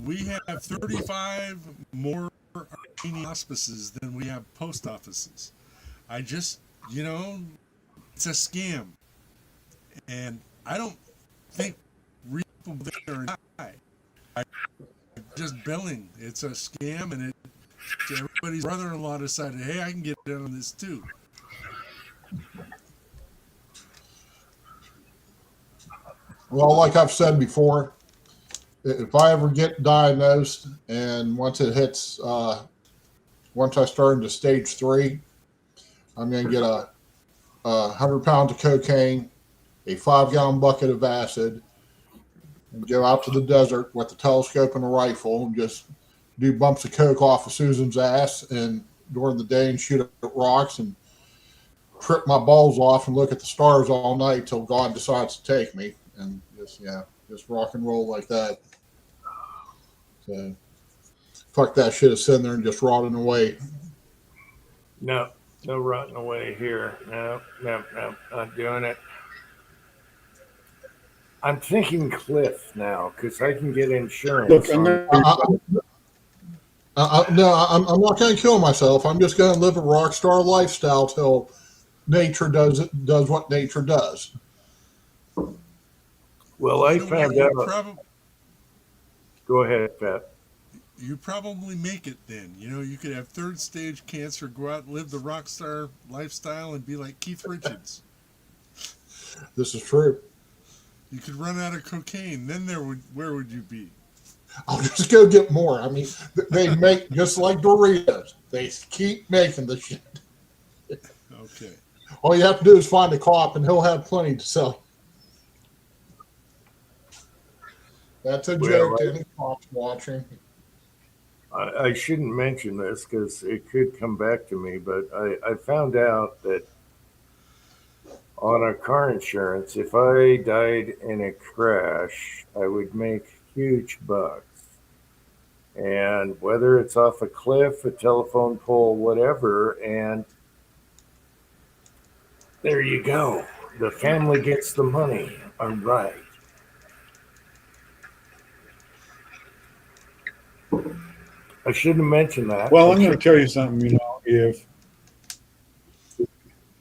We have 35 more Armenian hospices than we have post offices. I just, it's a scam. And I don't think people there are die. I just billing. It's a scam, and everybody's brother-in-law decided, hey, I can get in on this too. well, like I've said before, if I ever get diagnosed and once it hits, once I start into stage 3, I'm going to get a 100 pounds of cocaine, a 5-gallon bucket of acid, and go out to the desert with a telescope and a rifle and just do bumps of coke off of Susan's ass and during the day and shoot at rocks and trip my balls off and look at the stars all night till God decides to take me, and just rock and roll like that. So fuck that shit is sitting there and just rotting away. No rotting away here. No, not doing it. I'm thinking Cliff now because I can get insurance. Look, I'm on- No, I'm not going to kill myself. I'm just going to live a rock star lifestyle till nature does what nature does. well, I found out. Go ahead, Pat. You probably make it then. You could have 3rd stage cancer, go out and live the rock star lifestyle and be like Keith Richards. This is true. You could run out of cocaine. Then where would you be? I'll just go get more. I mean, they make just like Doritos. They keep making the shit. Okay. All you have to do is find a cop, and he'll have plenty to sell. That's a joke to any cops watching. I shouldn't mention this because it could come back to me, but I found out that on a car insurance, if I died in a crash, I would make huge bucks. And whether it's off a cliff, a telephone pole, whatever, and there you go. The family gets the money. All right. I shouldn't have mentioned that. Well, I'm going to tell you something. If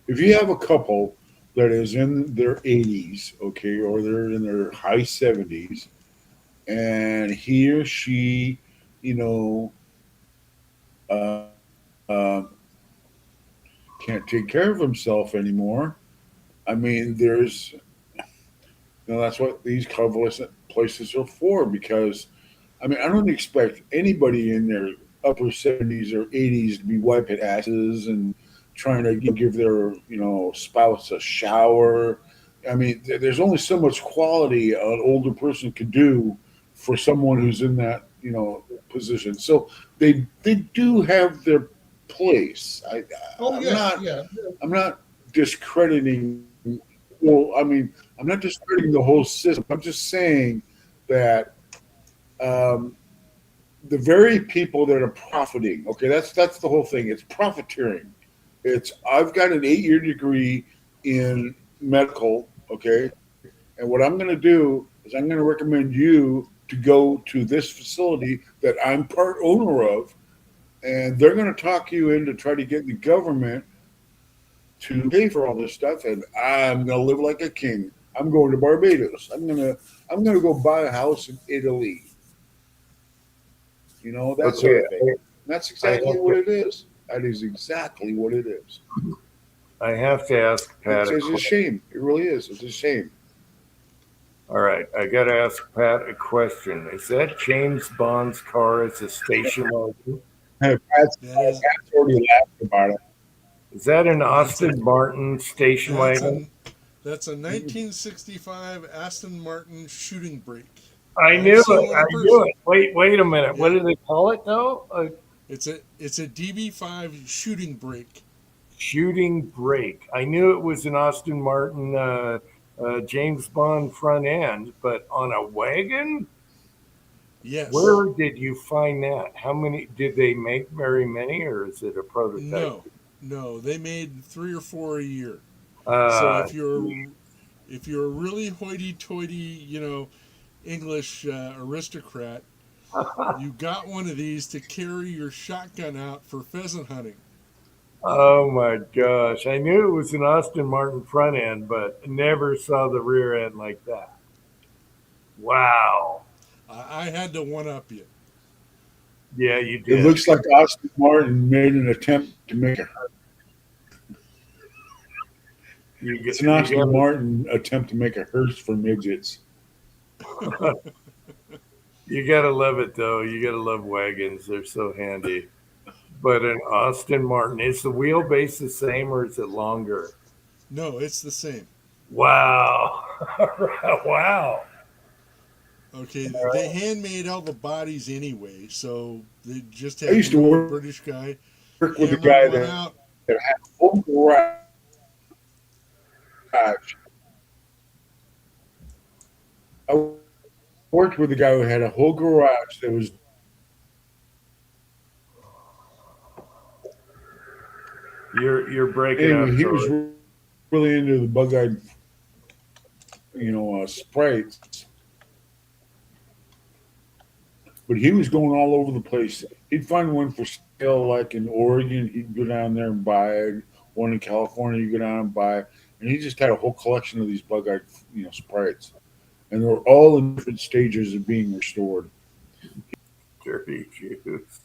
you have a couple that is in their 80s, okay, or they're in their high 70s, and he or she, can't take care of himself anymore. I mean, that's what these convalescent places are for, because I don't expect anybody in their upper 70s or 80s to be wiping asses and trying to give their spouse a shower. I mean, there's only so much quality an older person could do for someone who's in that position. So they do have their place. I'm not discrediting. Well, I'm not discrediting the whole system. I'm just saying that the very people that are profiting. Okay, that's the whole thing. It's profiteering. I've got an 8-year degree in medical. Okay, and what I'm going to do is I'm going to recommend you to go to this facility that I'm part owner of, and they're going to talk you into try to get the government to pay for all this stuff, and I'm going to live like a king. I'm going to Barbados. I'm going to go buy a house in Italy. That sort of thing. That's exactly what it is. That is exactly what it is. I have to ask Pat. It's a shame. It really is. It's a shame. All right, I got to ask Pat a question. Is that James Bond's car as a station wagon? Pat's already laughed about it. Is that an Austin Martin station That's wagon? that's a 1965 Aston Martin shooting brake. I I've knew it. seen one in I knew person. it. Wait a minute. What Yeah. do they call it though? A It's a DB5 shooting brake. shooting brake. I knew it was an Austin Martin James Bond front end, but on a wagon? Yes. Where did you find that? How many did they make? Very many, or is it a prototype? No. They made 3 or 4 a year. So Uh, if you're a really hoity-toity, English aristocrat, you got one of these to carry your shotgun out for pheasant hunting. oh my gosh! I knew it was an Austin Martin front end, but never saw the rear end like that. Wow! I had to one up you. Yeah, you It did. looks like Austin Martin made an attempt to make a. It's an Austin Martin attempt to make a hearse for midgets. You gotta love it though. You gotta love wagons. They're so handy. But an Austin Martin, is the wheelbase the same or is it longer? No, it's the same. Wow. Wow. Okay, they handmade all the bodies anyway, so they just had I used to the old work British guy with a hammer guy one that out. had a whole garage. I worked with a guy who had a whole garage that was. You're breaking Anyway, up. he was Troy. really into the bug-eyed, sprites. But he was going all over the place. He'd find one for sale, like in Oregon. He'd go down there and buy it. One in California, he'd go down and buy it. And he just had a whole collection of these bug-eyed, sprites. And they were all in different stages of being restored. Dirty juice.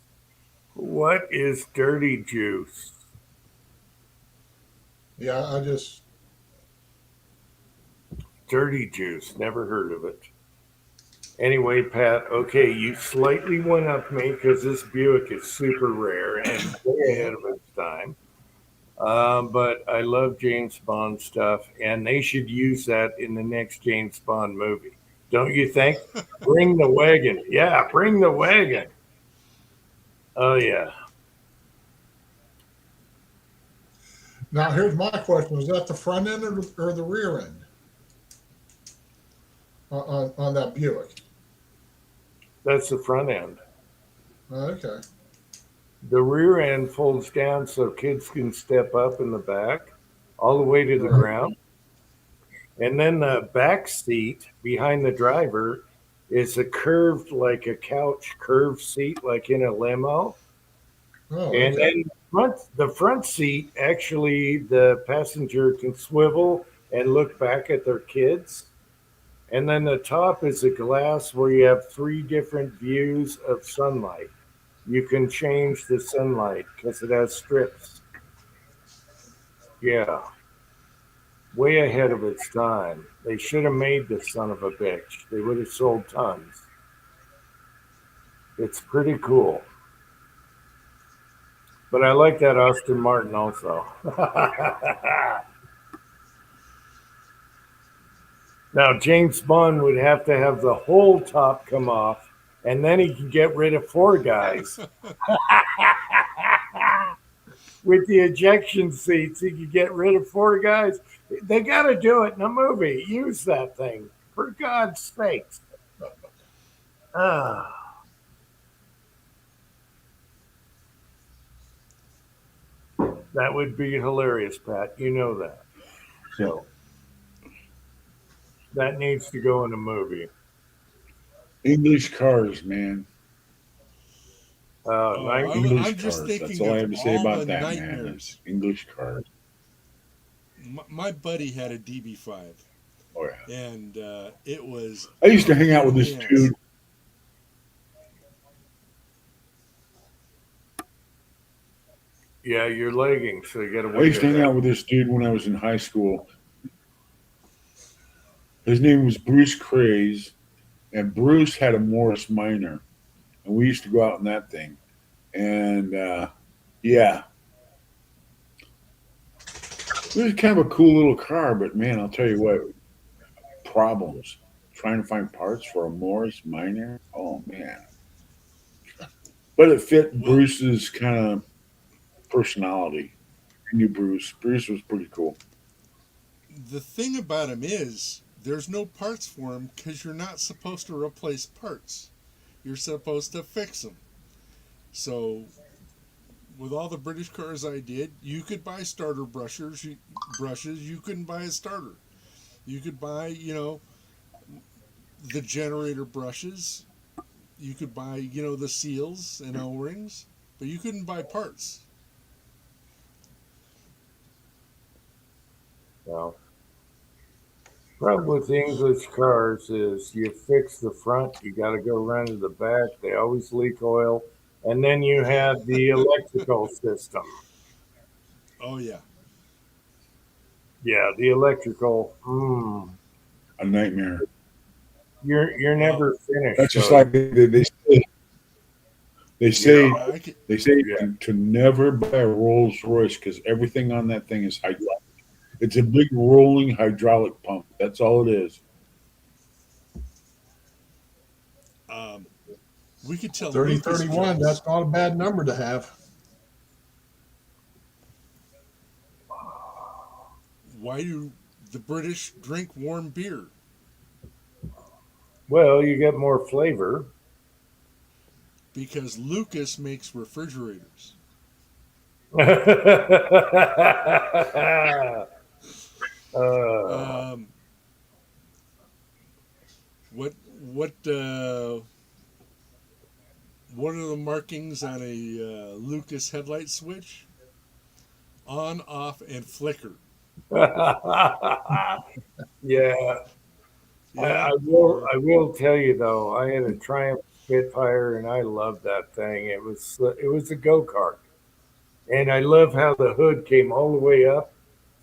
What is dirty juice? Yeah, I just Dirty juice. Never heard of it. Anyway, Pat, okay, you slightly went up me because this Buick is super rare and way ahead of its time. But I love James Bond stuff, and they should use that in the next James Bond movie. Don't you think? Bring the wagon. Yeah, bring the wagon. Oh, yeah. now here's my question: was that the front end or the rear end on that Buick? That's the front end. Okay. The rear end folds down so kids can step up in the back all the way to the Right. ground. And then the back seat behind the driver is a curved, like a couch curved seat, like in a limo. Oh, And okay. then the front seat, actually, the passenger can swivel and look back at their kids. And then the top is a glass where you have 3 different views of sunlight. You can change the sunlight because it has strips. Yeah. Way ahead of its time. They should have made this son of a bitch. They would have sold tons. It's pretty cool. But I like that Austin Martin also. Now, James Bond would have to have the whole top come off, and then he can get rid of 4 guys. With the ejection seats, he could get rid of 4 guys. They got to do it in a movie. Use that thing, for God's sakes. Ah. That would be hilarious, Pat. You know that. So that needs to go in a movie. English cars, man. Oh, English I'm just cars. thinking That's all I have to say of all about the that, man. nightmares. English cars. My buddy had a DB5, Oh yeah. and it was. I used to hang out with this Yes. dude. Yeah, you're lagging, so you got to I wait. used to hang out with this dude when I was in high school. His name was Bruce Craze, and Bruce had a Morris Minor, and we used to go out in that thing. And yeah, It was kind of a cool little car, but man, I'll tell you what, problems trying to find parts for a Morris Minor. Oh man, but it fit Well, Bruce's kind of personality. I knew Bruce. Bruce was pretty cool. the thing about him is there's no parts for him because you're not supposed to replace parts. You're supposed to fix them. So, with all the British cars I did, you could buy starter brushes. You couldn't buy a starter. You could buy, the generator brushes. You could buy, the seals and O-rings, but you couldn't buy parts. Well, problem with English cars is you fix the front, you got to go around to the back. They always leak oil, and then you have the electrical system. Oh yeah. Yeah, the electrical. A nightmare. You're Well, never finished. That's just though. like they say I could, they say Yeah. to never buy a Rolls Royce because everything on that thing is hydraulic. It's a big rolling hydraulic pump. That's all it is. um, we could tell 3031, that's not a bad number to have. why do the British drink warm beer? Well, you get more flavor. Because Lucas makes refrigerators. Uh, Um, what what are the markings on a Lucas headlight switch? On, off, and flicker. yeah, Yeah. I will tell you though, I had a Triumph Spitfire and I loved that thing. It was a go kart, and I love how the hood came all the way up,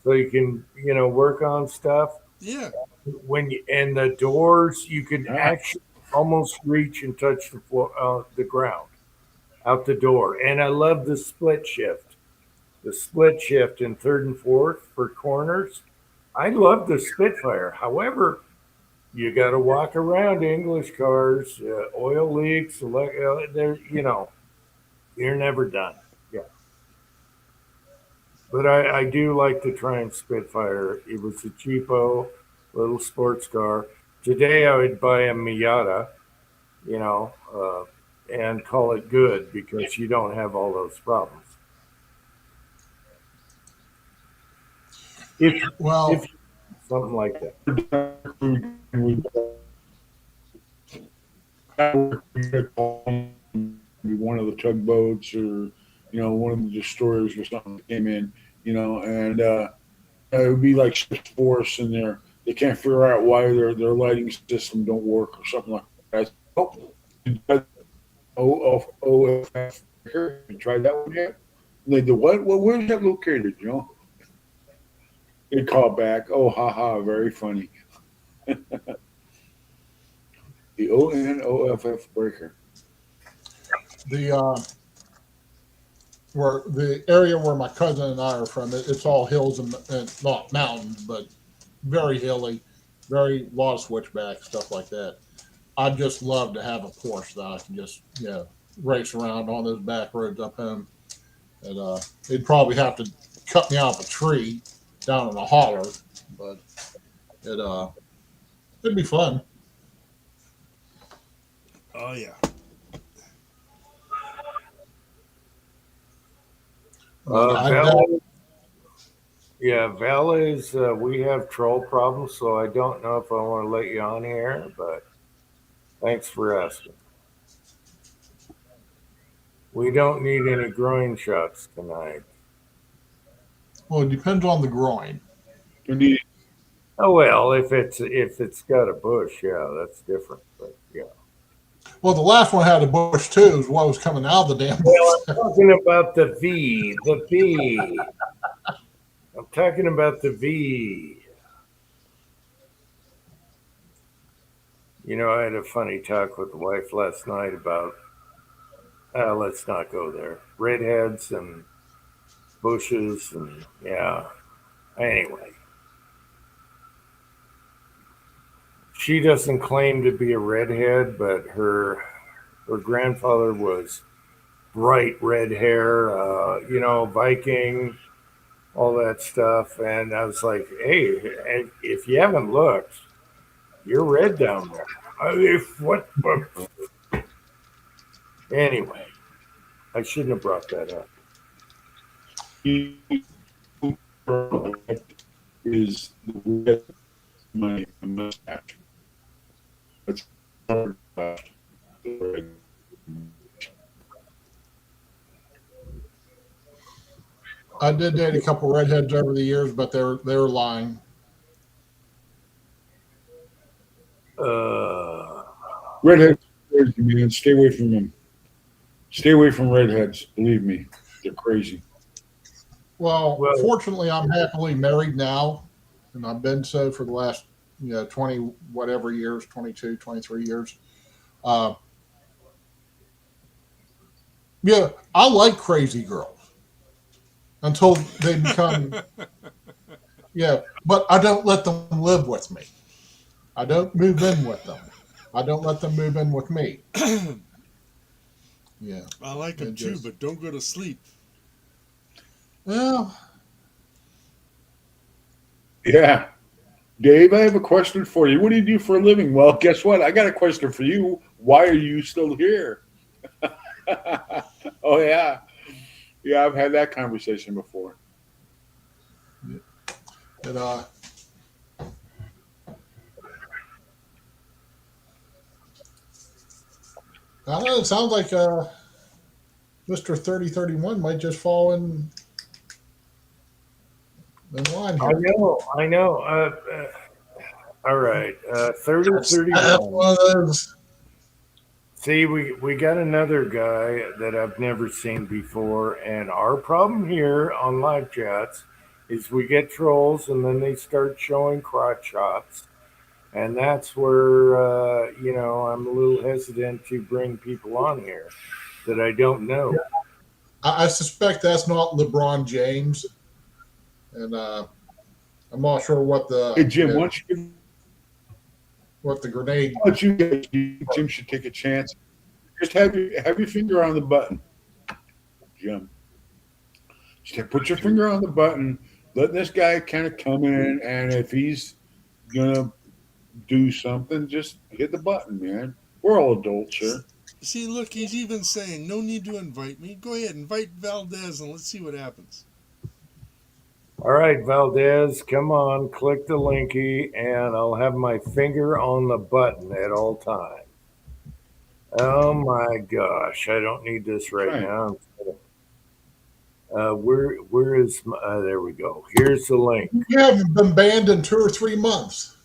so you can work on stuff. Yeah. And the doors, you can Yeah. actually almost reach and touch the floor, the ground out the door. And I love the split shift in third and fourth for corners. I love the Spitfire. However, you got to walk around English cars, oil leaks, there. You're never done. Yeah, but I do like the Triumph Spitfire. It was a cheapo little sports car. Today I would buy a Miata, you know, uh, and call it good because you don't have all those problems. If Well, if something like that. Be one of the tugboats or one of the destroyers or something that came in, and it would be like ships force in there. They can't figure out why their lighting system don't work or something like that. Oh, OFF. You tried that one yet? And they do what? Well, where's that located? They call back. Oh, haha, very funny. The ONOFF breaker. the where the area where my cousin and I are from, it's all hills and not mountains, but very hilly, very lot of switchbacks, stuff like that. I'd just love to have a Porsche that I can just race around on those back roads up in. And they'd probably have to cut me off a tree down in a holler, but it'd be fun. Oh yeah. Valet, yeah, valets. We have troll problems, so I don't know if I want to let you on here, but thanks for asking. We don't need any groin shots tonight. Well, it depends on the groin. Indeed. Oh well, if it's got a bush, yeah, that's different. But yeah. Well, the last one had a bush too, is what was coming out of the damn Well, bush. I'm talking about the V, the V. I'm talking about the V. I had a funny talk with the wife last night about, let's not go there. Redheads and bushes and yeah. Anyway, she doesn't claim to be a redhead, but her grandfather was bright red hair, Viking, all that stuff. And I was like, hey, and if you haven't looked, you're red down there. If what? Anyway, I shouldn't have brought that up. Is the red my mustache. That's I did date a couple redheads over the years, but they were lying. redheads, man. Stay away from them. Stay away from redheads. Believe me, they're crazy. Well, Well- fortunately, I'm happily married now, and I've been so for the last 20 whatever years, 22, 23 years. Yeah, I like crazy girls until they become but I don't let them live with me. I don't move in with them. I don't let them move in with me. Yeah. I like them It too, just- but don't go to sleep. Well, Yeah. Dave, I have a question for you. What do you do for a living? Well, guess what? I got a question for you. Why are you still here? Oh, yeah. Yeah, I've had that conversation before. it I don't know. It sounds like Mr. 3031 might just fall in line I here. know. All right. 30, That's 31. one of those. See, we got another guy that I've never seen before, and our problem here on live chats is we get trolls, and then they start showing crotch shots, and that's where I'm a little hesitant to bring people on here that I don't know. I suspect that's not LeBron James, and I'm not sure what the Hey, Jim, why what the grenade. don't you guys, Jim should take a chance. Just have your finger on the button, Jim. Just put your finger on the button. Let this guy kind of come in, and if he's gonna do something, just hit the button, man. We're all adults here. See, look, he's even saying, no need to invite me. Go ahead, invite Valdez, and let's see what happens. All right, Valdez, come on, click the linky, and I'll have my finger on the button at all times. Oh my gosh, I don't need this right now. Where is my? There we go. Here's the link. You haven't been banned in 2 or 3 months.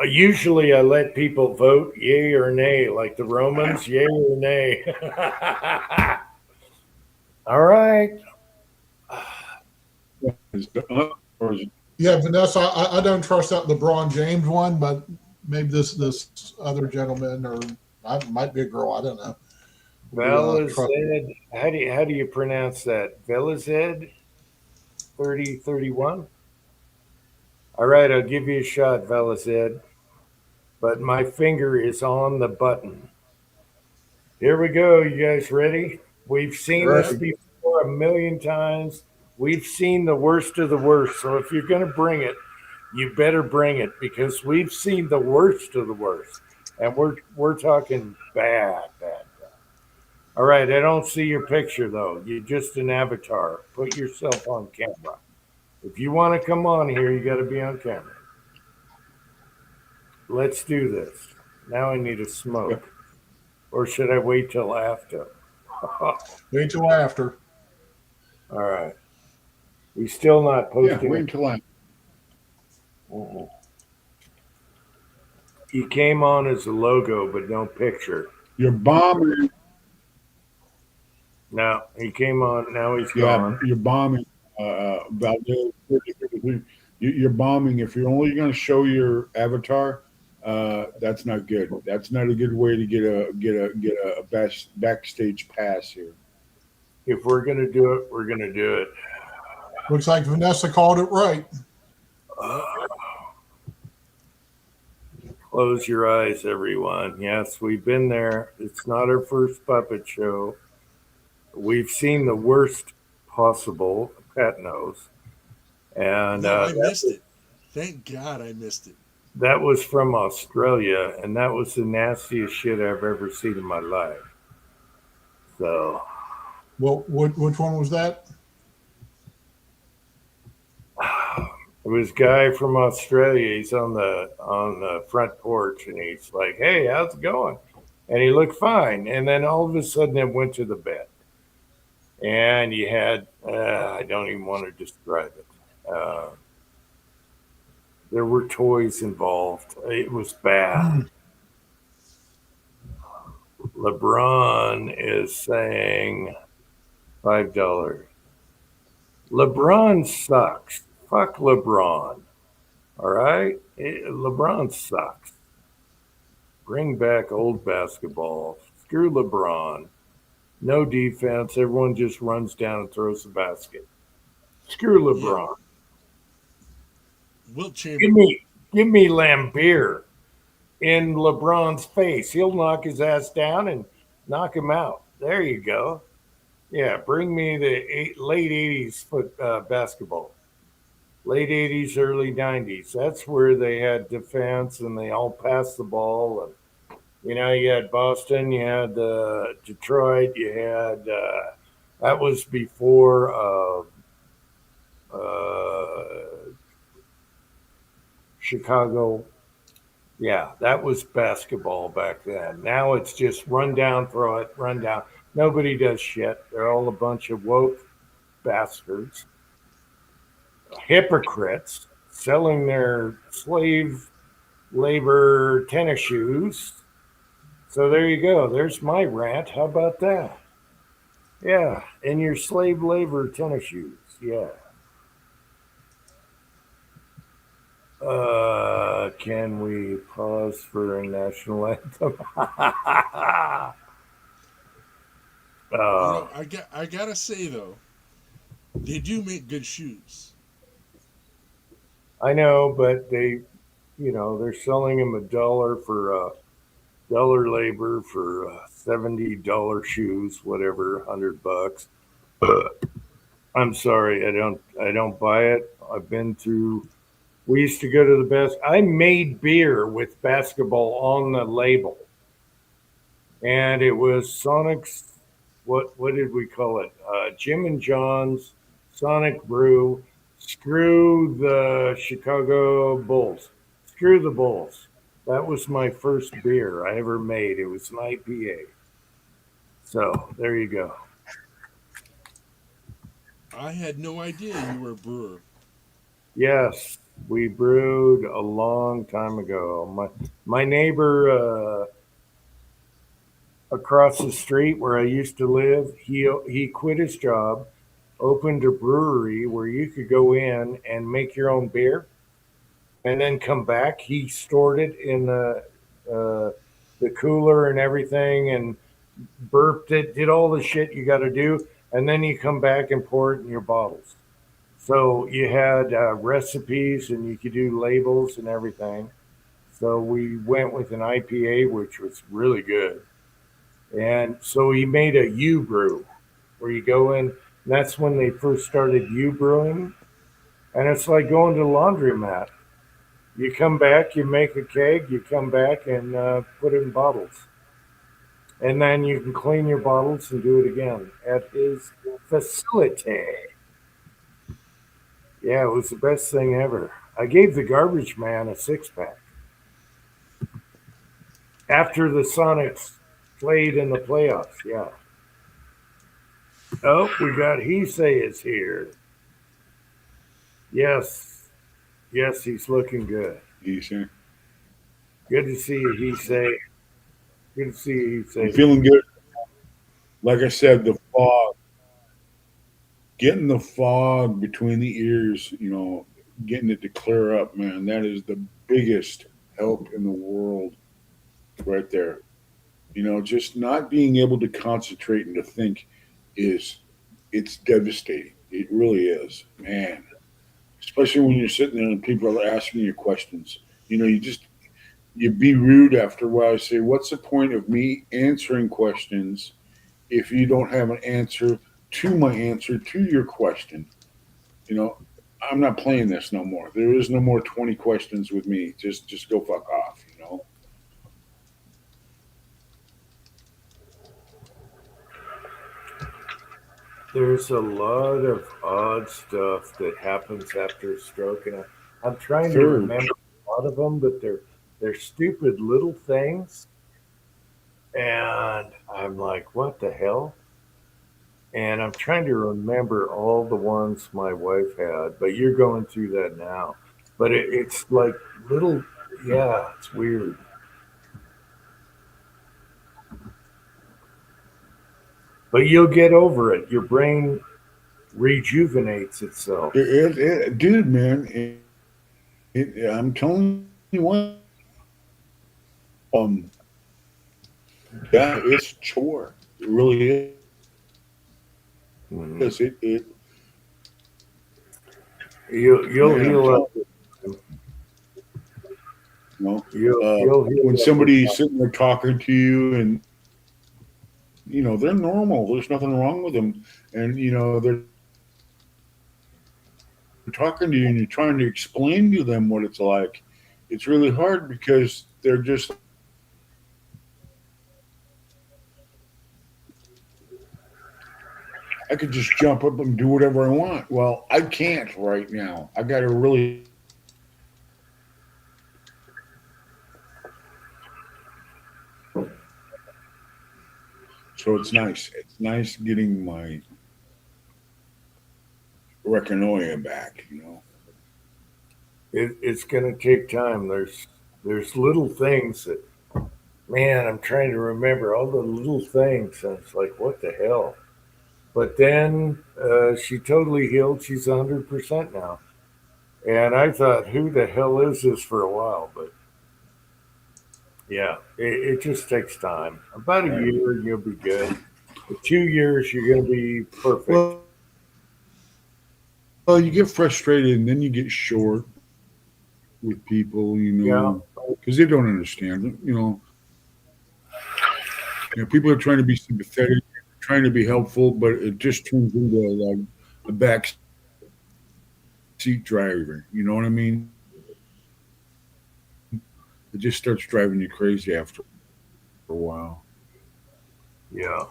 Usually, I let people vote yay or nay, like the Romans, yay or nay. All right. Or is it- Yeah, Vanessa, I don't trust that LeBron James one, but maybe this other gentleman, or I might be a girl. I don't know. Velazed. How do you pronounce that? Velazed 3031. All right, I'll give you a shot, Velazed. But my finger is on the button. Here we go. You guys ready? We've seen this before a million times. We've seen the worst of the worst. So if you're going to bring it, you better bring it because we've seen the worst of the worst, and we're talking bad. All right, I don't see your picture though. You're just an avatar. Put yourself on camera. If you want to come on here, you got to be on camera. Let's do this. Now I need a smoke. Or should I wait till after? Wait till after. All right. We still not Yeah, posting. wait until I. He came on as a logo, but no picture. You're bombing. No, he came on. Now he's Yeah, gone. you're bombing. Valdez, you're bombing. If you're only going to show your avatar, that's not good. That's not a good way to get a backstage pass here. If we're gonna do it, we're gonna do it. Looks like Vanessa called it right. Close your eyes, everyone. Yes, we've been there. It's not our first puppet show. We've seen the worst possible, Pat knows. And No, I missed it. Thank God I missed it. that was from Australia, and that was the nastiest shit I've ever seen in my life. So Well, which one was that? it was a guy from Australia. He's on the front porch, and he's like, "Hey, how's it going?" And he looked fine. And then all of a sudden, it went to the bed, and you had I don't even want to describe it. There were toys involved. It was bad. LeBron is saying $5. LeBron sucks. Fuck LeBron. All right? LeBron sucks. Bring back old basketball. Screw LeBron. No defense. Everyone just runs down and throws the basket. Screw LeBron. Wilt Chamberlain. Give me Lambeer in LeBron's face. He'll knock his ass down and knock him out. There you go. Yeah, bring me the late 80s basketball. Late 80s, early 90s. That's where they had defense and they all passed the ball. And, you had Boston, you had Detroit, you had that was before Chicago. Yeah, that was basketball back then. Now it's just run down, throw it, run down. Nobody does shit. They're all a bunch of woke bastards, hypocrites, selling their slave labor tennis shoes. So there you go. There's my rant. How about that? Yeah, and your slave labor tennis shoes. Yeah. Can we pause for a national anthem? I gotta say though, they do make good shoes. I know, but they're selling them $1 for dollar labor for $70 shoes, whatever, $100. I'm sorry, I don't buy it. I've been through. We used to go to the best. I made beer with basketball on the label, and it was Sonic's. What did we call it? Jim and John's Sonic Brew. Screw the Chicago Bulls. Screw the Bulls. That was my first beer I ever made. It was an IPA. So there you go. I had no idea you were a brewer. Yes, we brewed a long time ago. My neighbor across the street where I used to live, he quit his job, opened a brewery where you could go in and make your own beer, and then come back. He stored it in the cooler and everything, and burped it, did all the shit you got to do, and then you come back and pour it in your bottles. So you had recipes and you could do labels and everything. So we went with an IPA, which was really good. And so he made a U brew where you go in. And that's when they first started U brewing. And it's like going to the laundromat. You come back, you make a keg, you come back and put it in bottles. And then you can clean your bottles and do it again at his facility. Yeah, it was the best thing ever. I gave the garbage man a 6-pack. After the Sonics played in the playoffs, yeah. Oh, we got Heisei is here. Yes. Yes, he's looking good. Decent. Good to see you, Heisei. Good to see you, I'm Heisei. feeling good. Like I said, the fog. Getting the fog between the ears, getting it to clear up, man, that is the biggest help in the world right there. Just not being able to concentrate and to think it's devastating. It really is, man. Especially when you're sitting there and people are asking you questions. You know, you be rude after a while. I say, what's the point of me answering questions if you don't have an answer to my answer to your question? You know, I'm not playing this no more. There is no more 20 questions with me. Just go fuck off, you know. There's a lot of odd stuff that happens after a stroke, and I'm trying to Sure. remember a lot of them, but they're stupid little things, and I'm like, what the hell? And I'm trying to remember all the ones my wife had, but you're going through that now. But it's like little, yeah, it's weird. But you'll get over it. Your brain rejuvenates itself. Dude, man, I'm telling you what. Um, yeah, it's a chore. It really Mhm. is. It You'll man, I'm heal up. telling you, you know, You'll heal when up with somebody's sitting there talking to you, and you know they're normal. There's nothing wrong with them, and you know they're talking to you, and you're trying to explain to them what it's like. It's really hard because they're just. I could just jump up and do whatever I want. Well, I can't right now. I got to really. So it's nice. It's nice getting my Recanoia back. You know. it's going to take time. There's little things that, man, I'm trying to remember all the little things. And it's like, what the hell? But then she totally healed. She's 100% now. And I thought, who the hell is this for a while? But yeah, it just takes time. About a Right. year, and you'll be good. In 2 years, you're going to be perfect. Well, you get frustrated, and then you get short with people. You Yeah. know, because they don't understand. People are trying to be sympathetic, trying to be helpful, but it just turns into like a back seat driver. You know what I mean? It just starts driving you crazy after a while. Yeah.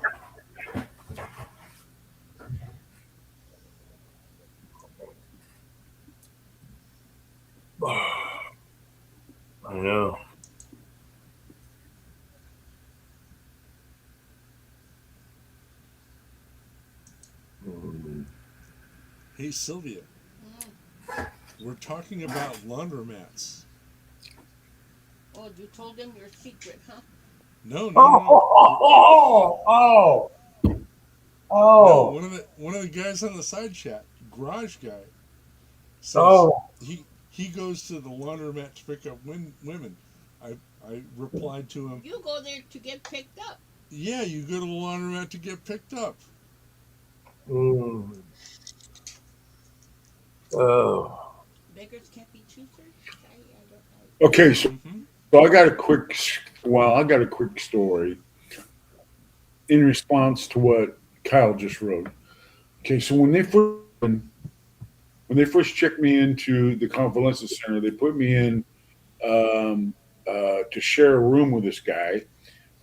I know. Mm. Hey, Sylvia, Mm. we're talking about laundromats. Oh, you told them your secret, huh? No, no, no, no. Oh, oh, No, oh, one of the guys on the side chat, Garage Guy, says oh. he goes to the laundromat to pick up women. I replied to him, You go there to get picked up. yeah, you go to the laundromat to get picked up. Mm. Oh. Beggars can't be choosers. I don't. Okay, so, Mm-hmm. so I got a quick story in response to what Kyle just wrote. Okay, so when they first checked me into the convalescent center, they put me in to share a room with this guy.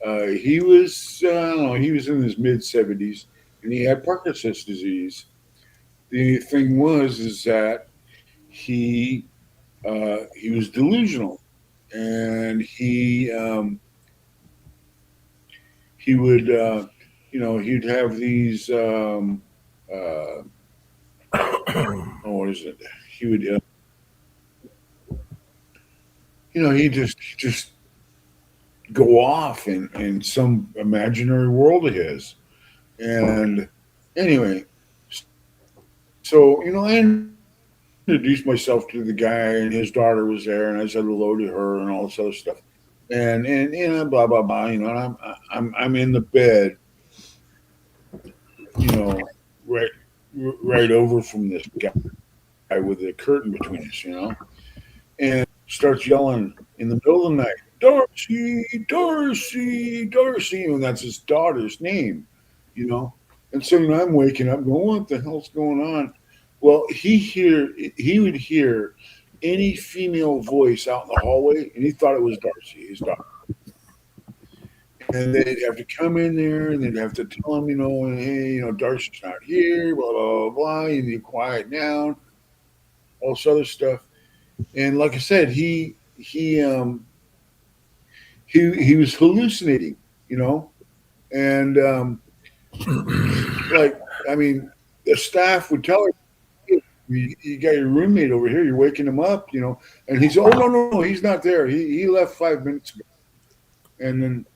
He was I don't know, he was in his mid 70s, and he had Parkinson's disease. The thing was is that he was delusional, and he would he'd have these uh, oh, what is it? He would he just go off in some imaginary world of his. And anyway, so I introduced myself to the guy, and his daughter was there, and I said hello to her and all this other stuff. And blah blah blah. And I'm in the bed, right right over from this guy with the curtain between us, and starts yelling in the middle of the night, Darcy, Darcy, Darcy, and that's his daughter's name, you know. And so I'm waking up, going, "What the hell's going on?" Well, he would hear any female voice out in the hallway, and he thought it was Darcy, his daughter. And they'd have to come in there, and they'd have to tell him, hey, Darcy's not here, blah blah blah. You need to quiet down, all this other stuff. And like I said, he was hallucinating, and like, I mean, the staff would tell her, you got your roommate over here, you're waking him up, and he said, "Oh no, he's not there. He left 5 minutes ago." And then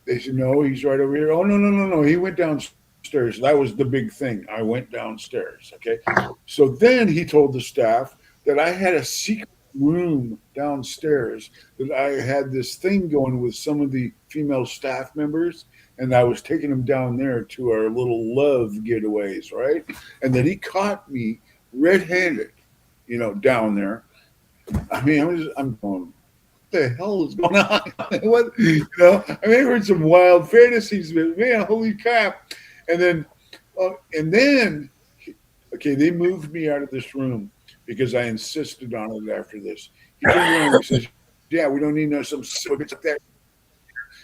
they said, "No, he's right over here." "Oh no, he went downstairs." That was the big thing. I went downstairs. Okay, so then he told the staff that I had a secret room downstairs, that I had this thing going with some of the female staff members, and I was taking them down there to our little love getaways, right? And then he caught me red-handed, down there. I mean, I'm going, what the hell is going on? What, I heard some wild fantasies, but man, holy crap! And then, okay, they moved me out of this room because I insisted on it after this. He turned around and he says, "Yeah, we don't need some bitch like that."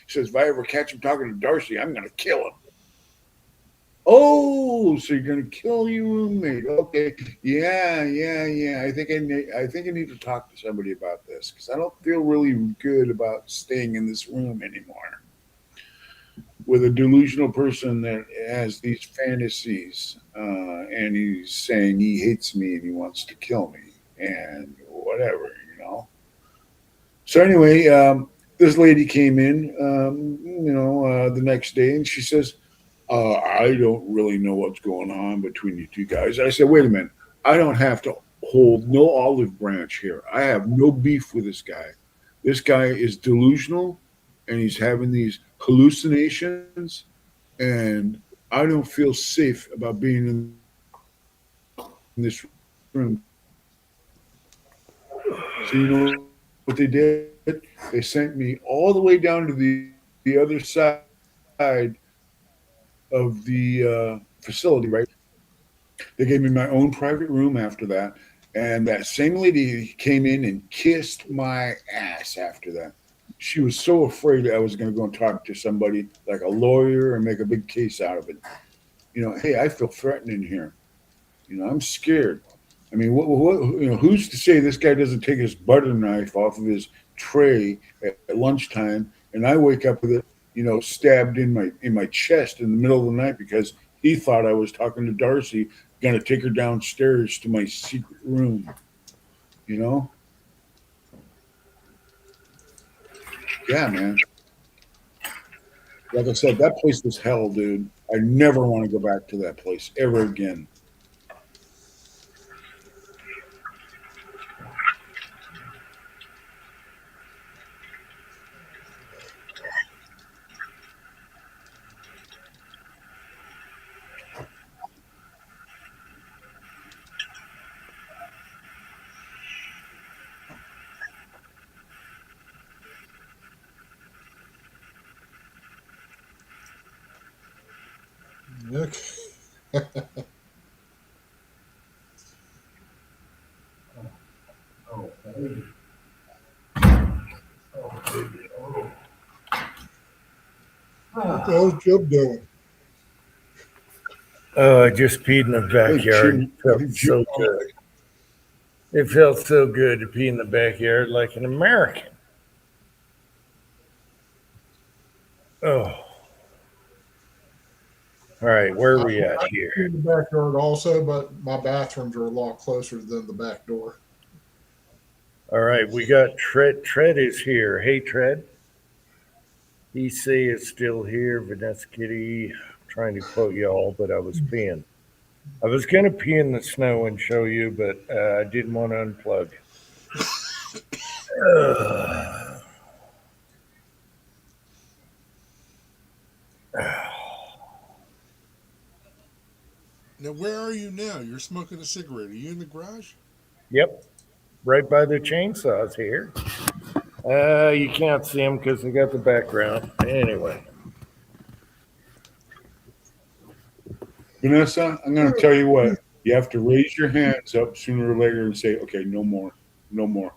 He says, "If I ever catch him talking to Darcy, I'm going to kill him." "Oh, so you're going to kill your roommate? Okay, yeah. I think I need to talk to somebody about this, because I don't feel really good about staying in this room anymore with a delusional person that has these fantasies, and he's saying he hates me and he wants to kill me and whatever, So anyway, this lady came in, the next day, and she says, "I don't really know what's going on between you two guys." I said, "Wait a minute. I don't have to hold no olive branch here. I have no beef with this guy. This guy is delusional, and he's having these hallucinations, and I don't feel safe about being in this room." So you know what they did? They sent me all the way down to the other side of the facility, right? They gave me my own private room after that. And that same lady came in and kissed my ass after that. She was so afraid that I was going to go and talk to somebody like a lawyer and make a big case out of it. Hey, I feel threatened in here. I'm scared. I mean, who's to say this guy doesn't take his butter knife off of his tray at lunchtime, and I wake up with it, stabbed in my chest in the middle of the night because he thought I was talking to Darcy, going to take her downstairs to my secret room, Yeah, man. Like I said, that place was hell, dude. I never want to go back to that place ever again. Okay. What the hell's Jim doing? Oh, I just peed in the backyard. It felt so good. It felt so good to pee in the backyard like an American. Oh. All right, where are we at here? In the backyard also, but my bathrooms are a lot closer than the back door. All right, we got Tread. Tread is here. Hey, Tread. EC is still here. Vanessa Kitty. I'm trying to quote y'all, but I was peeing. I was going to pee in the snow and show you, but I didn't want to unplug. Now, where are you now? You're smoking a cigarette. Are you in the garage? Yep, right by the chainsaws here. You can't see them because they got the background. Anyway, Vanessa, I'm going to tell you what. You have to raise your hands up sooner or later and say, okay, no more, no more.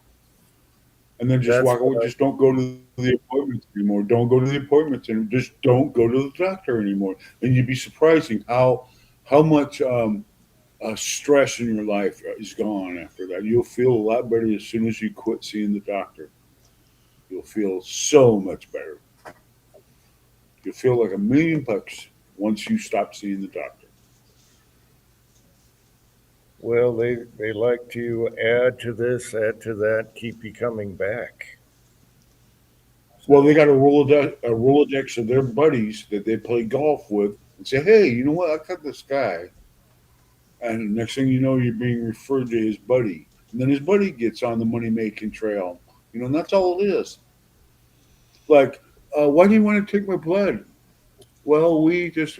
And then just That's walk away. what I- Just don't go to the appointments anymore. Don't go to the appointments and just don't go to the doctor anymore. And you'd be surprising how much stress in your life is gone after that. You'll feel a lot better as soon as you quit seeing the doctor. You'll feel so much better. You'll feel like $1,000,000 once you stop seeing the doctor. well, they like to add to this, add to that, keep you coming back. Well, they got a Rolodex of their buddies that they play golf with and say, hey, you know what? I cut this guy. And next thing you know, you're being referred to his buddy. And then his buddy gets on the money making trail. And that's all it is. Like, why do you want to take my blood? Well, we just.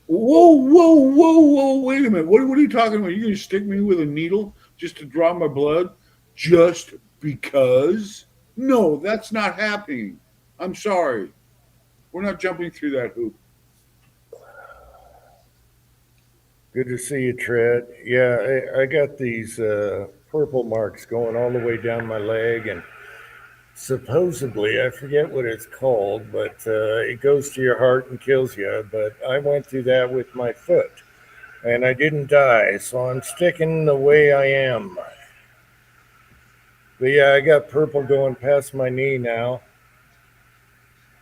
Whoa, wait a minute. What are you talking about? You're going to stick me with a needle just to draw my blood? Just because? No, that's not happening. I'm sorry. We're not jumping through that hoop. Good to see you, Tread. Yeah, I got these purple marks going all the way down my leg, and supposedly, I forget what it's called, but it goes to your heart and kills you. But I went through that with my foot, and I didn't die, so I'm sticking the way I am. But yeah, I got purple going past my knee now.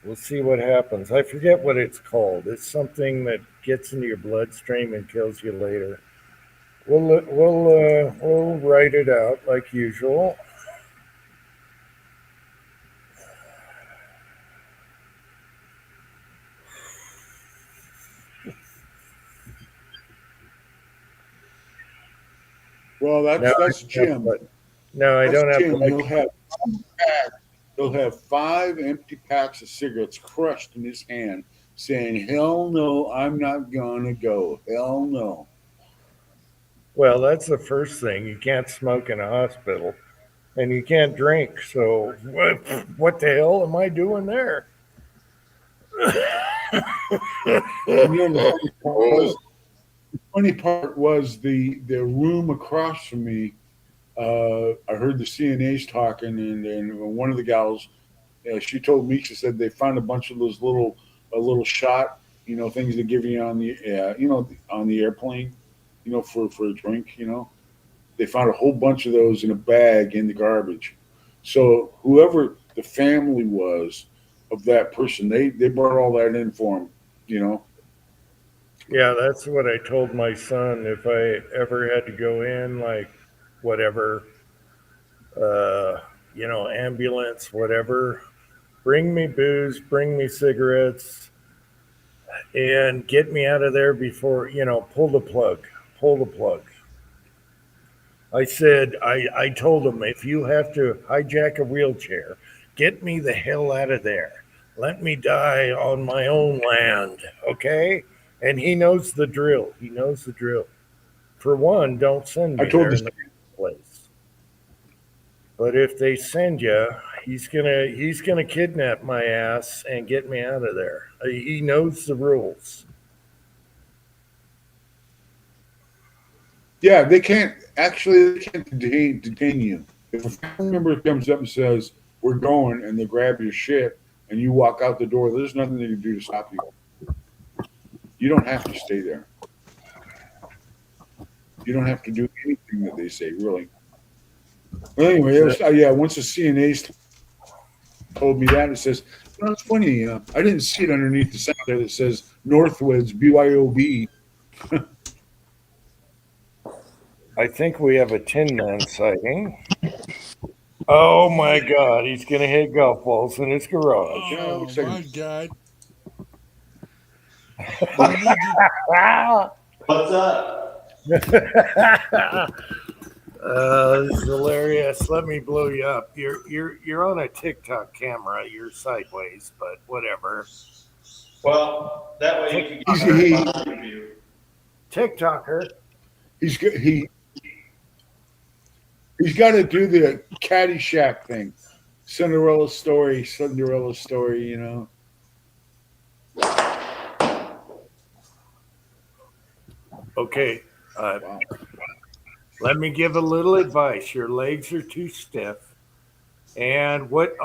We'll see what happens. I forget what it's called. It's something that gets into your bloodstream and kills you later. We'll write it out like usual. Well, that's Jim. No, I That's don't have Jim. to. He'll have 5 empty packs of cigarettes crushed in his hand, saying, hell no, I'm not going to go. Hell no. Well, that's the first thing. You can't smoke in a hospital, and you can't drink. So what the hell am I doing there? The funny part was the room across from me. I heard the CNAs talking, and one of the gals, she told me, she said they found a bunch of those little shot, things they give you on the, on the airplane, for a drink, They found a whole bunch of those in a bag in the garbage. So whoever the family was of that person, they brought all that in for him, Yeah, that's what I told my son. If I ever had to go in, like whatever, ambulance, whatever, bring me booze, bring me cigarettes, and get me out of there before, pull the plug. Pull the plug. I told him, if you have to hijack a wheelchair, get me the hell out of there. Let me die on my own land, okay? And he knows the drill. He knows the drill. For one, don't send me I told there this in the first place. But if they send you, he's gonna kidnap my ass and get me out of there. He knows the rules. Yeah, they can't detain you. If a family member comes up and says, we're going, and they grab your shit and you walk out the door, there's nothing they can do to stop you. You don't have to stay there. You don't have to do anything that they say, really. Well, anyway, once the CNAs told me that, it says, well, it's funny. I didn't see it underneath the sign there that says Northwoods, BYOB. I think we have a Tin Man sighting. Oh my God, he's gonna hit golf balls in his garage. Oh, looks like- my God. What's up? This is hilarious. Let me blow you up. You're on a TikTok camera. You're sideways, but whatever. Well, that way you can get a better view. TikToker. He's got to do the Caddyshack thing, Cinderella story, you know. Okay. Wow. Let me give a little advice. Your legs are too stiff. And what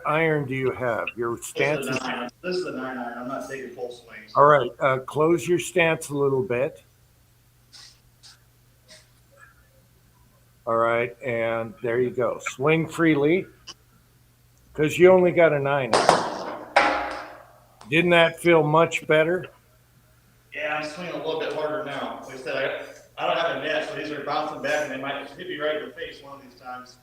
iron do you have? Your stance is This is the 9 iron. I'm not taking full swings. all right. Close your stance a little bit. All right, and there you go. Swing freely, because you only got a 9 iron. Didn't that feel much better? Yeah, I'm swinging a little bit harder now. Like I said, I don't have a net, so these are bouncing back, and they might hit me right in the face one of these times.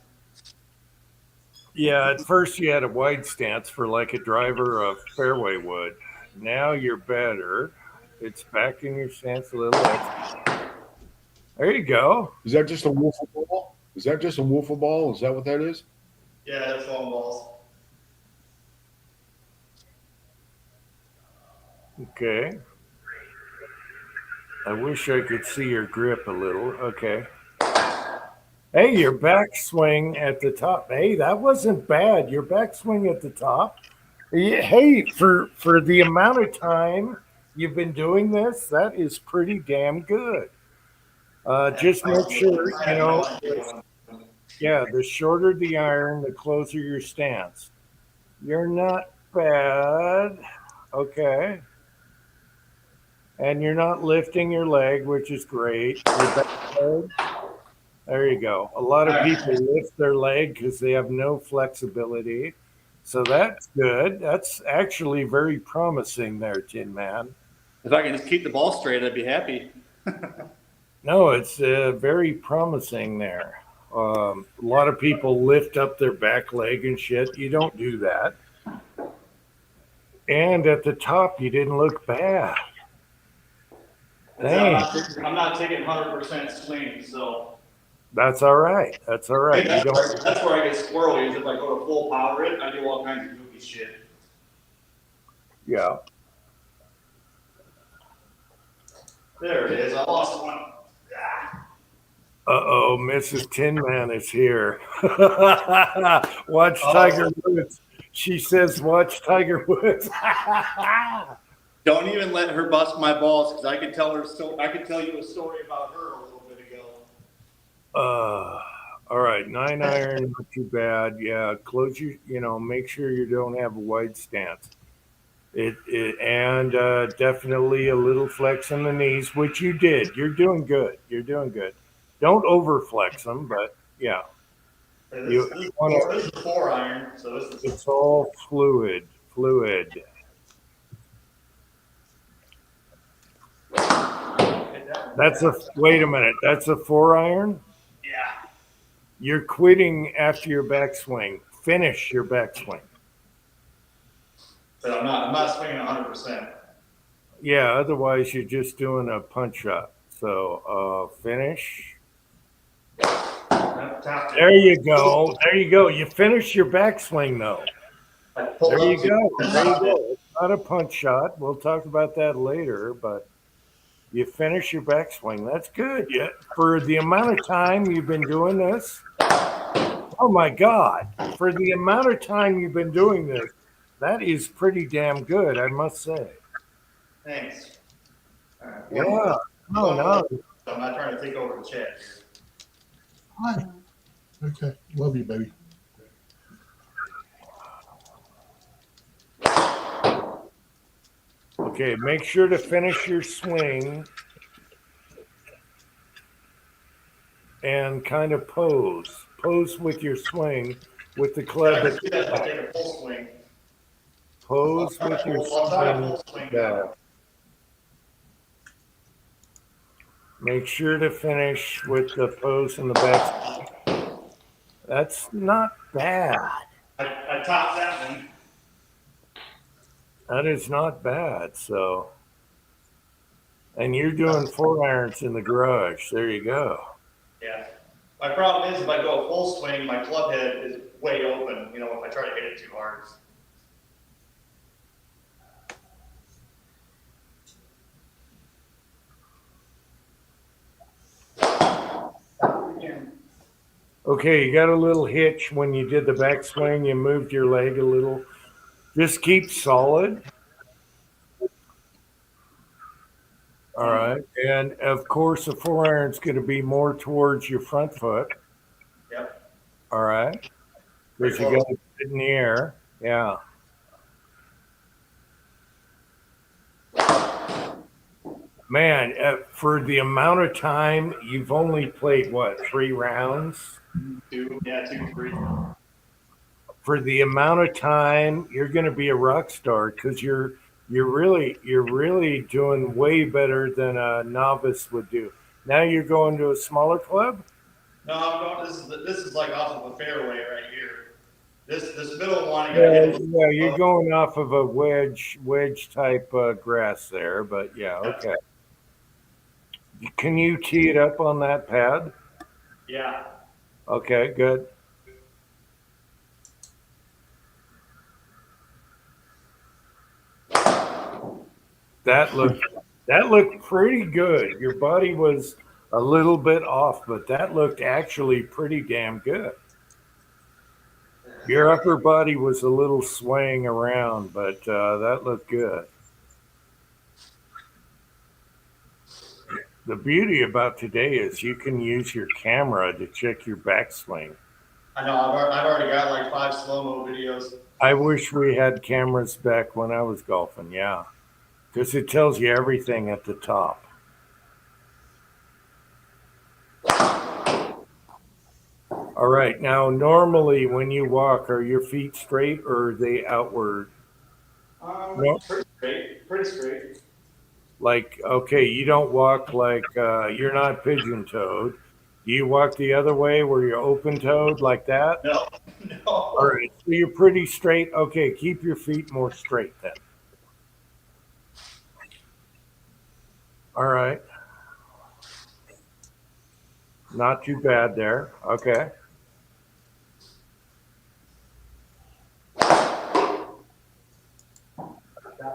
Yeah, at first you had a wide stance for like a driver of fairway would. Now you're better. It's back in your stance a little bit. There you go. Is that just a wiffle ball? Is that just a wiffle ball? Is that what that is? Yeah, that's long balls. Okay. I wish I could see your grip a little. Okay. Hey, your backswing at the top. Hey, that wasn't bad. Your backswing at the top. Hey, for the amount of time you've been doing this, that is pretty damn good. Just make sure, you know, yeah, the shorter the iron, the closer your stance. You're not bad. Okay. And you're not lifting your leg, which is great. Your back leg. There you go. A lot of people lift their leg because they have no flexibility. So that's good. That's actually very promising there, Tin Man. If I can just keep the ball straight, I'd be happy. No, it's very promising there. A lot of people lift up their back leg and shit. You don't do that. And at the top, you didn't look bad. Dang. I'm not taking 100% swing, so. That's all right. That's all right. You don't. That's where I get squirrely, is if I go to full power it, I do all kinds of goofy shit. Yeah. There it is. I lost one. Uh-oh, Mrs. Tin Man is here. Watch Tiger Woods. She says, watch Tiger Woods. Don't even let her bust my balls, because I could tell you a story about her a little bit ago. All right, 9 iron, not too bad. Yeah, close your, make sure you don't have a wide stance. And definitely a little flex in the knees, which you did. You're doing good. You're doing good. Don't overflex them, but yeah. This is 4 iron, so this is. It's all fluid. Wait a minute. That's a 4 iron? Yeah. You're quitting after your backswing. Finish your backswing. But I'm not swinging 100%. Yeah, otherwise you're just doing a punch shot. So finish. There you go. You finish your backswing though. There you go. It's not a punch shot. We'll talk about that later, but you finish your backswing. That's good. Yeah. For the amount of time you've been doing this, oh my God. For the amount of time you've been doing this, that is pretty damn good, I must say. Thanks. All right. Yeah. No. I'm not trying to take over the chat. Hi. Okay. Love you, baby. Okay, make sure to finish your swing and kind of pose. Pose with your swing with the club. I can see that if I take a full swing. Pose with your swing. Yeah. Make sure to finish with the pose in the back. That's not bad. I topped that one. That is not bad. So, and you're doing 4 irons in the garage. There you go. Yeah. My problem is if I go full swing, my club head is way open, if I try to hit it too hard. Okay, you got a little hitch when you did the backswing. You moved your leg a little. Just keep solid. All right. And of course, the 4-iron's going to be more towards your front foot. Yep. All right. Because you got to sit in the air. Yeah. Man, for the amount of time, you've only played what, 3 rounds? 2, 3. For the amount of time, you're going to be a rock star because you're really doing way better than a novice would do. Now you're going to a smaller club. No, I'm going. This is like off of a fairway right here. This middle one. I gotta hit a little- Yeah, you're going off of a wedge type grass there, but yeah, okay. Can you tee it up on that pad? Yeah. Okay, good. That looked pretty good. Your body was a little bit off, but that looked actually pretty damn good. Your upper body was a little swaying around, but that looked good. The beauty about today is you can use your camera to check your backswing. I know. I've already got like 5 slow-mo videos. I wish we had cameras back when I was golfing, yeah. Because it tells you everything at the top. All right, now normally when you walk, are your feet straight or are they outward? No. Pretty straight. Pretty straight. Like, okay, you don't walk like you're not pigeon-toed. Do you walk the other way where you're open-toed like that? No. All right, so you're pretty straight. Okay, keep your feet more straight then. All right. Not too bad there. Okay.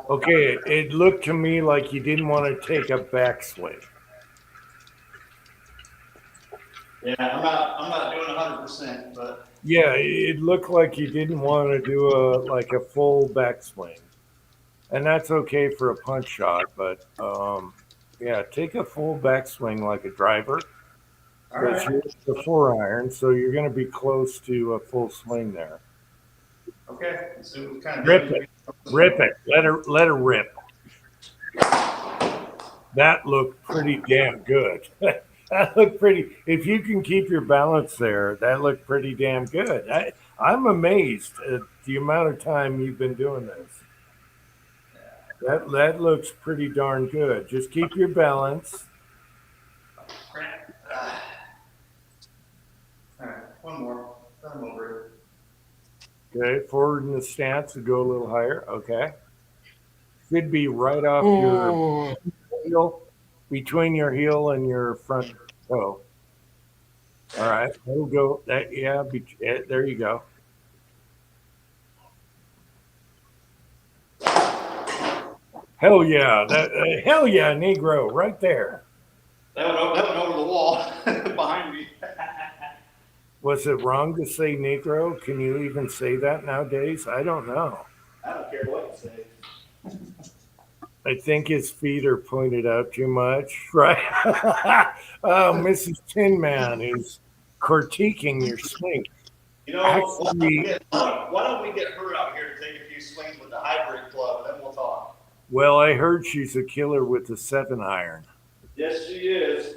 Okay, it looked to me like you didn't want to take a backswing. Yeah, I'm not doing 100%, but Yeah, it looked like you didn't want to do a full backswing. And that's okay for a punch shot, but yeah, take a full backswing like a driver. all Because right. you're the 4-iron, so you're going to be close to a full swing there. Okay. So kind of Rip it. Rip it. Let her rip. That looked pretty damn good. That looked pretty. If you can keep your balance there, that looked pretty damn good. I'm amazed at the amount of time you've been doing this. That looks pretty darn good. Just keep your balance. All right, one more. Then I'm over it. Okay, forward in the stance and go a little higher. Okay. Should be right off your heel, between your heel and your front toe. All right, we'll go. That yeah, there you go. Hell yeah, hell yeah, Negro, right there. That went over the wall behind me. Was it wrong to say Negro? Can you even say that nowadays? I don't know. I don't care what you say. I think his feet are pointed out too much, right? Oh, Mrs. Tin Man is critiquing your swing. You know, Actually, why don't we get her out here to take a few swings with the hybrid club, and then we'll talk. well, I heard she's a killer with the 7-iron. Yes, she is.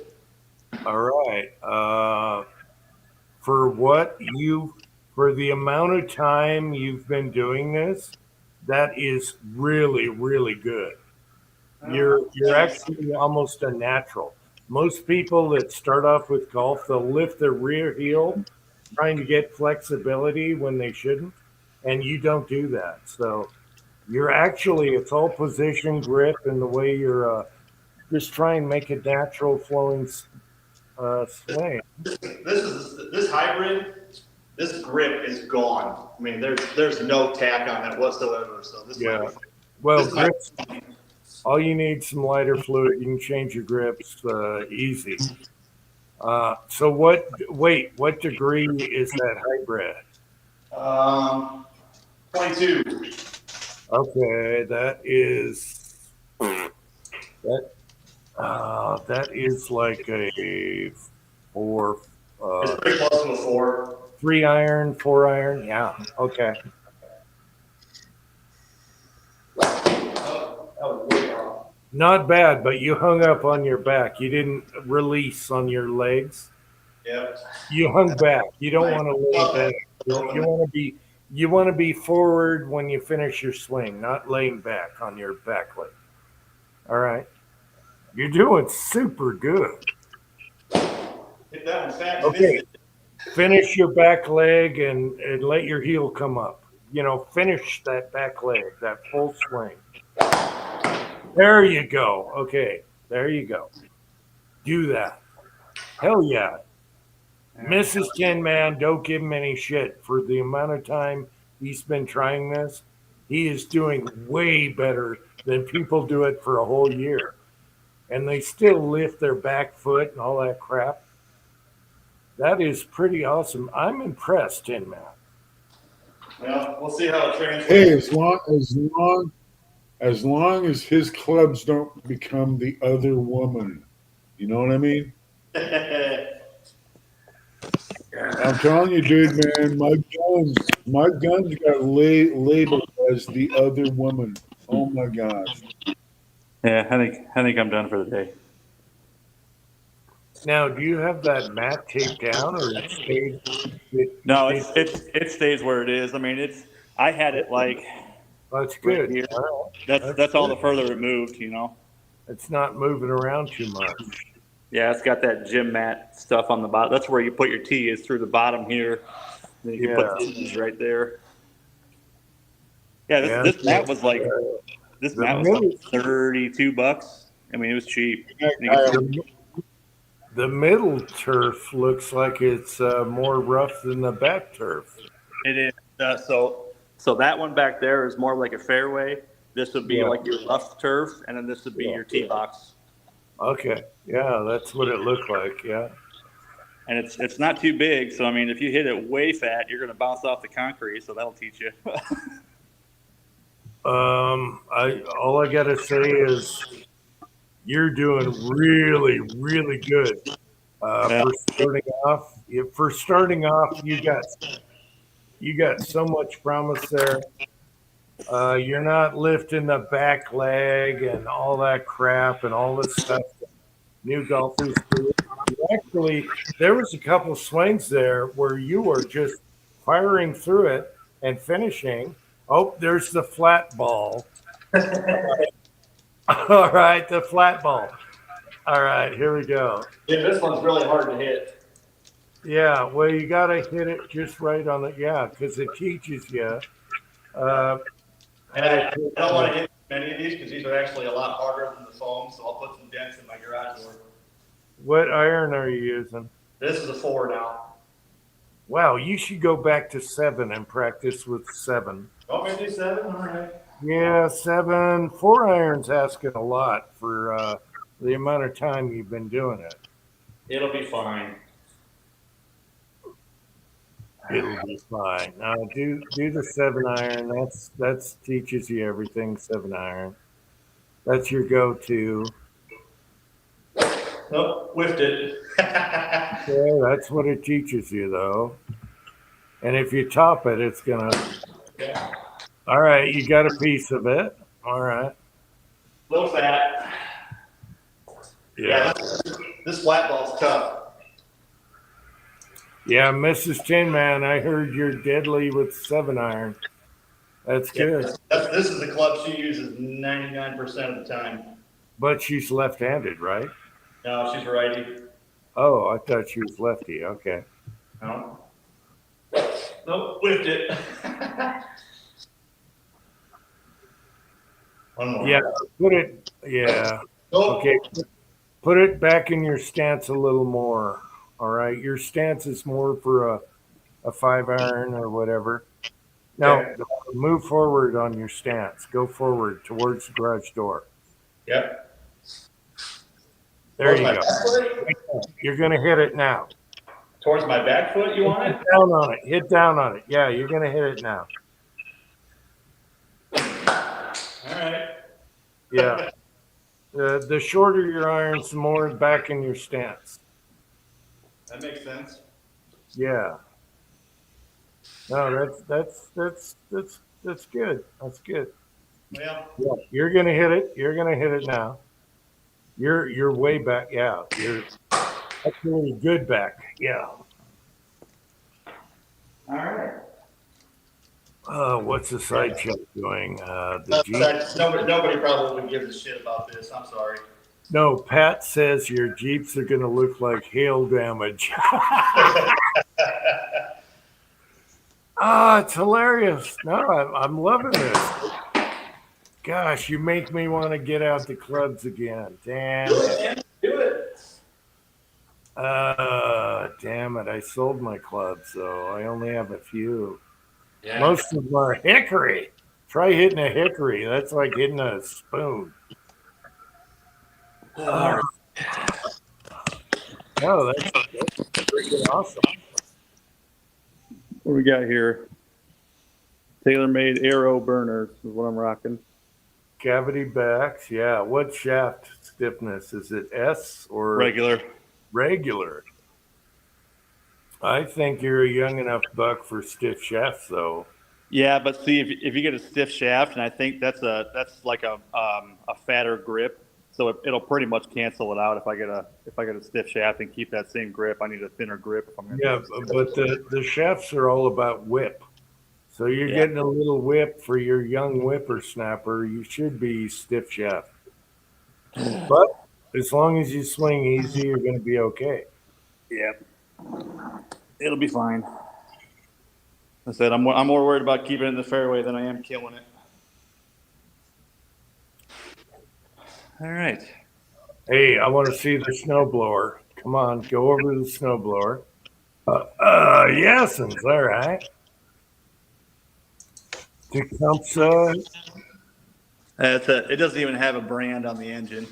All right. For the amount of time you've been doing this, that is really, really good. You're actually almost a natural. Most people that start off with golf, they'll lift their rear heel trying to get flexibility when they shouldn't, and you don't do that. So you're actually, it's all position, grip, and the way you're just trying to make a natural flowing swing. This hybrid. This grip is gone. I mean, there's no tack on it whatsoever. So this Yeah. might be fun. Well, This grips, all you need some lighter fluid. You can change your grips easy. So what degree is that hybrid? 22. Okay, that is that is like a four, It's pretty close to a 4. 3 iron, 4 iron. Yeah. Okay. Oh, that was way off. Not bad, but you hung up on your back. You didn't release on your legs. Yep. You hung back. You don't want to lay Okay. back. You want to be forward when you finish your swing, not laying back on your back leg. All right. You're doing super good. Hit that one fast. Okay. Finish your back leg and let your heel come up. Finish that back leg, that full swing. There you go. Okay. There you go. Do that. Hell yeah. Mrs. Tin Man, don't give him any shit for the amount of time he's been trying this. He is doing way better than people do it for a whole year. And they still lift their back foot and all that crap. That is pretty awesome. I'm impressed, Tin Man. Well, we'll see how it translates. Hey, as long as his clubs don't become the other woman, you know what I mean? I'm telling you, dude, man, my guns got labeled as the other woman. Oh my gosh! Yeah, I think I'm done for the day. Now, do you have that mat taped down or it stayed? No, it stays where it is. I mean, I had it like That's right good. here. All right. That's all the further it moved, you know. It's not moving around too much. Yeah, it's got that gym mat stuff on the bottom. That's where you put your tee is through the bottom here. Then you can put the tees right there. Yeah, this mat was like $32. I mean, it was cheap. The middle turf looks like it's more rough than the back turf. It is. So that one back there is more like a fairway. This would be like your rough turf, and then this would be your tee box. Okay. Yeah, that's what it looked like. Yeah. And it's not too big, so I mean, if you hit it way fat, you're going to bounce off the concrete, so that'll teach you. All I gotta say is you're doing really, really good. For starting off, you got so much promise there. You're not lifting the back leg and all that crap and all this stuff that new golfers do. Actually, there was a couple swings there where you were just firing through it and finishing. Oh, there's the flat ball. All right, the flat ball. All right, here we go. Yeah, this one's really hard to hit. Yeah, well, you got to hit it just right on the, because it teaches you. And I don't want to hit many of these because these are actually a lot harder than the foam, so I'll put some dents in my garage door. What iron are you using? This is a 4 now. Wow, you should go back to 7 and practice with 7. Want me to do 7? All right. Yeah, 7. 4 iron's asking a lot for the amount of time you've been doing it. It'll be fine. It'll be fine. Now do the 7 iron. That's teaches you everything. 7 iron. That's your go-to. Nope, whiffed it. Yeah, that's what it teaches you, though. And if you top it, it's gonna. Yeah. All right, you got a piece of it. All right. Little fat. Yeah, this flat ball's tough. Yeah, Mrs. Tin Man, I heard you're deadly with 7 iron. That's good. This is the club she uses 99% of the time. But she's left-handed, right? No, she's righty. Oh, I thought she was lefty. Okay. No. Nope, whiffed it. One more. Yeah, put it. Yeah. Oh, Okay. Put it back in your stance a little more. All right. Your stance is more for a 5 iron or whatever. Now, move forward on your stance. Go forward towards the garage door. Yep. There Towards you my go. back foot? You're gonna hit it now. Towards my back foot, you want Hit it? down on it. Hit down on it. Yeah, you're gonna hit it now. All right. Yeah. The shorter your irons, the more back in your stance. That makes sense. Yeah. No, that's good. That's good. Yeah. Yeah, you're gonna hit it. You're gonna hit it now. You're way back. Yeah, you're actually good back. Yeah. All right. What's the side check doing? The No, Jeep. nobody probably gives a shit about this. I'm sorry. No, Pat says your Jeeps are gonna look like hail damage. It's hilarious. No, I'm loving this. Gosh, you make me want to get out the clubs again. Damn it. Do it. Damn it. I sold my clubs, so I only have a few. Yeah. Most of them are hickory. Try hitting a hickory. That's like hitting a spoon. No, that's freaking awesome. What do we got here? TaylorMade Aero burners is what I'm rocking. Cavity backs, yeah. What shaft stiffness? Is it S or Regular. regular? I think you're a young enough buck for stiff shafts, though. Yeah, but see, if you get a stiff shaft, and I think that's like a fatter grip, so it'll pretty much cancel it out. If I get a stiff shaft and keep that same grip, I need a thinner grip. If I'm gonna Yeah, but the shafts are all about whip. So you're getting a little whip for your young whippersnapper. You should be stiff shaft. But as long as you swing easy, you're going to be okay. Yep. It'll be fine. I said I'm more worried about keeping it in the fairway than I am killing it. All right. Hey, I want to see the snowblower. Come on, go over to the snowblower. Yes, all right. Tecumseh. It doesn't even have a brand on the engine.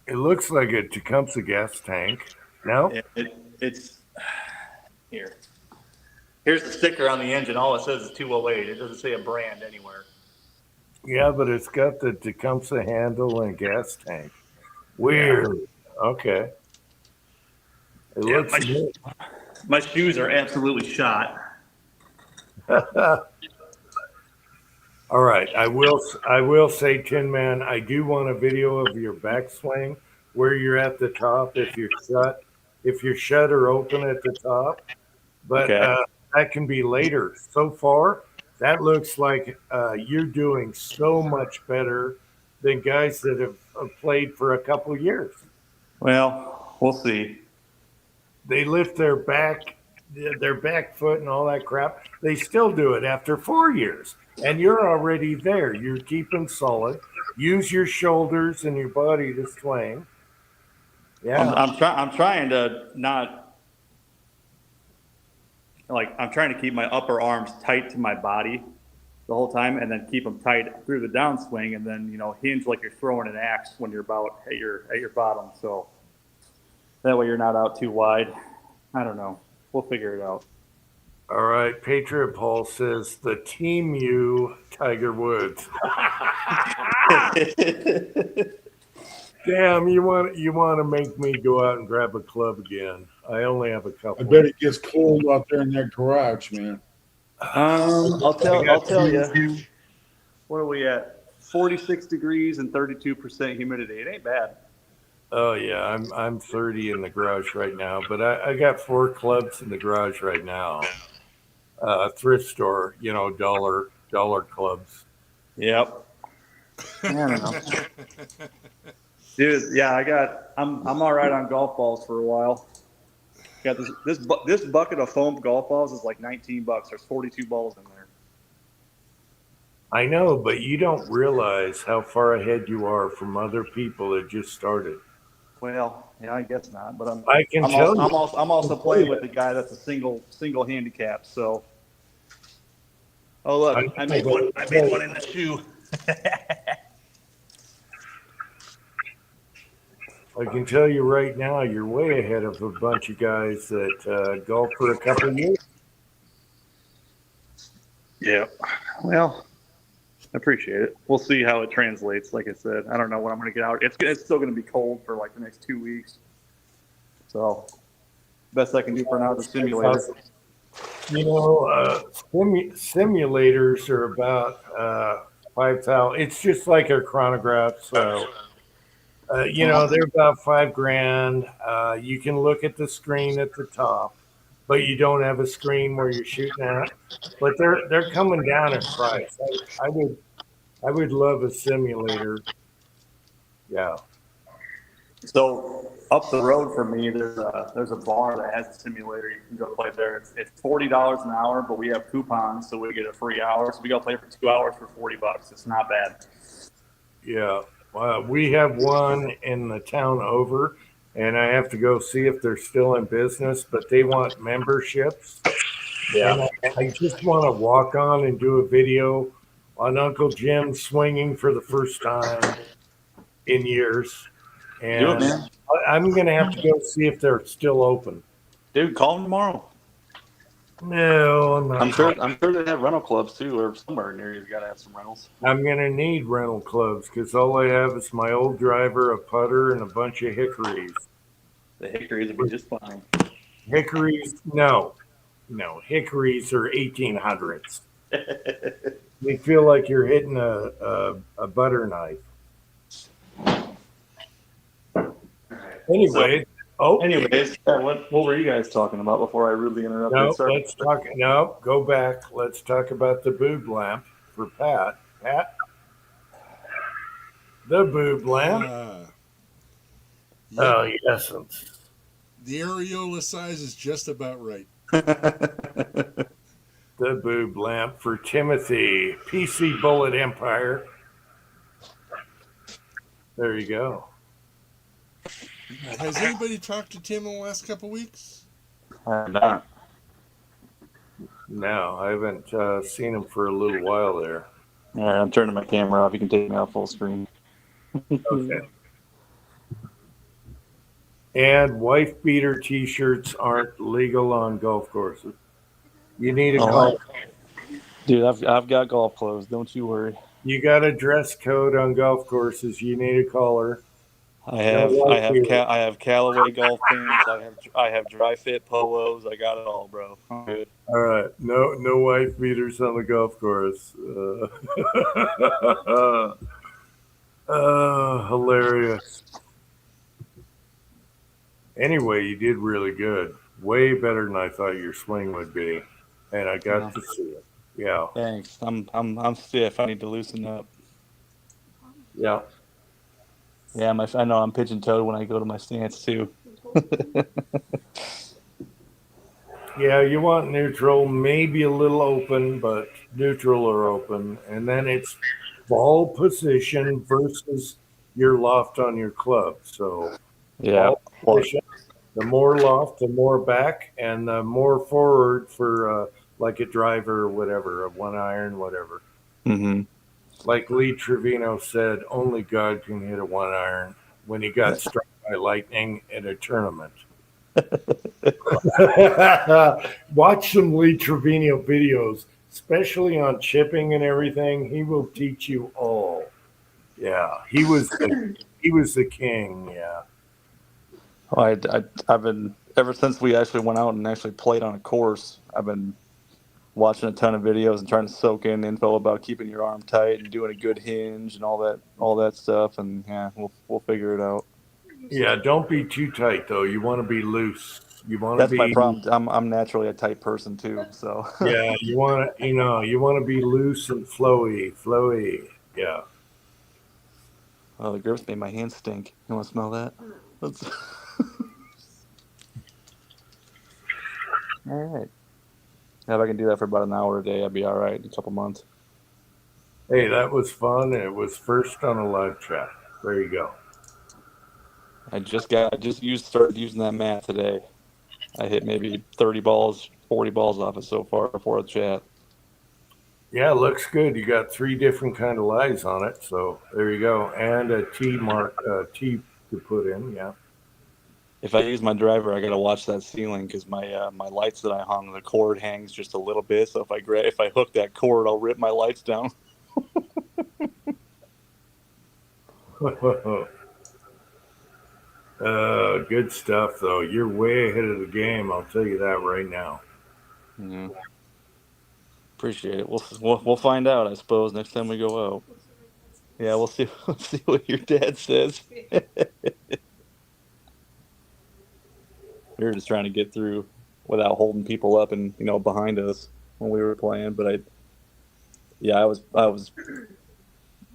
It looks like a Tecumseh gas tank. No? It's here. Here's the sticker on the engine. All it says is 208. It doesn't say a brand anywhere. Yeah, but it's got the Tecumseh handle and gas tank. Weird. Okay. It looks good. My shoes are absolutely shot. All right. I will say, Tin Man, I do want a video of your backswing where you're at the top if you're shut or open at the top. But that can be later. So far, that looks like you're doing so much better than guys that have played for a couple years. Well, we'll see. They lift their back foot and all that crap. They still do it after 4 years. And you're already there. You're keeping solid. Use your shoulders and your body to swing. Yeah. I'm trying to not I'm trying to keep my upper arms tight to my body the whole time, and then keep them tight through the downswing, and then hinge like you're throwing an axe when you're about at your bottom. So that way you're not out too wide. I don't know. We'll figure it out. All right. Patriot Paul says the Team U Tiger Woods. Damn, you want to make me go out and grab a club again? I only have a couple. I bet it gets cold out there in that garage, man. I'll tell you. What are we at? 46 degrees and 32% humidity. It ain't bad. Oh yeah, I'm 30 in the garage right now, but I got 4 clubs in the garage right now. Thrift store, dollar clubs. Yep. I don't know. Dude, yeah, I'm all right on golf balls for a while. Got this bucket of foam golf balls is like $19. There's 42 balls in there. I know, but you don't realize how far ahead you are from other people that just started. Well, yeah, I guess not, but I'm also playing with the guy that's a single handicap. So, oh look, I made one in the shoe. I can tell you right now, you're way ahead of a bunch of guys that golf for a couple of years. Yeah. Well, I appreciate it. We'll see how it translates. Like I said, I don't know when I'm going to get out. It's still going to be cold for like the next 2 weeks. So, best I can do for now is a simulator. You know, simulators are about 5,000. It's just like our chronographs. So, you know, they're about $5,000. You can look at the screen at the top, but you don't have a screen where you're shooting at. But they're coming down in price. I would love a simulator. Yeah. So up the road from me, there's a bar that has a simulator. You can go play there. It's $40 an hour, but we have coupons, so we get a free hour. So we go play for 2 hours for $40. It's not bad. Yeah. We have one in the town over, and I have to go see if they're still in business, but they want memberships. Yeah. And I just want to walk on and do a video on Uncle Jim swinging for the first time in years. Do it, And man. I'm going to have to go see if they're still open. Dude, call them tomorrow. No, I'm not. I'm sure they have rental clubs too, or somewhere near you've got to have some rentals. I'm going to need rental clubs because all I have is my old driver, a putter, and a bunch of hickories. The hickories would be just fine. Hickories, no. Hickories are 1800s. You feel like you're hitting a butter knife. Anyway, Anyways, what were you guys talking about before I rudely interrupted? no, Sorry. let's talk. No, go back. Let's talk about the boob lamp for Pat. Pat, the boob lamp. Oh, yes. The areola size is just about right. The boob lamp for Timothy. PC Bullet Empire. There you go. Has anybody talked to Tim in the last couple weeks? I'm not. No, I haven't seen him for a little while there. All right, I'm turning my camera off. You can take me off full screen. Okay. And wife beater T-shirts aren't legal on golf courses. You need a golf. Dude, I've got golf clothes. Don't you worry. You got a dress code on golf courses. You need a collar. I have Callaway golf pants. I have dry fit polos. I got it all, bro. I'm good. All right, no wife beaters on the golf course. Hilarious. Anyway, you did really good. Way better than I thought your swing would be, and I got to see it. Yeah, Thanks. I'm stiff. I need to loosen up. yeah. Yeah, I know I'm pigeon toed when I go to my stance too. Yeah, you want neutral, maybe a little open, but neutral or open. And then it's ball position versus your loft on your club. So Yeah. ball position, the more loft, the more back, and the more forward for like a driver or whatever, a 1-iron, whatever. Mm-hmm. Like Lee Trevino said, only God can hit a 1-iron when he got struck by lightning at a tournament. Watch some Lee Trevino videos, especially on chipping and everything. He will teach you all. Yeah, he was the king. Yeah. Well, I've been ever since we actually went out and actually played on a course. I've been watching a ton of videos and trying to soak in info about keeping your arm tight and doing a good hinge and all that stuff. And yeah, we'll figure it out. Yeah, don't be too tight though. You want to be loose. You want to That's be. my problem. I'm naturally a tight person too. So Yeah, you want to be loose and flowy. Yeah. oh, the grips made my hands stink. You want to smell that? Let's... all right. If I can do that for about an hour a day, I'd be all right in a couple months. Hey, that was fun. It was first on a live chat. There you go. I started using that mat today. I hit maybe 30 balls, 40 balls off it so far before the chat. Yeah, it looks good. You got 3 different kind of lies on it. So there you go. And a T to put in. Yeah. If I use my driver, I gotta watch that ceiling because my lights that I hung, the cord hangs just a little bit. So if I hook that cord, I'll rip my lights down. Good stuff, though. You're way ahead of the game. I'll tell you that right now. Yeah. Appreciate it. We'll find out, I suppose, next time we go out. Yeah, we'll see. We'll see what your dad says. We were just trying to get through without holding people up and behind us when we were playing. But I was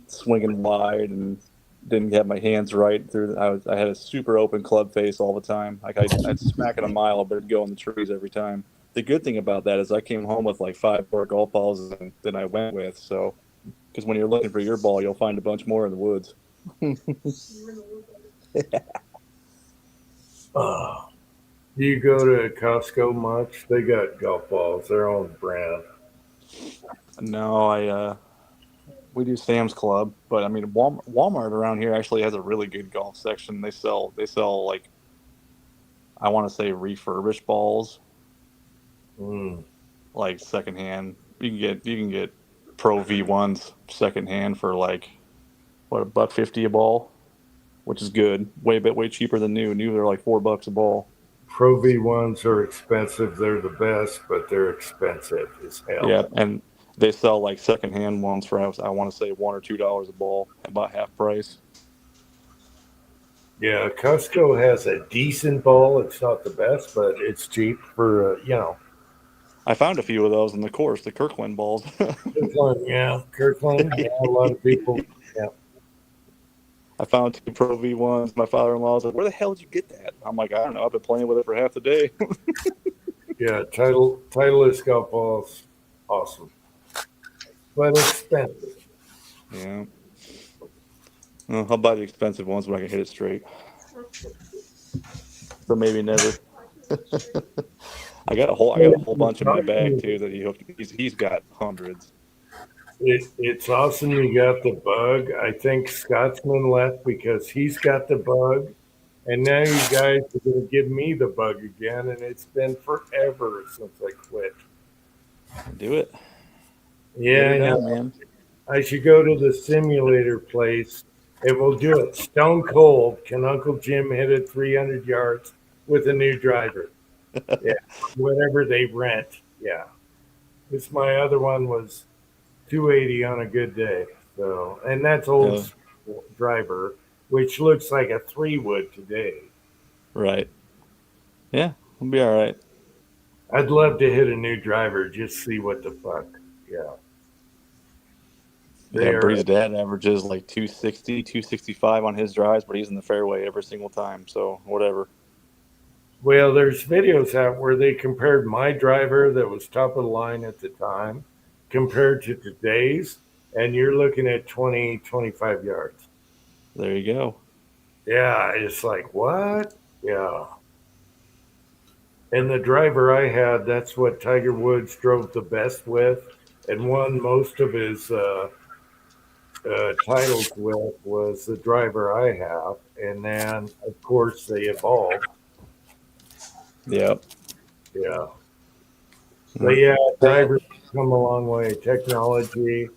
swinging wide and didn't have my hands right through. I had a super open club face all the time. Like I'd smack it a mile, but it'd go in the trees every time. The good thing about that is I came home with like 5 more golf balls than I went with. So, because when you're looking for your ball, you'll find a bunch more in the woods. Do you go to Costco much? They got golf balls, their own brand. No, we do Sam's Club, but I mean Walmart around here actually has a really good golf section. They sell like, I want to say, refurbished balls, like secondhand. You can get Pro V1s secondhand for like what, $1.50 a ball, which is good. Way cheaper than new. New, they're like $4 a ball. Pro V1s are expensive. They're the best, but they're expensive as hell. Yeah, and they sell like secondhand ones for, I want to say, $1 or $2 a ball, about half price. Yeah, Costco has a decent ball. It's not the best, but it's cheap for I found a few of those in the course, the Kirkland balls. Kirkland. Yeah, Kirkland. Yeah, a lot of people. Yeah. I found 2 Pro V1s. My father-in-law was like, "Where the hell did you get that?" I'm like, "I don't know. I've been playing with it for half the day." Yeah, Titleist golf balls, awesome, but expensive. Yeah. Well, I'll buy the expensive ones when I can hit it straight. So maybe never. I got a whole bunch in my bag too that he hooked. He's got hundreds. It's awesome you got the bug. I think Scotsman left because he's got the bug, and now you guys are going to give me the bug again, and it's been forever since I quit. Do it. Yeah, I know. Man. I should go to the simulator place, and we'll do it stone cold. Can Uncle Jim hit it 300 yards with a new driver? Yeah, whatever they rent. Yeah, this my other one was 280 on a good day. So, and that's old school driver, which looks like a 3-wood today. Right. Yeah, we'll be all right. I'd love to hit a new driver, just see what the fuck. Yeah. Bree's dad averages like 260, 265 on his drives, but he's in the fairway every single time. So whatever. Well, there's videos out where they compared my driver that was top of the line at the time compared to today's, and you're looking at 20, 25 yards. There you go. Yeah, it's like, what? Yeah. And the driver I had, that's what Tiger Woods drove the best with and won most of his titles with, was the driver I have. And then, of course, they evolved. Yep. Yeah. But yeah, drivers come a long way. Technology,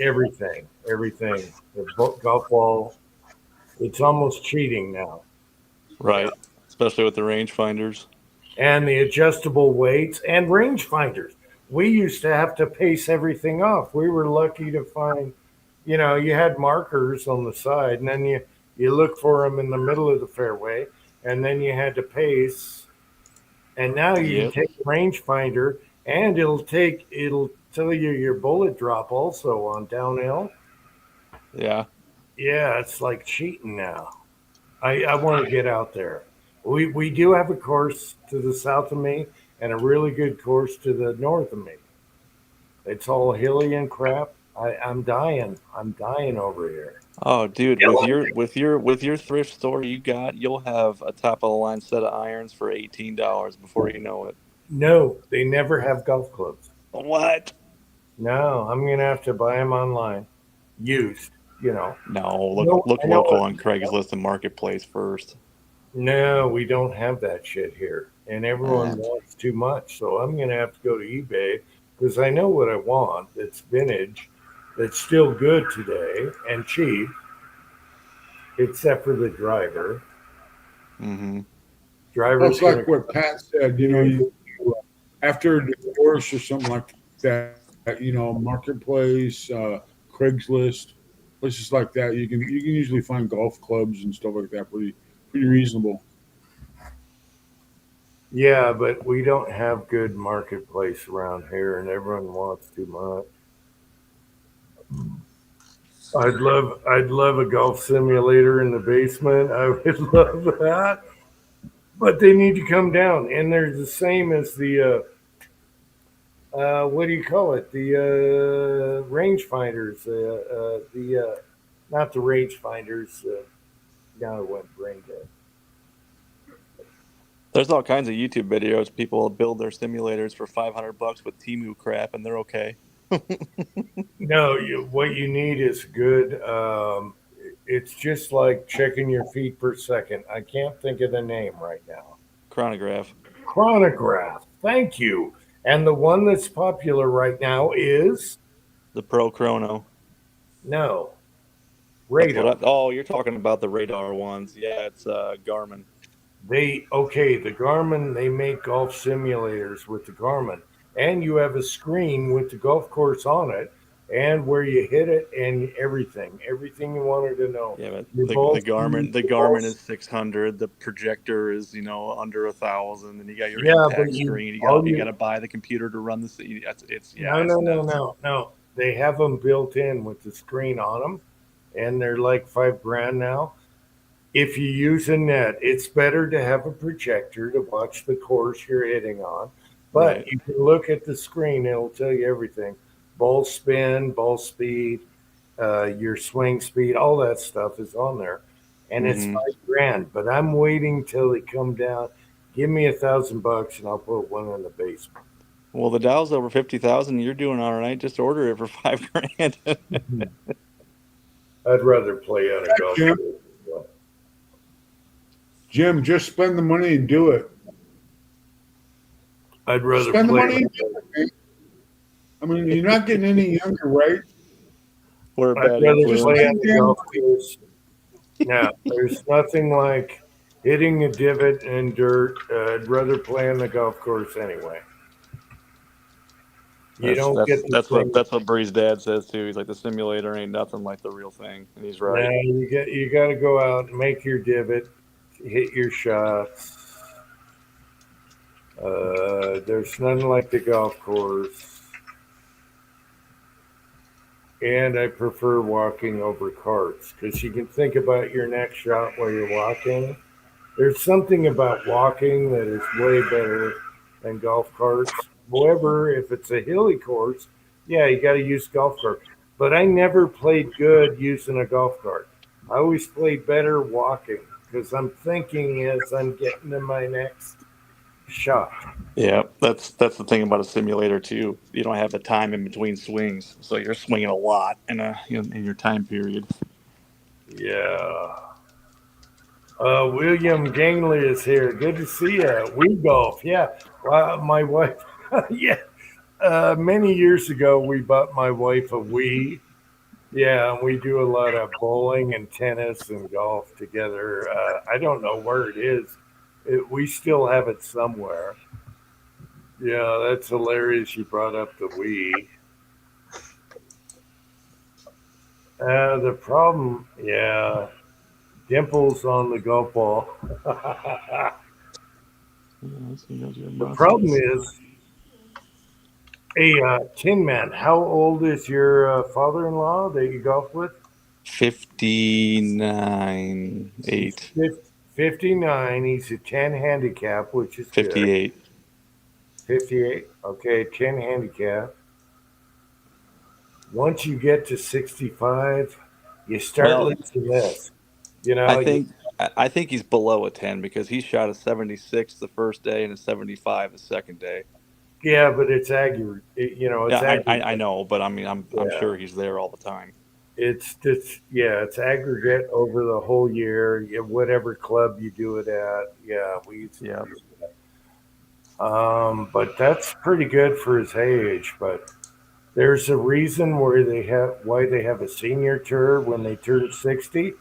everything. The golf ball, it's almost cheating now. Right. Especially with the rangefinders. And the adjustable weights and rangefinders. We used to have to pace everything off. We were lucky to find, you had markers on the side, and then you look for them in the middle of the fairway, and then you had to pace. And now you can take a rangefinder, and it'll tell you your bullet drop also on downhill. Yeah. Yeah, it's like cheating now. I want to get out there. We do have a course to the south of me and a really good course to the north of me. It's all hilly and crap. I'm dying. I'm dying over here. Oh, dude, with your thrift store you'll have a top of the line set of irons for $18 before you know it. No, they never have golf clubs. What? No, I'm gonna have to buy them online, used. No, look I know local what- on Craigslist and Marketplace first. No, we don't have that shit here, and everyone wants too much. So I'm gonna have to go to eBay because I know what I want. It's vintage, that's still good today and cheap, except for the driver. Mm-hmm. Well, Driver's it's like gonna what Pat said, after a divorce or something like that, Marketplace, Craigslist, places like that, you can usually find golf clubs and stuff like that pretty reasonable. Yeah, but we don't have good marketplace around here, and everyone wants too much. I'd love a golf simulator in the basement. I would love that, but they need to come down, and they're the same as the what do you call it? The rangefinders. Not the rangefinders. Now I went brain dead. There's all kinds of YouTube videos. People build their simulators for $500 with Temu crap, and they're okay. No, what you need is good. It's just like checking your feet per second. I can't think of the name right now. Chronograph. Chronograph. Thank you. And the one that's popular right now is The Pro Chrono. no That's radar. what you're talking about the radar ones. Yeah, it's Garmin. The Garmin. They make golf simulators with the Garmin, and you have a screen with the golf course on it, and where you hit it, and everything you wanted to know. Yeah, but Your the ball Garmin speed, the your Garmin ball is 600. The projector is under 1,000, and you got your Yeah, impact but screen. all You got to buy the computer to run the. It's nuts. No. They have them built in with the screen on them, and they're like $5,000 now. If you use a net, it's better to have a projector to watch the course you're hitting on. But Right. you can look at the screen; it'll tell you everything: ball spin, ball speed, your swing speed, all that stuff is on there, and it's Mhm. $5,000. But I'm waiting till they come down. Give me $1,000 and I'll put one in the basement. Well, the Dow's over 50,000. You're doing all right. Just order it for $5,000. I'd rather play on a golf Jim. course. Jim, just spend the money and do it. I'd rather Spend the play. money and do it, man. I mean, you're not getting any younger, right? We're a I'd bad rather influence. play on the golf course. Now, there's nothing like hitting a divot in dirt. I'd rather play on the golf course anyway. You don't get the That's thing. what Bree's dad says too. He's like, the simulator ain't nothing like the real thing, and he's right. Now you got to go out and make your divot, hit your shots. There's nothing like the golf course. And I prefer walking over carts because you can think about your next shot while you're walking. There's something about walking that is way better than golf carts. However, if it's a hilly course, yeah, you got to use golf cart. But I never played good using a golf cart. I always played better walking because I'm thinking as I'm getting to my next shot. Yeah, that's the thing about a simulator too. You don't have the time in between swings, so you're swinging a lot in your time period. Yeah. William Gangley is here. Good to see you. We golf. Yeah. My wife. Yeah. Many years ago, we bought my wife a Wii. Yeah, and we do a lot of bowling and tennis and golf together. I don't know where it is. We still have it somewhere. Yeah, that's hilarious. You brought up the Wii. The problem, yeah, dimples on the golf ball. The problem is, hey, Tin Man, how old is your father-in-law that you golf with? 59, 8, 59. He's a 10 handicap, which is good. 58. 58. Okay, 10 handicap. Once you get to 65, you start Well, losing this. I think he's below a 10 because he shot a 76 the first day and a 75 the second day. Yeah, but it's accurate. It's Yeah, accurate. I know, but I mean, I'm Yeah. sure he's there all the time. it's aggregate over the whole year. Whatever club you do it at. Yeah, we used to Yeah. do that. But that's pretty good for his age. But there's a reason why they have a senior tour when they turn 60,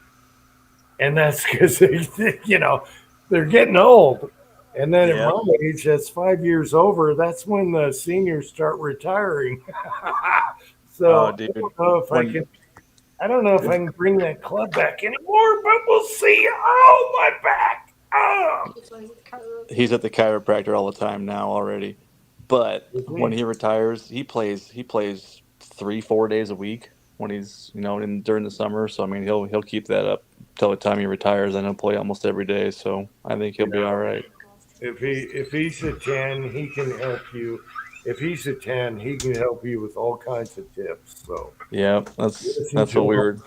and that's because they're getting old. And then at Yep. my age, that's 5 years over. That's when the seniors start retiring. So Oh, dude. I don't know if I can bring that club back anymore, but we'll see. Oh, my back. Oh. He's at the chiropractor all the time now already. But when he retires, he plays 3-4 days a week when he's during the summer. So I mean he'll keep that up till the time he retires, and he'll play almost every day. So I think he'll be all right. If he's a 10, he can help you. If he's a 10, he can help you with all kinds of tips. So Yeah, that's what we were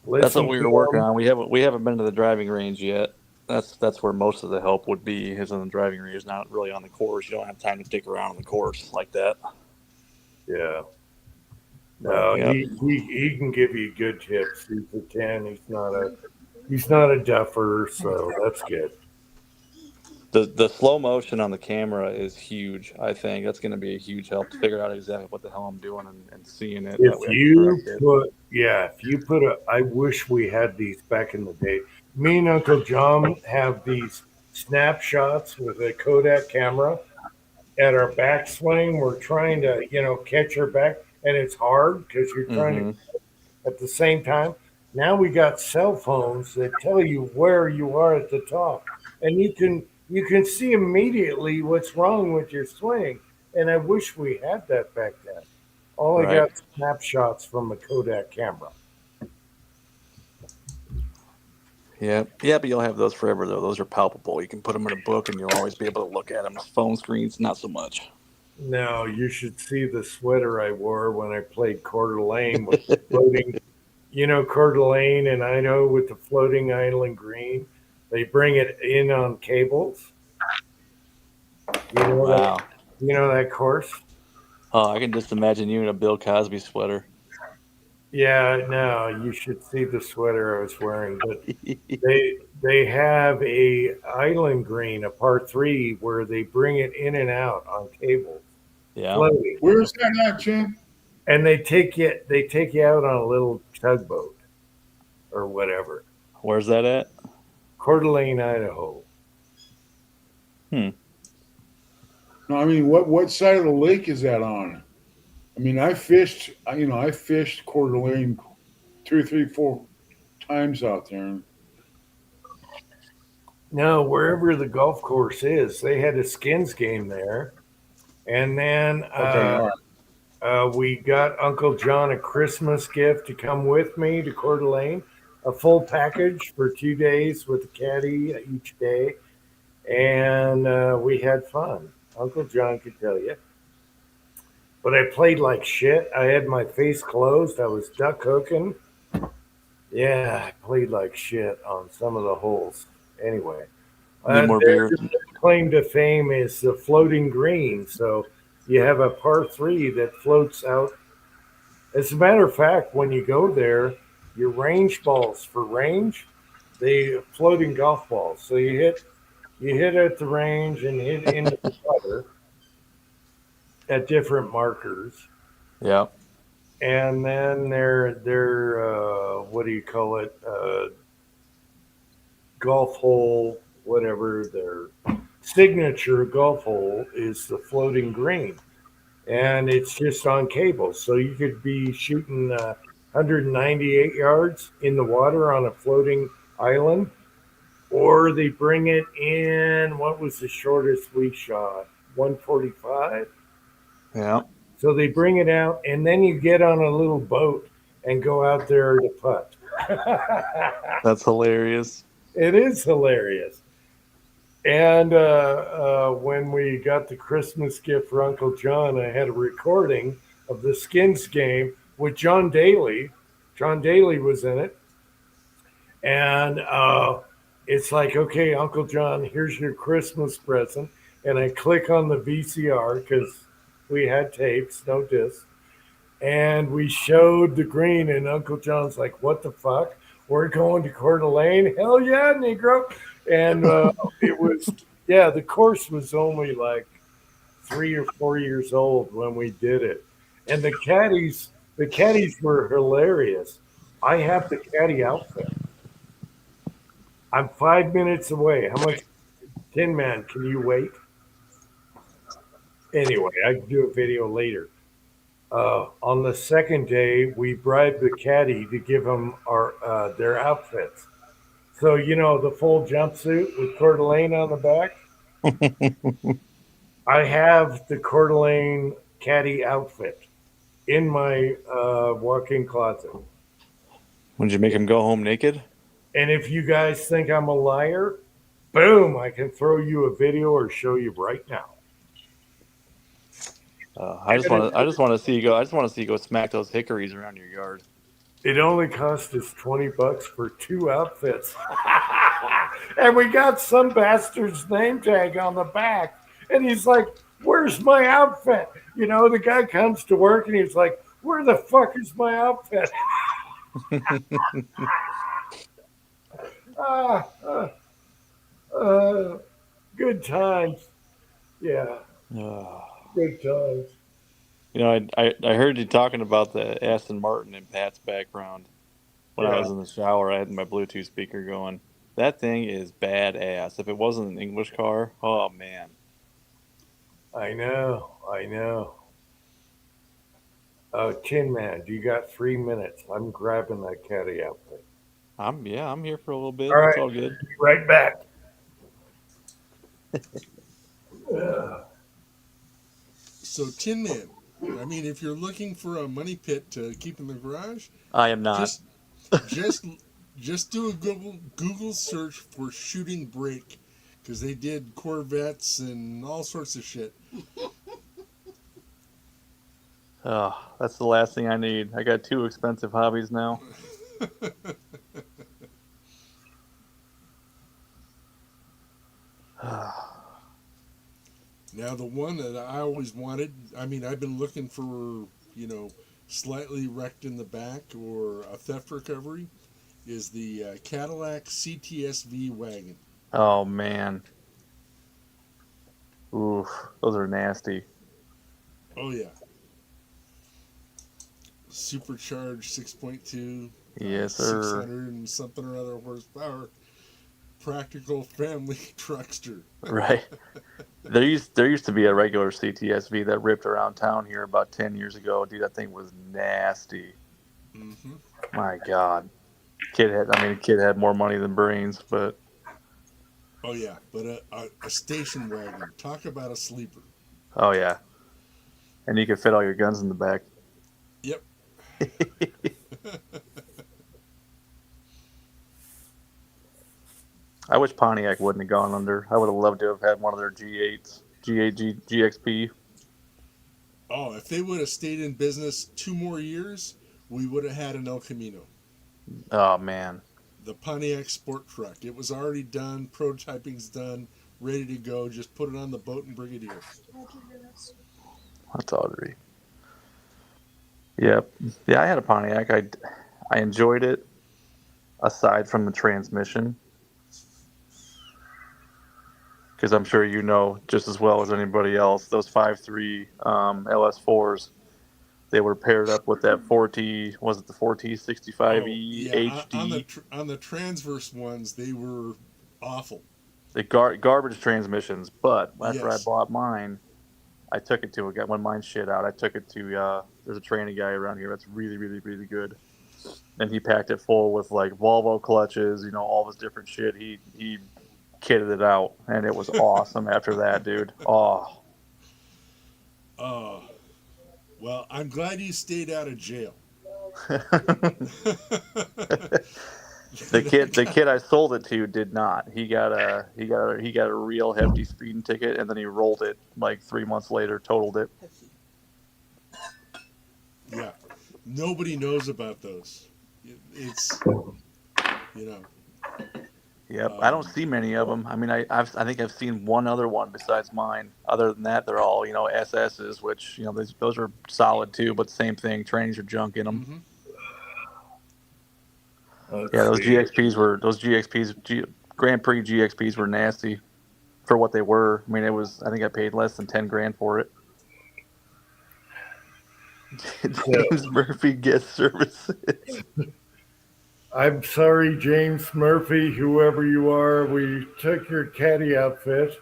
working on. We haven't been to the driving range yet. That's where most of the help would be, is on the driving range, not really on the course. You don't have time to dick around on the course like that. Yeah. No, Yeah. he can give you good tips. He's a 10. He's not a duffer, so that's good. The slow motion on the camera is huge. I think that's going to be a huge help to figure out exactly what the hell I'm doing and seeing it. If you put I wish we had these back in the day. Me and Uncle John have these snapshots with a Kodak camera at our backswing. We're trying to, catch our back, and it's hard because you're trying to at the same time. Now we got cell phones that tell you where you are at the top, and you can see immediately what's wrong with your swing. And I wish we had that back then. All I got is snapshots from a Kodak camera. Yeah, but you'll have those forever though. Those are palpable. You can put them in a book, and you'll always be able to look at them. Phone screens, not so much. No, you should see the sweater I wore when I played Coeur d'Alene with the floating. Coeur d'Alene and Idaho with the floating island green. They bring it in on cables. Wow. That course? Oh, I can just imagine you in a Bill Cosby sweater. Yeah, no, you should see the sweater I was wearing. But they have a island green, a par 3, where they bring it in and out on cables. Yeah. Floating. Where's that at, Jim? And they take you out on a little tugboat or whatever. Where's that at? Coeur d'Alene, Idaho. No, I mean, what side of the lake is that on? I mean, I fished Coeur d'Alene 2, 3, 4 times out there. No, wherever the golf course is, they had a skins game there. And then we got Uncle John a Christmas gift to come with me to Coeur d'Alene, a full package for 2 days with a caddy each day. And we had fun. Uncle John could tell you. But I played like shit. I had my face closed. I was duck hooking. Yeah, I played like shit on some of the holes. Anyway, Need more beer. their claim to fame is the floating green. So you have a par 3 that floats out. As a matter of fact, when you go there, your range balls for range, they floating golf balls. So you hit at the range and hit into the putter at different markers. Yeah. And then their what do you call it? Golf hole, whatever their signature golf hole is, the floating green, and it's just on cables. So you could be shooting 198 yards in the water on a floating island, or they bring it in. What was the shortest we shot? 145. Yeah. So they bring it out, and then you get on a little boat and go out there to putt. That's hilarious. It is hilarious. And when we got the Christmas gift for Uncle John, I had a recording of the Skins game with John Daly. John Daly was in it. And it's like, okay, Uncle John, here's your Christmas present. And I click on the VCR because we had tapes, no discs. and we showed the green, and Uncle John's like, "What the fuck? We're going to Coeur d'Alene? Hell yeah, Negro!" And it was, yeah, the course was only like 3 or 4 years old when we did it, and the caddies were hilarious. I have the caddy outfit. I'm 5 minutes away. How much, Tin Man? Can you wait? Anyway, I can do a video later. On the second day, we bribed the caddy to give them their outfits. So you know the full jumpsuit with Coeur d'Alene on the back. I have the Coeur d'Alene caddy outfit in my walk-in closet. Would you make him go home naked? And if you guys think I'm a liar, boom, I can throw you a video or show you right now. I just want to see you go. I just want to see you go smack those hickories around your yard. It only cost us $20 for 2 outfits. And we got some bastard's name tag on the back. And he's like, "Where's my outfit?" You know, the guy comes to work and he's like, "Where the fuck is my outfit?" Good times. Yeah, good times. You know, I heard you talking about the Aston Martin in Pat's background. When I was in the shower, I had my Bluetooth speaker going. That thing is badass. If it wasn't an English car, oh man. I know. Tin Man, do you got 3 minutes? I'm grabbing that caddy outfit. I'm here for a little bit. All right. It's all good. Be right back. So, Tin Man, I mean, if you're looking for a money pit to keep in the garage, I am not. just do a Google search for Shooting Brake, because they did Corvettes and all sorts of shit. Oh, that's the last thing I need. I got 2 expensive hobbies now. Now, the one that I always wanted, I mean, I've been looking for, slightly wrecked in the back or a theft recovery, is the Cadillac CTS-V wagon. Oh man. Oof, those are nasty. Oh, yeah. Supercharged 6.2. Yes, sir. 600 and something or other horsepower. Practical family truckster. Right. There used to be a regular CTSV that ripped around town here about 10 years ago. Dude, that thing was nasty. Mm-hmm. My God. Kid had more money than brains, but Oh, yeah. But a station wagon. Talk about a sleeper. oh yeah. And you could fit all your guns in the back. Yep. I wish Pontiac wouldn't have gone under. I would have loved to have had one of their G8s, GXP. Oh, if they would have stayed in business 2 more years, we would have had an El Camino. Oh man. The Pontiac Sport Truck. It was already done. Prototyping's done. Ready to go. Just put it on the boat and bring it here. That's Audrey. Yep. Yeah, I had a Pontiac. I enjoyed it, aside from the transmission. Because I'm sure you know just as well as anybody else, those 5.3 LS4s, they were paired up with that 4T, was it the 4T65E HD? On the transverse ones, they were awful. The garbage transmissions. But after Yes. I bought mine, I took it to a guy. When mine shit out, I took it to, there's a training guy around here that's really, really, really good. And he packed it full with like Volvo clutches, all this different shit. He kitted it out, and it was awesome after that, dude. Oh. Well, I'm glad you stayed out of jail. The kid I sold it to did not. He got a real hefty speeding ticket, and then he rolled it like 3 months later, totaled it. Yeah. Nobody knows about those. It's, Yep. I don't see many of them. I mean, I think I've seen one other one besides mine. Other than that, they're all, SSs, which, those are solid too, but same thing. Trainings are junk in them. Let's Yeah, those see. Grand Prix GXPs were nasty for what they were. I mean, I think I paid less than 10 grand for it. James Murphy guest services. I'm sorry, James Murphy, whoever you are. We took your caddy outfit.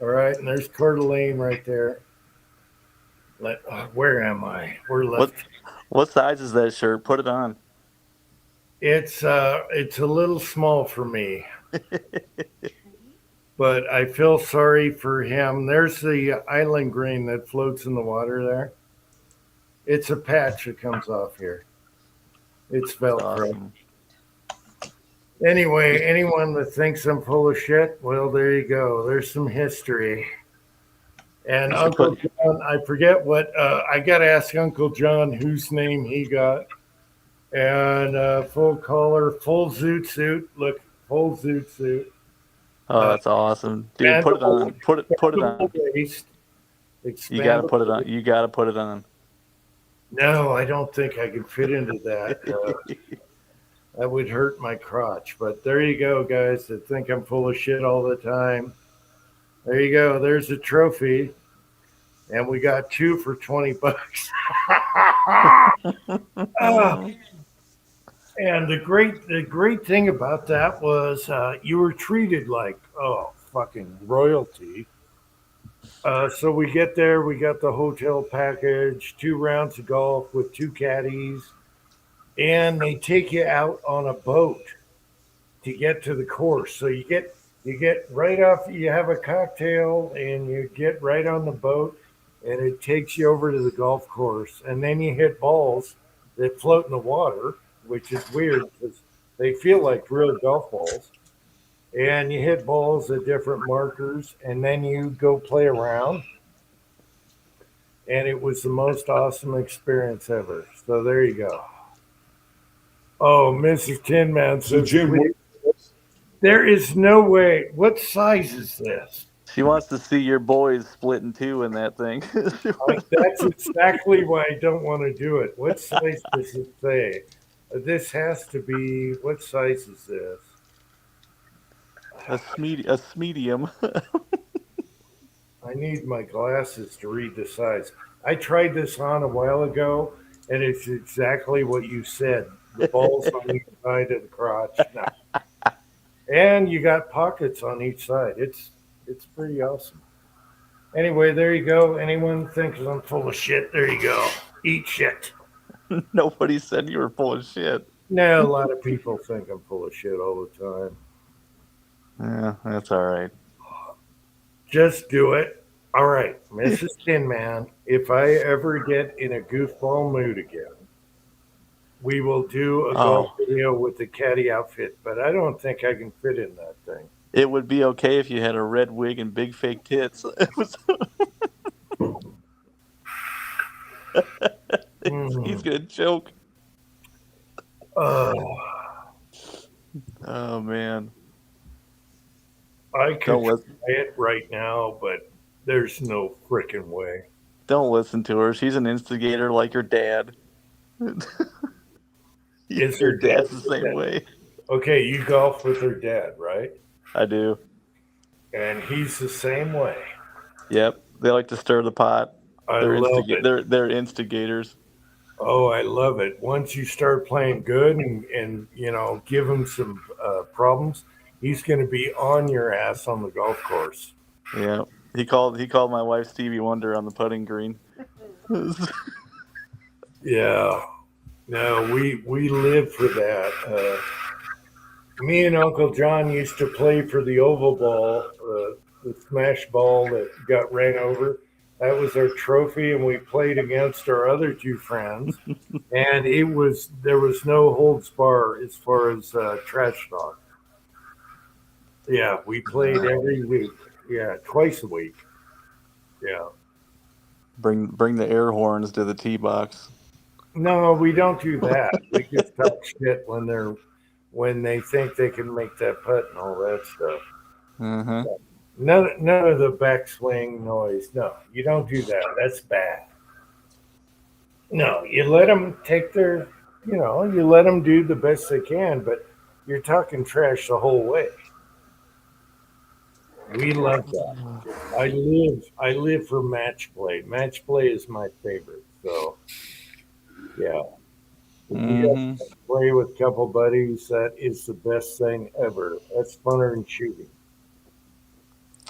All right, and there's Coeur d'Alene right there. Where am I? We're left. What size is that shirt? Put it on. It's a little small for me. But I feel sorry for him. There's the island green that floats in the water there. It's a patch that comes off here. It's Velcro. Awesome. Anyway, anyone that thinks I'm full of shit, well, there you go. There's some history. And Uncle John, I forget what, I got to ask Uncle John whose name he got. And full collar, full zoot suit. Look, full zoot suit. Oh, that's awesome, dude! Put it on. Put it on. You gotta put it on. You gotta put it on. No, I don't think I can fit into that. That would hurt my crotch. But there you go, guys that think I'm full of shit all the time. There you go. There's a trophy. And we got 2 for $20. And the great thing about that was you were treated like, fucking royalty. So we get there, we got the hotel package, 2 rounds of golf with 2 caddies, and they take you out on a boat to get to the course. So you get right off, you have a cocktail, and you get right on the boat, and it takes you over to the golf course, and then you hit balls that float in the water, which is weird because they feel like real golf balls. And you hit balls at different markers, and then you go play around. And it was the most awesome experience ever. So there you go. Oh, Mrs. Tin Man So says, Jim, there is no way. What size is this? She wants to see your boys split in 2 in that thing. That's exactly why I don't want to do it. What size does it say? This has to be, what size is this? a medium. I need my glasses to read the size. I tried this on a while ago, and it's exactly what you said. The balls on each side of the crotch. No. And you got pockets on each side. It's pretty awesome. Anyway, there you go. Anyone thinks I'm full of shit, there you go. Eat shit. Nobody said you were full of shit. No, a lot of people think I'm full of shit all the time. Yeah, that's all right. Just do it. All right, Mrs. Tin Man, if I ever get in a goofball mood again, we will do a golf video with the caddy outfit, but I don't think I can fit in that thing. It would be okay if you had a red wig and big fake tits. He's gonna choke. Oh man. I could try it right now, but there's no freaking way. Don't listen to her. She's an instigator like your dad. Is your her dad's dad the same way. Okay, you golf with her dad, right? I do. And he's the same way. Yep. They like to stir the pot. I love it. They're instigators. Oh, I love it. Once you start playing good and give him some problems, he's going to be on your ass on the golf course. Yeah. He called my wife Stevie Wonder on the putting green. Yeah. No, we live for that. Me and Uncle John used to play for the oval ball, the smash ball that got ran over. That was our trophy, and we played against our other 2 friends. And there was no holds bar as far as trash talk. Yeah, we played every week. Yeah, twice a week. Yeah. Bring the air horns to the tee box. No, we don't do that. We just talk shit when they're when they think they can make that putt and all that stuff. Uh-huh. None of the backswing noise. No, you don't do that. That's bad. No, you let them take their, you let them do the best they can, but you're talking trash the whole way. We love that. I live for match play. Match play is my favorite. So, yeah. If you Mm-hmm. guys play with a couple buddies, that is the best thing ever. That's funner than shooting.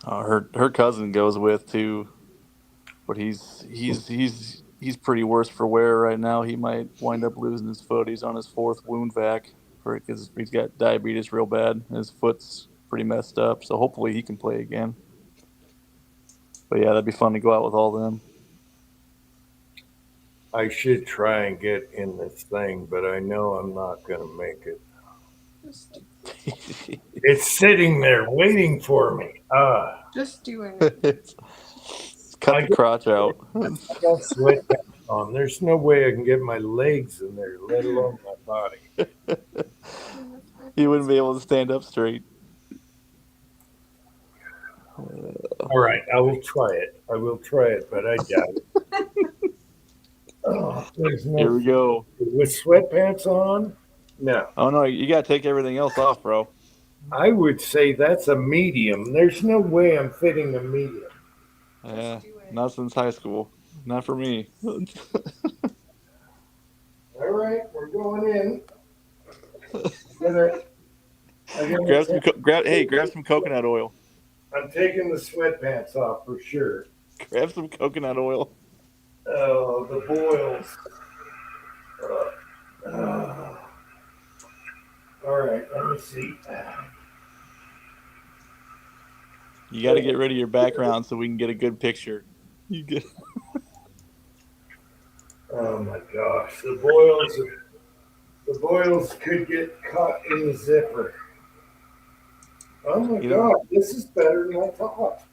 Her cousin goes with too, but he's pretty worse for wear right now. He might wind up losing his foot. He's on his 4th wound vac because he's got diabetes real bad. His foot's pretty messed up. So hopefully he can play again. But yeah, that'd be fun to go out with all them. I should try and get in this thing, but I know I'm not going to make it. It's sitting there waiting for me. Just do it. Cut the crotch out. I got sweatpants on. There's no way I can get my legs in there, let alone my body. You wouldn't be able to stand up straight. All right, I will try it. But I doubt it. There's no Here we go. with sweatpants on. No, Oh no, you gotta take everything else off, bro. I would say that's a medium. There's no way I'm fitting a medium. Yeah, not since high school. Not for me. All right, we're going in. Grab some coconut oil. I'm taking the sweatpants off for sure. Grab some coconut oil. Oh, the boils. All right, let me see. You got to get rid of your background so we can get a good picture. You get. Oh my gosh, the boils could get caught in the zipper. Oh my God, this is better than I thought.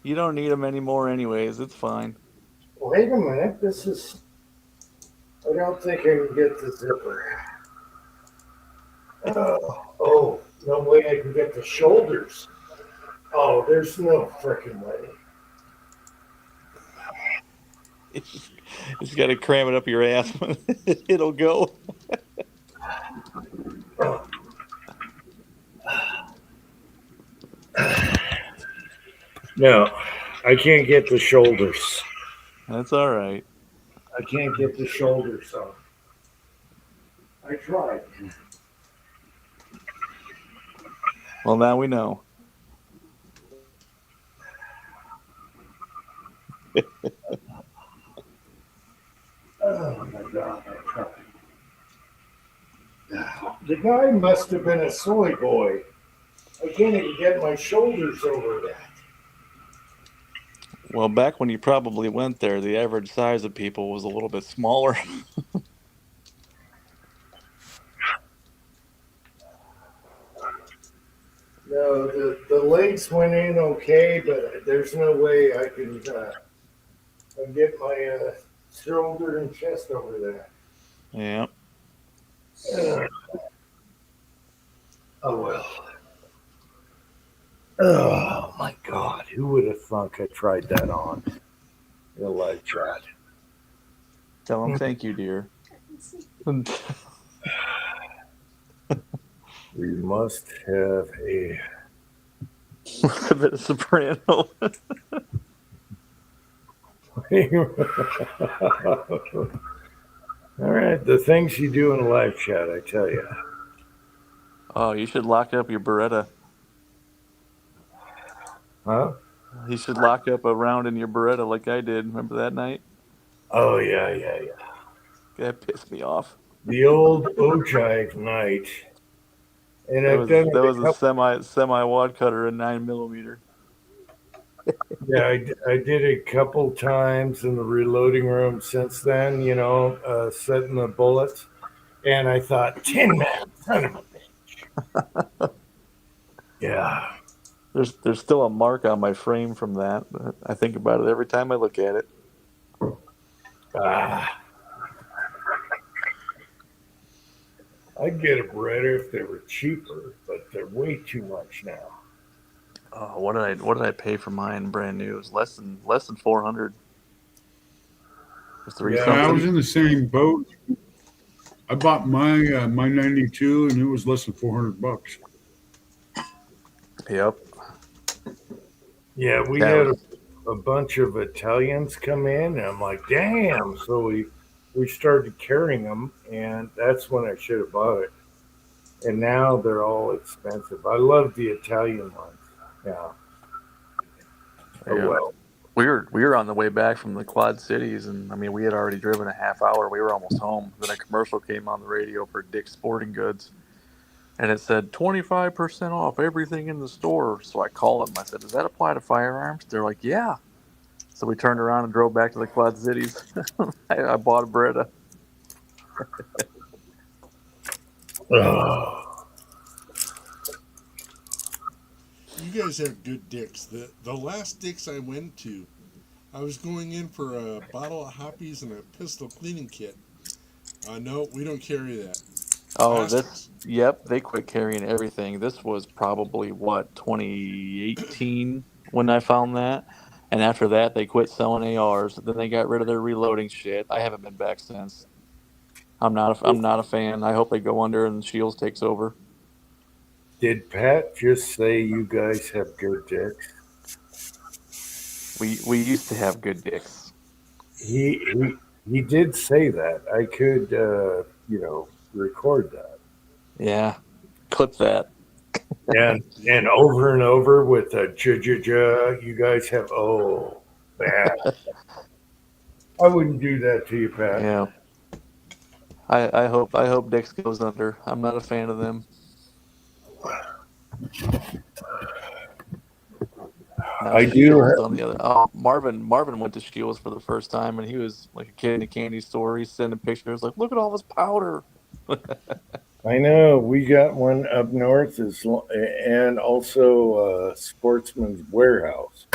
You don't need them anymore, anyways. It's fine. Wait a minute, I don't think I can get the zipper. Oh, no way I can get the shoulders. Oh, there's no freaking way. It's got to cram it up your ass. It'll go. No, I can't get the shoulders. That's all right. I can't get the shoulders on. I tried. Well, now we know. Oh my God, I tried. The guy must have been a soy boy. I can't even get my shoulders over that. Well, back when you probably went there, the average size of people was a little bit smaller. No, the legs went in okay, but there's no way I can get my shoulder and chest over that. Yeah. Oh well. Oh my God! Who would have thunk I tried that on? Real life chat. Tell them thank you, dear. We must have a bit of soprano. All right, the things you do in live chat, I tell you. Oh, you should lock up your Beretta. Huh? You should lock up a round in your Beretta like I did. Remember that night? Oh yeah. That pissed me off. The old Ojive night. And That I've done was a semi wad cutter in 9mm. Yeah, I did it a couple times in the reloading room since then, setting the bullets. And I thought, Tin Man, son of a bitch. Yeah. There's still a mark on my frame from that. I think about it every time I look at it. I'd get a Beretta if they were cheaper, but they're way too much now. What did I pay for mine brand new? It was less than 400. Three Yeah, Yeah, I was something. in the same boat. I bought my my 92 and it was less than $400. Yep. Yeah, we That had was a bunch of Italians come in, and I'm like, damn. So we started carrying them, and that's when I should have bought it. And now they're all expensive. I love the Italian ones. Yeah. Oh yeah. well. We were on the way back from the Quad Cities, and I mean we had already driven a half hour. We were almost home. Then a commercial came on the radio for Dick's Sporting Goods, and it said 25% off everything in the store. So I called them. I said, "Does that apply to firearms?" They're like, "Yeah." So we turned around and drove back to the Quad Cities. I bought a Beretta. Oh, You guys have good dicks. The last dicks I went to, I was going in for a bottle of hoppies and a pistol cleaning kit. No, we don't carry that. Oh, Bastards. yep, they quit carrying everything. This was probably what, 2018 when I found that. And after that, they quit selling ARs. Then they got rid of their reloading shit. I haven't been back since. I'm not a fan. I hope they go under and Shields takes over. did Pat just say you guys have good dicks? We used to have good dicks. He did say that. I could record that. Yeah, clip that. And over and over with the ja. You guys have bad. I wouldn't do that to you, Pat. Yeah. I hope Dix goes under. I'm not a fan of them. Now I do Shields have- on the other. Oh, Marvin went to Shields for the first time, and he was like a kid in a candy store. He's sending pictures like, "Look at all this powder." I know we got one up north and also Sportsman's Warehouse.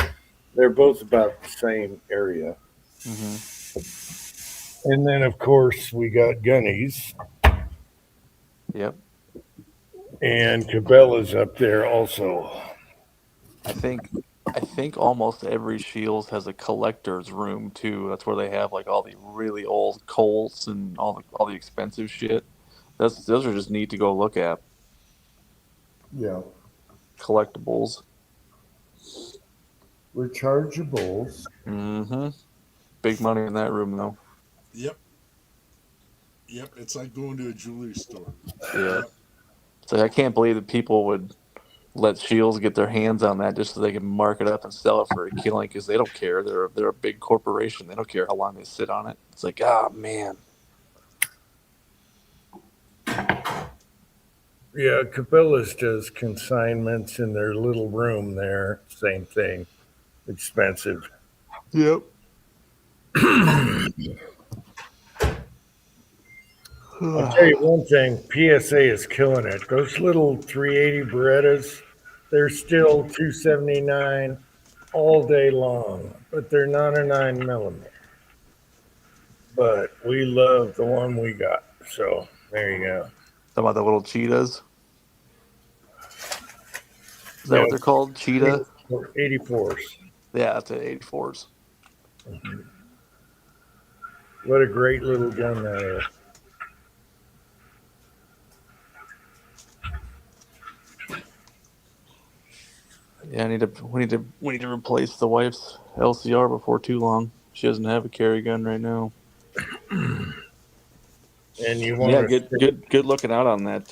They're both about the same area. And then, of course, we got Gunnies Yep. and Cabela's up there also. I think almost every Shields has a collector's room too. That's where they have like all the really old Colts and all the expensive shit. Those are just neat to go look at. Yeah. Collectibles. Rechargeables. Mm-hmm. Big money in that room though. Yep. It's like going to a jewelry store. Yeah. Yep. So I can't believe that people would let Shields get their hands on that just so they can mark it up and sell it for a killing because they don't care. They're a big corporation. They don't care how long they sit on it. It's like, man. Yeah, Cabela's does consignments in their little room there. Same thing. Expensive. Yep. I'll tell you one thing, PSA is killing it. Those little 380 Berettas, they're still 279 all day long, but they're not a 9mm. But we love the one we got. So there you go. Talking about the little cheetahs. Is that what they're called? Cheetah? 84s. Yeah, that's an 84s. What a great little gun that is. Yeah, we need to replace the wife's LCR before too long. She doesn't have a carry gun right now. And you want Yeah, good looking out on that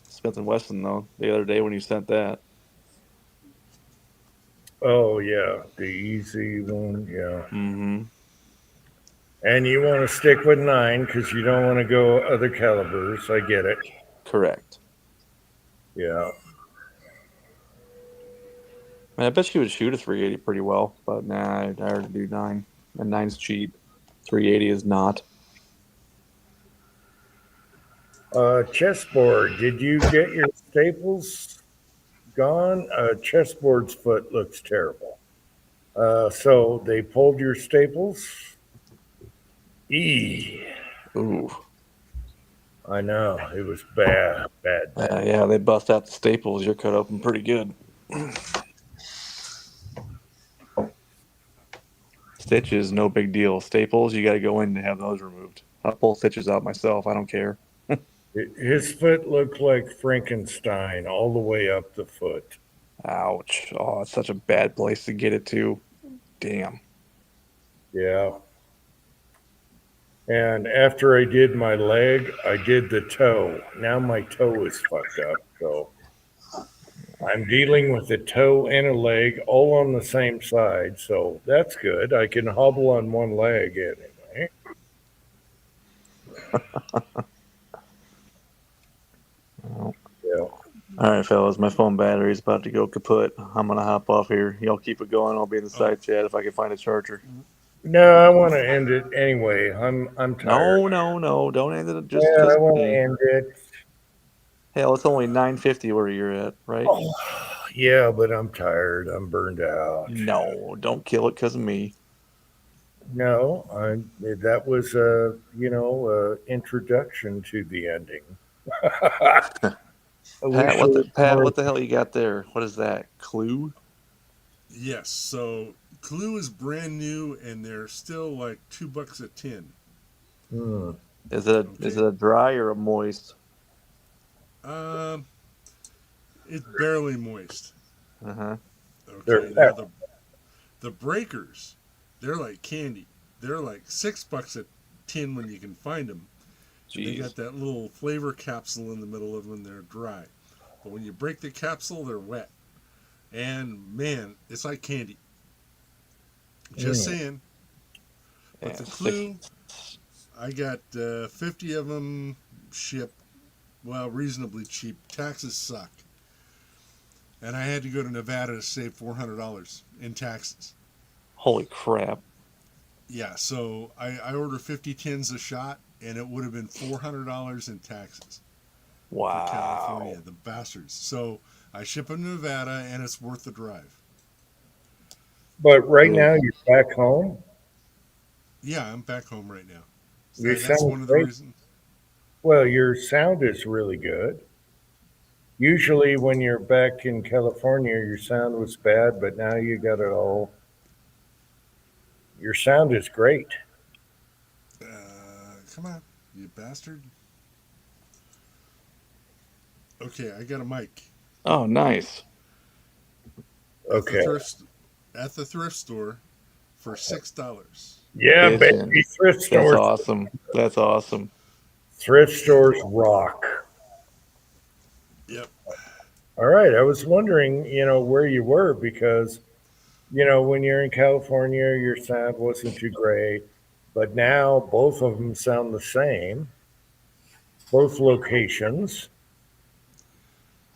Smith & Wesson though. The other day when you sent that. Oh yeah, the easy one, yeah. Mm-hmm. And you want to stick with 9 because you don't want to go other calibers. I get it. Correct. Yeah. I bet she would shoot a 380 pretty well, but nah, I already do 9. And 9's cheap. 380 is not. Chessboard, did you get your staples gone? Chessboard's foot looks terrible. So they pulled your staples. Ooh. I know it was bad. Yeah, they bust out the staples. You're cut open pretty good. Stitches, no big deal. Staples, you got to go in to have those removed. I'll pull stitches out myself. I don't care. His foot looked like Frankenstein all the way up the foot. Ouch. Oh, it's such a bad place to get it to. Damn. Yeah. And after I did my leg, I did the toe. Now my toe is fucked up. So I'm dealing with a toe and a leg all on the same side. So that's good. I can hobble on one leg anyway. Yeah. All right, fellas. My phone battery's about to go kaput. I'm going to hop off here. Y'all keep it going. I'll be in the side chat if I can find a charger. No, I want to end it anyway. I'm tired. No. Don't end it. Just I want to end it. Hell, it's only 9:50 where you're at, right? Oh, yeah, but I'm tired. I'm burned out. No, don't kill it because of me. No, that was a introduction to the ending. Pat, what the hell you got there? What is that? Clue? Yes. So Clue is brand new, and they're still like $2 a tin. Is it a dry or a moist? It's barely moist. Uh-huh. Okay. Now the breakers, they're like candy. They're like $6 a tin when you can find them. They got that little flavor capsule in the middle of them, and they're dry. But when you break the capsule, they're wet. And man, it's like candy. Just saying. But the Clue, I got 50 of them shipped. Well, reasonably cheap. Taxes suck. And I had to go to Nevada to save $400 in taxes. Holy crap. Yeah, so I ordered 50 tins a shot, and it would have been $400 in taxes. Wow. For California, the bastards. So I ship them to Nevada, and it's worth the drive. But right now you're back home? Yeah, I'm back home right now. You That's sound one of the great. reasons. Well, your sound is really good. Usually when you're back in California, your sound was bad, but now you got it all. Your sound is great. Come on, you bastard. Okay, I got a mic. Oh, nice. Okay. At the thrift store for $6. Yeah, Bitchin'. baby. Thrift That's stores. awesome. That's awesome. Thrift stores rock. Yep. All right. I was wondering, where you were because, when you're in California, your sound wasn't too great. But now both of them sound the same. Both locations.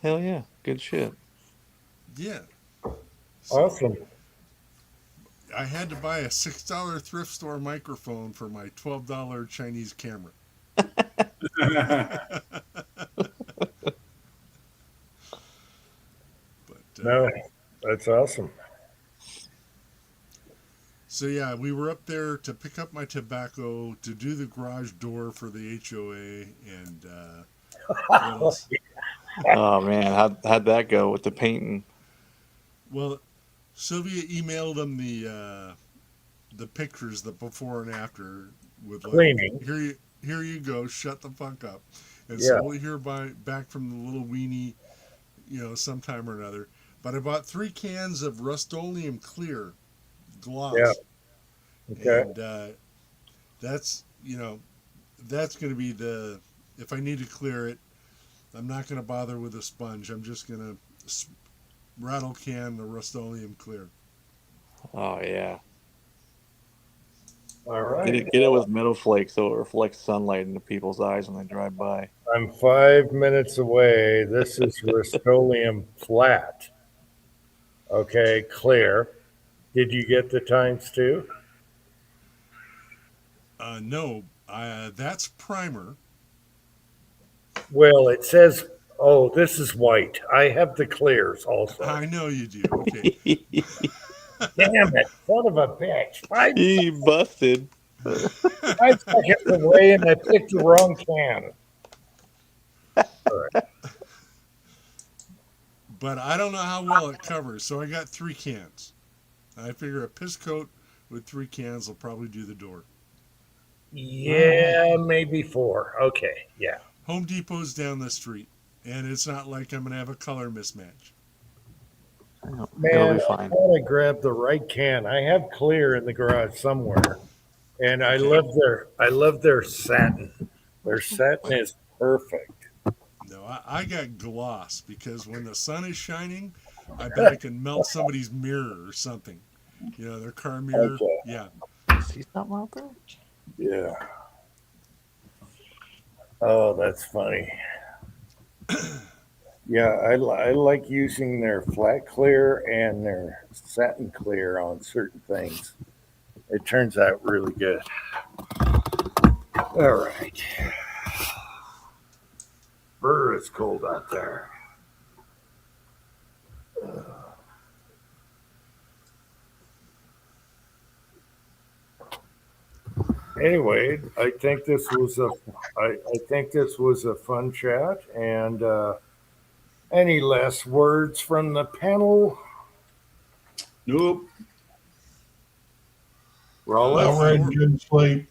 Hell yeah. Good shit. Yeah. Awesome. I had to buy a $6 thrift store microphone for my $12 Chinese camera. No, that's awesome. So yeah, we were up there to pick up my tobacco, to do the garage door for the HOA, and what else? Oh man, how'd that go with the painting? Well, Sylvia emailed them the pictures, the before and after, with like, Cleaning. Here you go, shut the fuck up. And Yeah. so we'll hear back from the little weenie, sometime or another. But I bought 3 cans of Rust-Oleum Clear gloss. Yeah. Okay. And that's going to be if I need to clear it, I'm not going to bother with a sponge. I'm just going to rattle can the Rust-Oleum Clear. Oh yeah. All right. Get it with metal flakes so it reflects sunlight into people's eyes when they drive by. I'm 5 minutes away. This is Rust-Oleum flat. Okay, clear. Did you get the times 2? No, that's primer. Well, it says, this is white. I have the clears also. I know you do. Okay. Damn it, son of a bitch. He busted. 5 seconds away and I picked the wrong can. But I don't know how well it covers, so I got 3 cans. I figure a piss coat with 3 cans will probably do the door. Yeah, maybe 4. Okay, yeah. Home Depot's down the street, and it's not like I'm going to have a color mismatch. It'll Man, be I fine. gotta grab the right can. I have clear in the garage somewhere, and I love their satin. Their satin is perfect. No, I got gloss because when the sun is shining, I bet I can melt somebody's mirror or something. You know, their car mirror. Okay. Yeah. See something out there? Yeah. Oh, that's funny. Yeah, I like using their flat clear and their satin clear on certain things. It turns out really good. All right. Brr, it's cold out there. Anyway, I think this was a fun chat. And any last words from the panel? Nope. Rolla? I'm ready to get to sleep.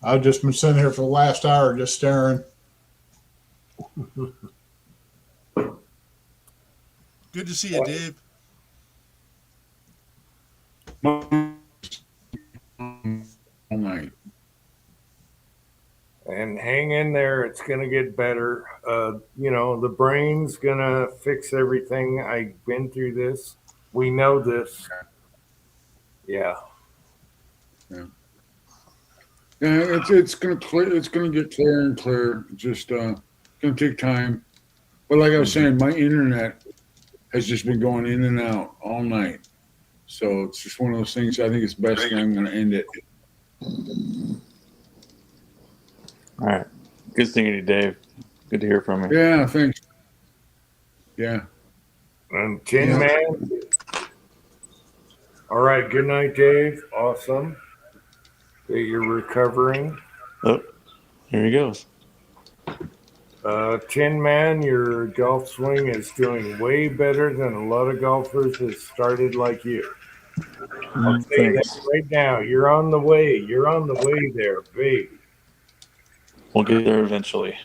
I've just been sitting here for the last hour just staring. Good to see you, Dave. All night. And hang in there. It's going to get better. The brain's going to fix everything. I've been through this. We know this. Yeah. Yeah, it's gonna clear. It's gonna get clearer and clearer. Just gonna take time. But like I was saying, my internet has just been going in and out all night. So it's just one of those things. I think it's best that I'm gonna end it. All right. Good seeing you, Dave. Good to hear from you. Yeah, thanks. Yeah. And Tin Man. All right. Good night, Dave. Awesome that you're recovering. Oh, here he goes. Tin Man, your golf swing is doing way better than a lot of golfers that started like you. I'll tell you that right now. You're on the way. You're on the way there, baby. We'll get there eventually.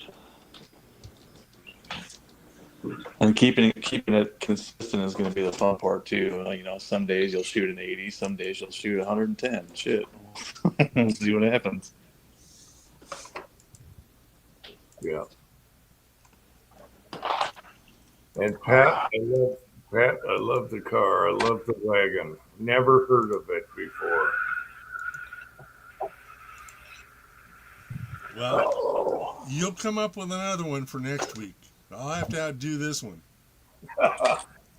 And keeping it consistent is going to be the fun part too. Some days you'll shoot an 80, some days you'll shoot 110. Shit, we'll see what happens. Yeah. And Pat, I love the car. I love the wagon. Never heard of it before. Well, you'll come up with another one for next week. I'll have to outdo this one.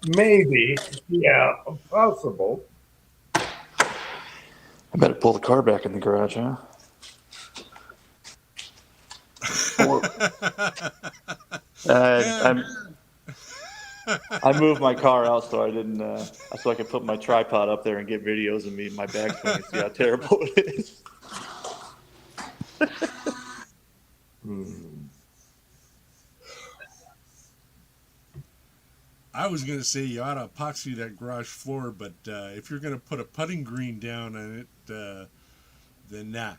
Maybe. Yeah, possible. I better pull the car back in the garage, huh? I moved my car out so I didn't, so I could put my tripod up there and get videos of me in my backswing and see how terrible it is. I was going to say you ought to epoxy that garage floor, but if you're going to put a putting green down on it, then nah.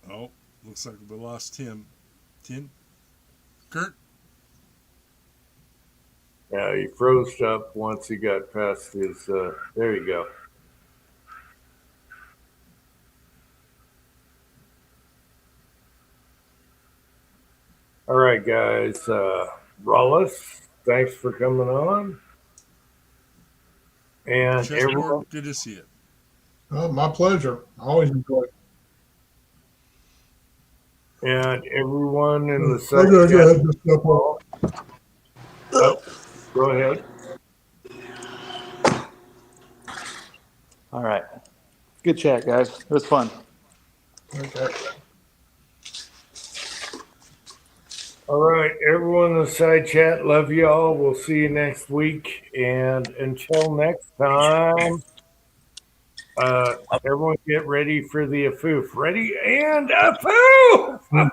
Oh, looks like we lost Tim. Tim? Kurt? Yeah, he froze up once he got past his, there you go. All right, guys. Rollis, thanks for coming on. And Chessboard, everyone, good to see you. Oh, my pleasure. I always enjoy it. and everyone in the I site gotta go ahead chat. and step off. Oh, go ahead. All right. Good chat, guys. It was fun. Okay. All right, everyone in the side chat, love y'all. We'll see you next week. And until next time, Everyone get ready for the afoof. Ready and afoof!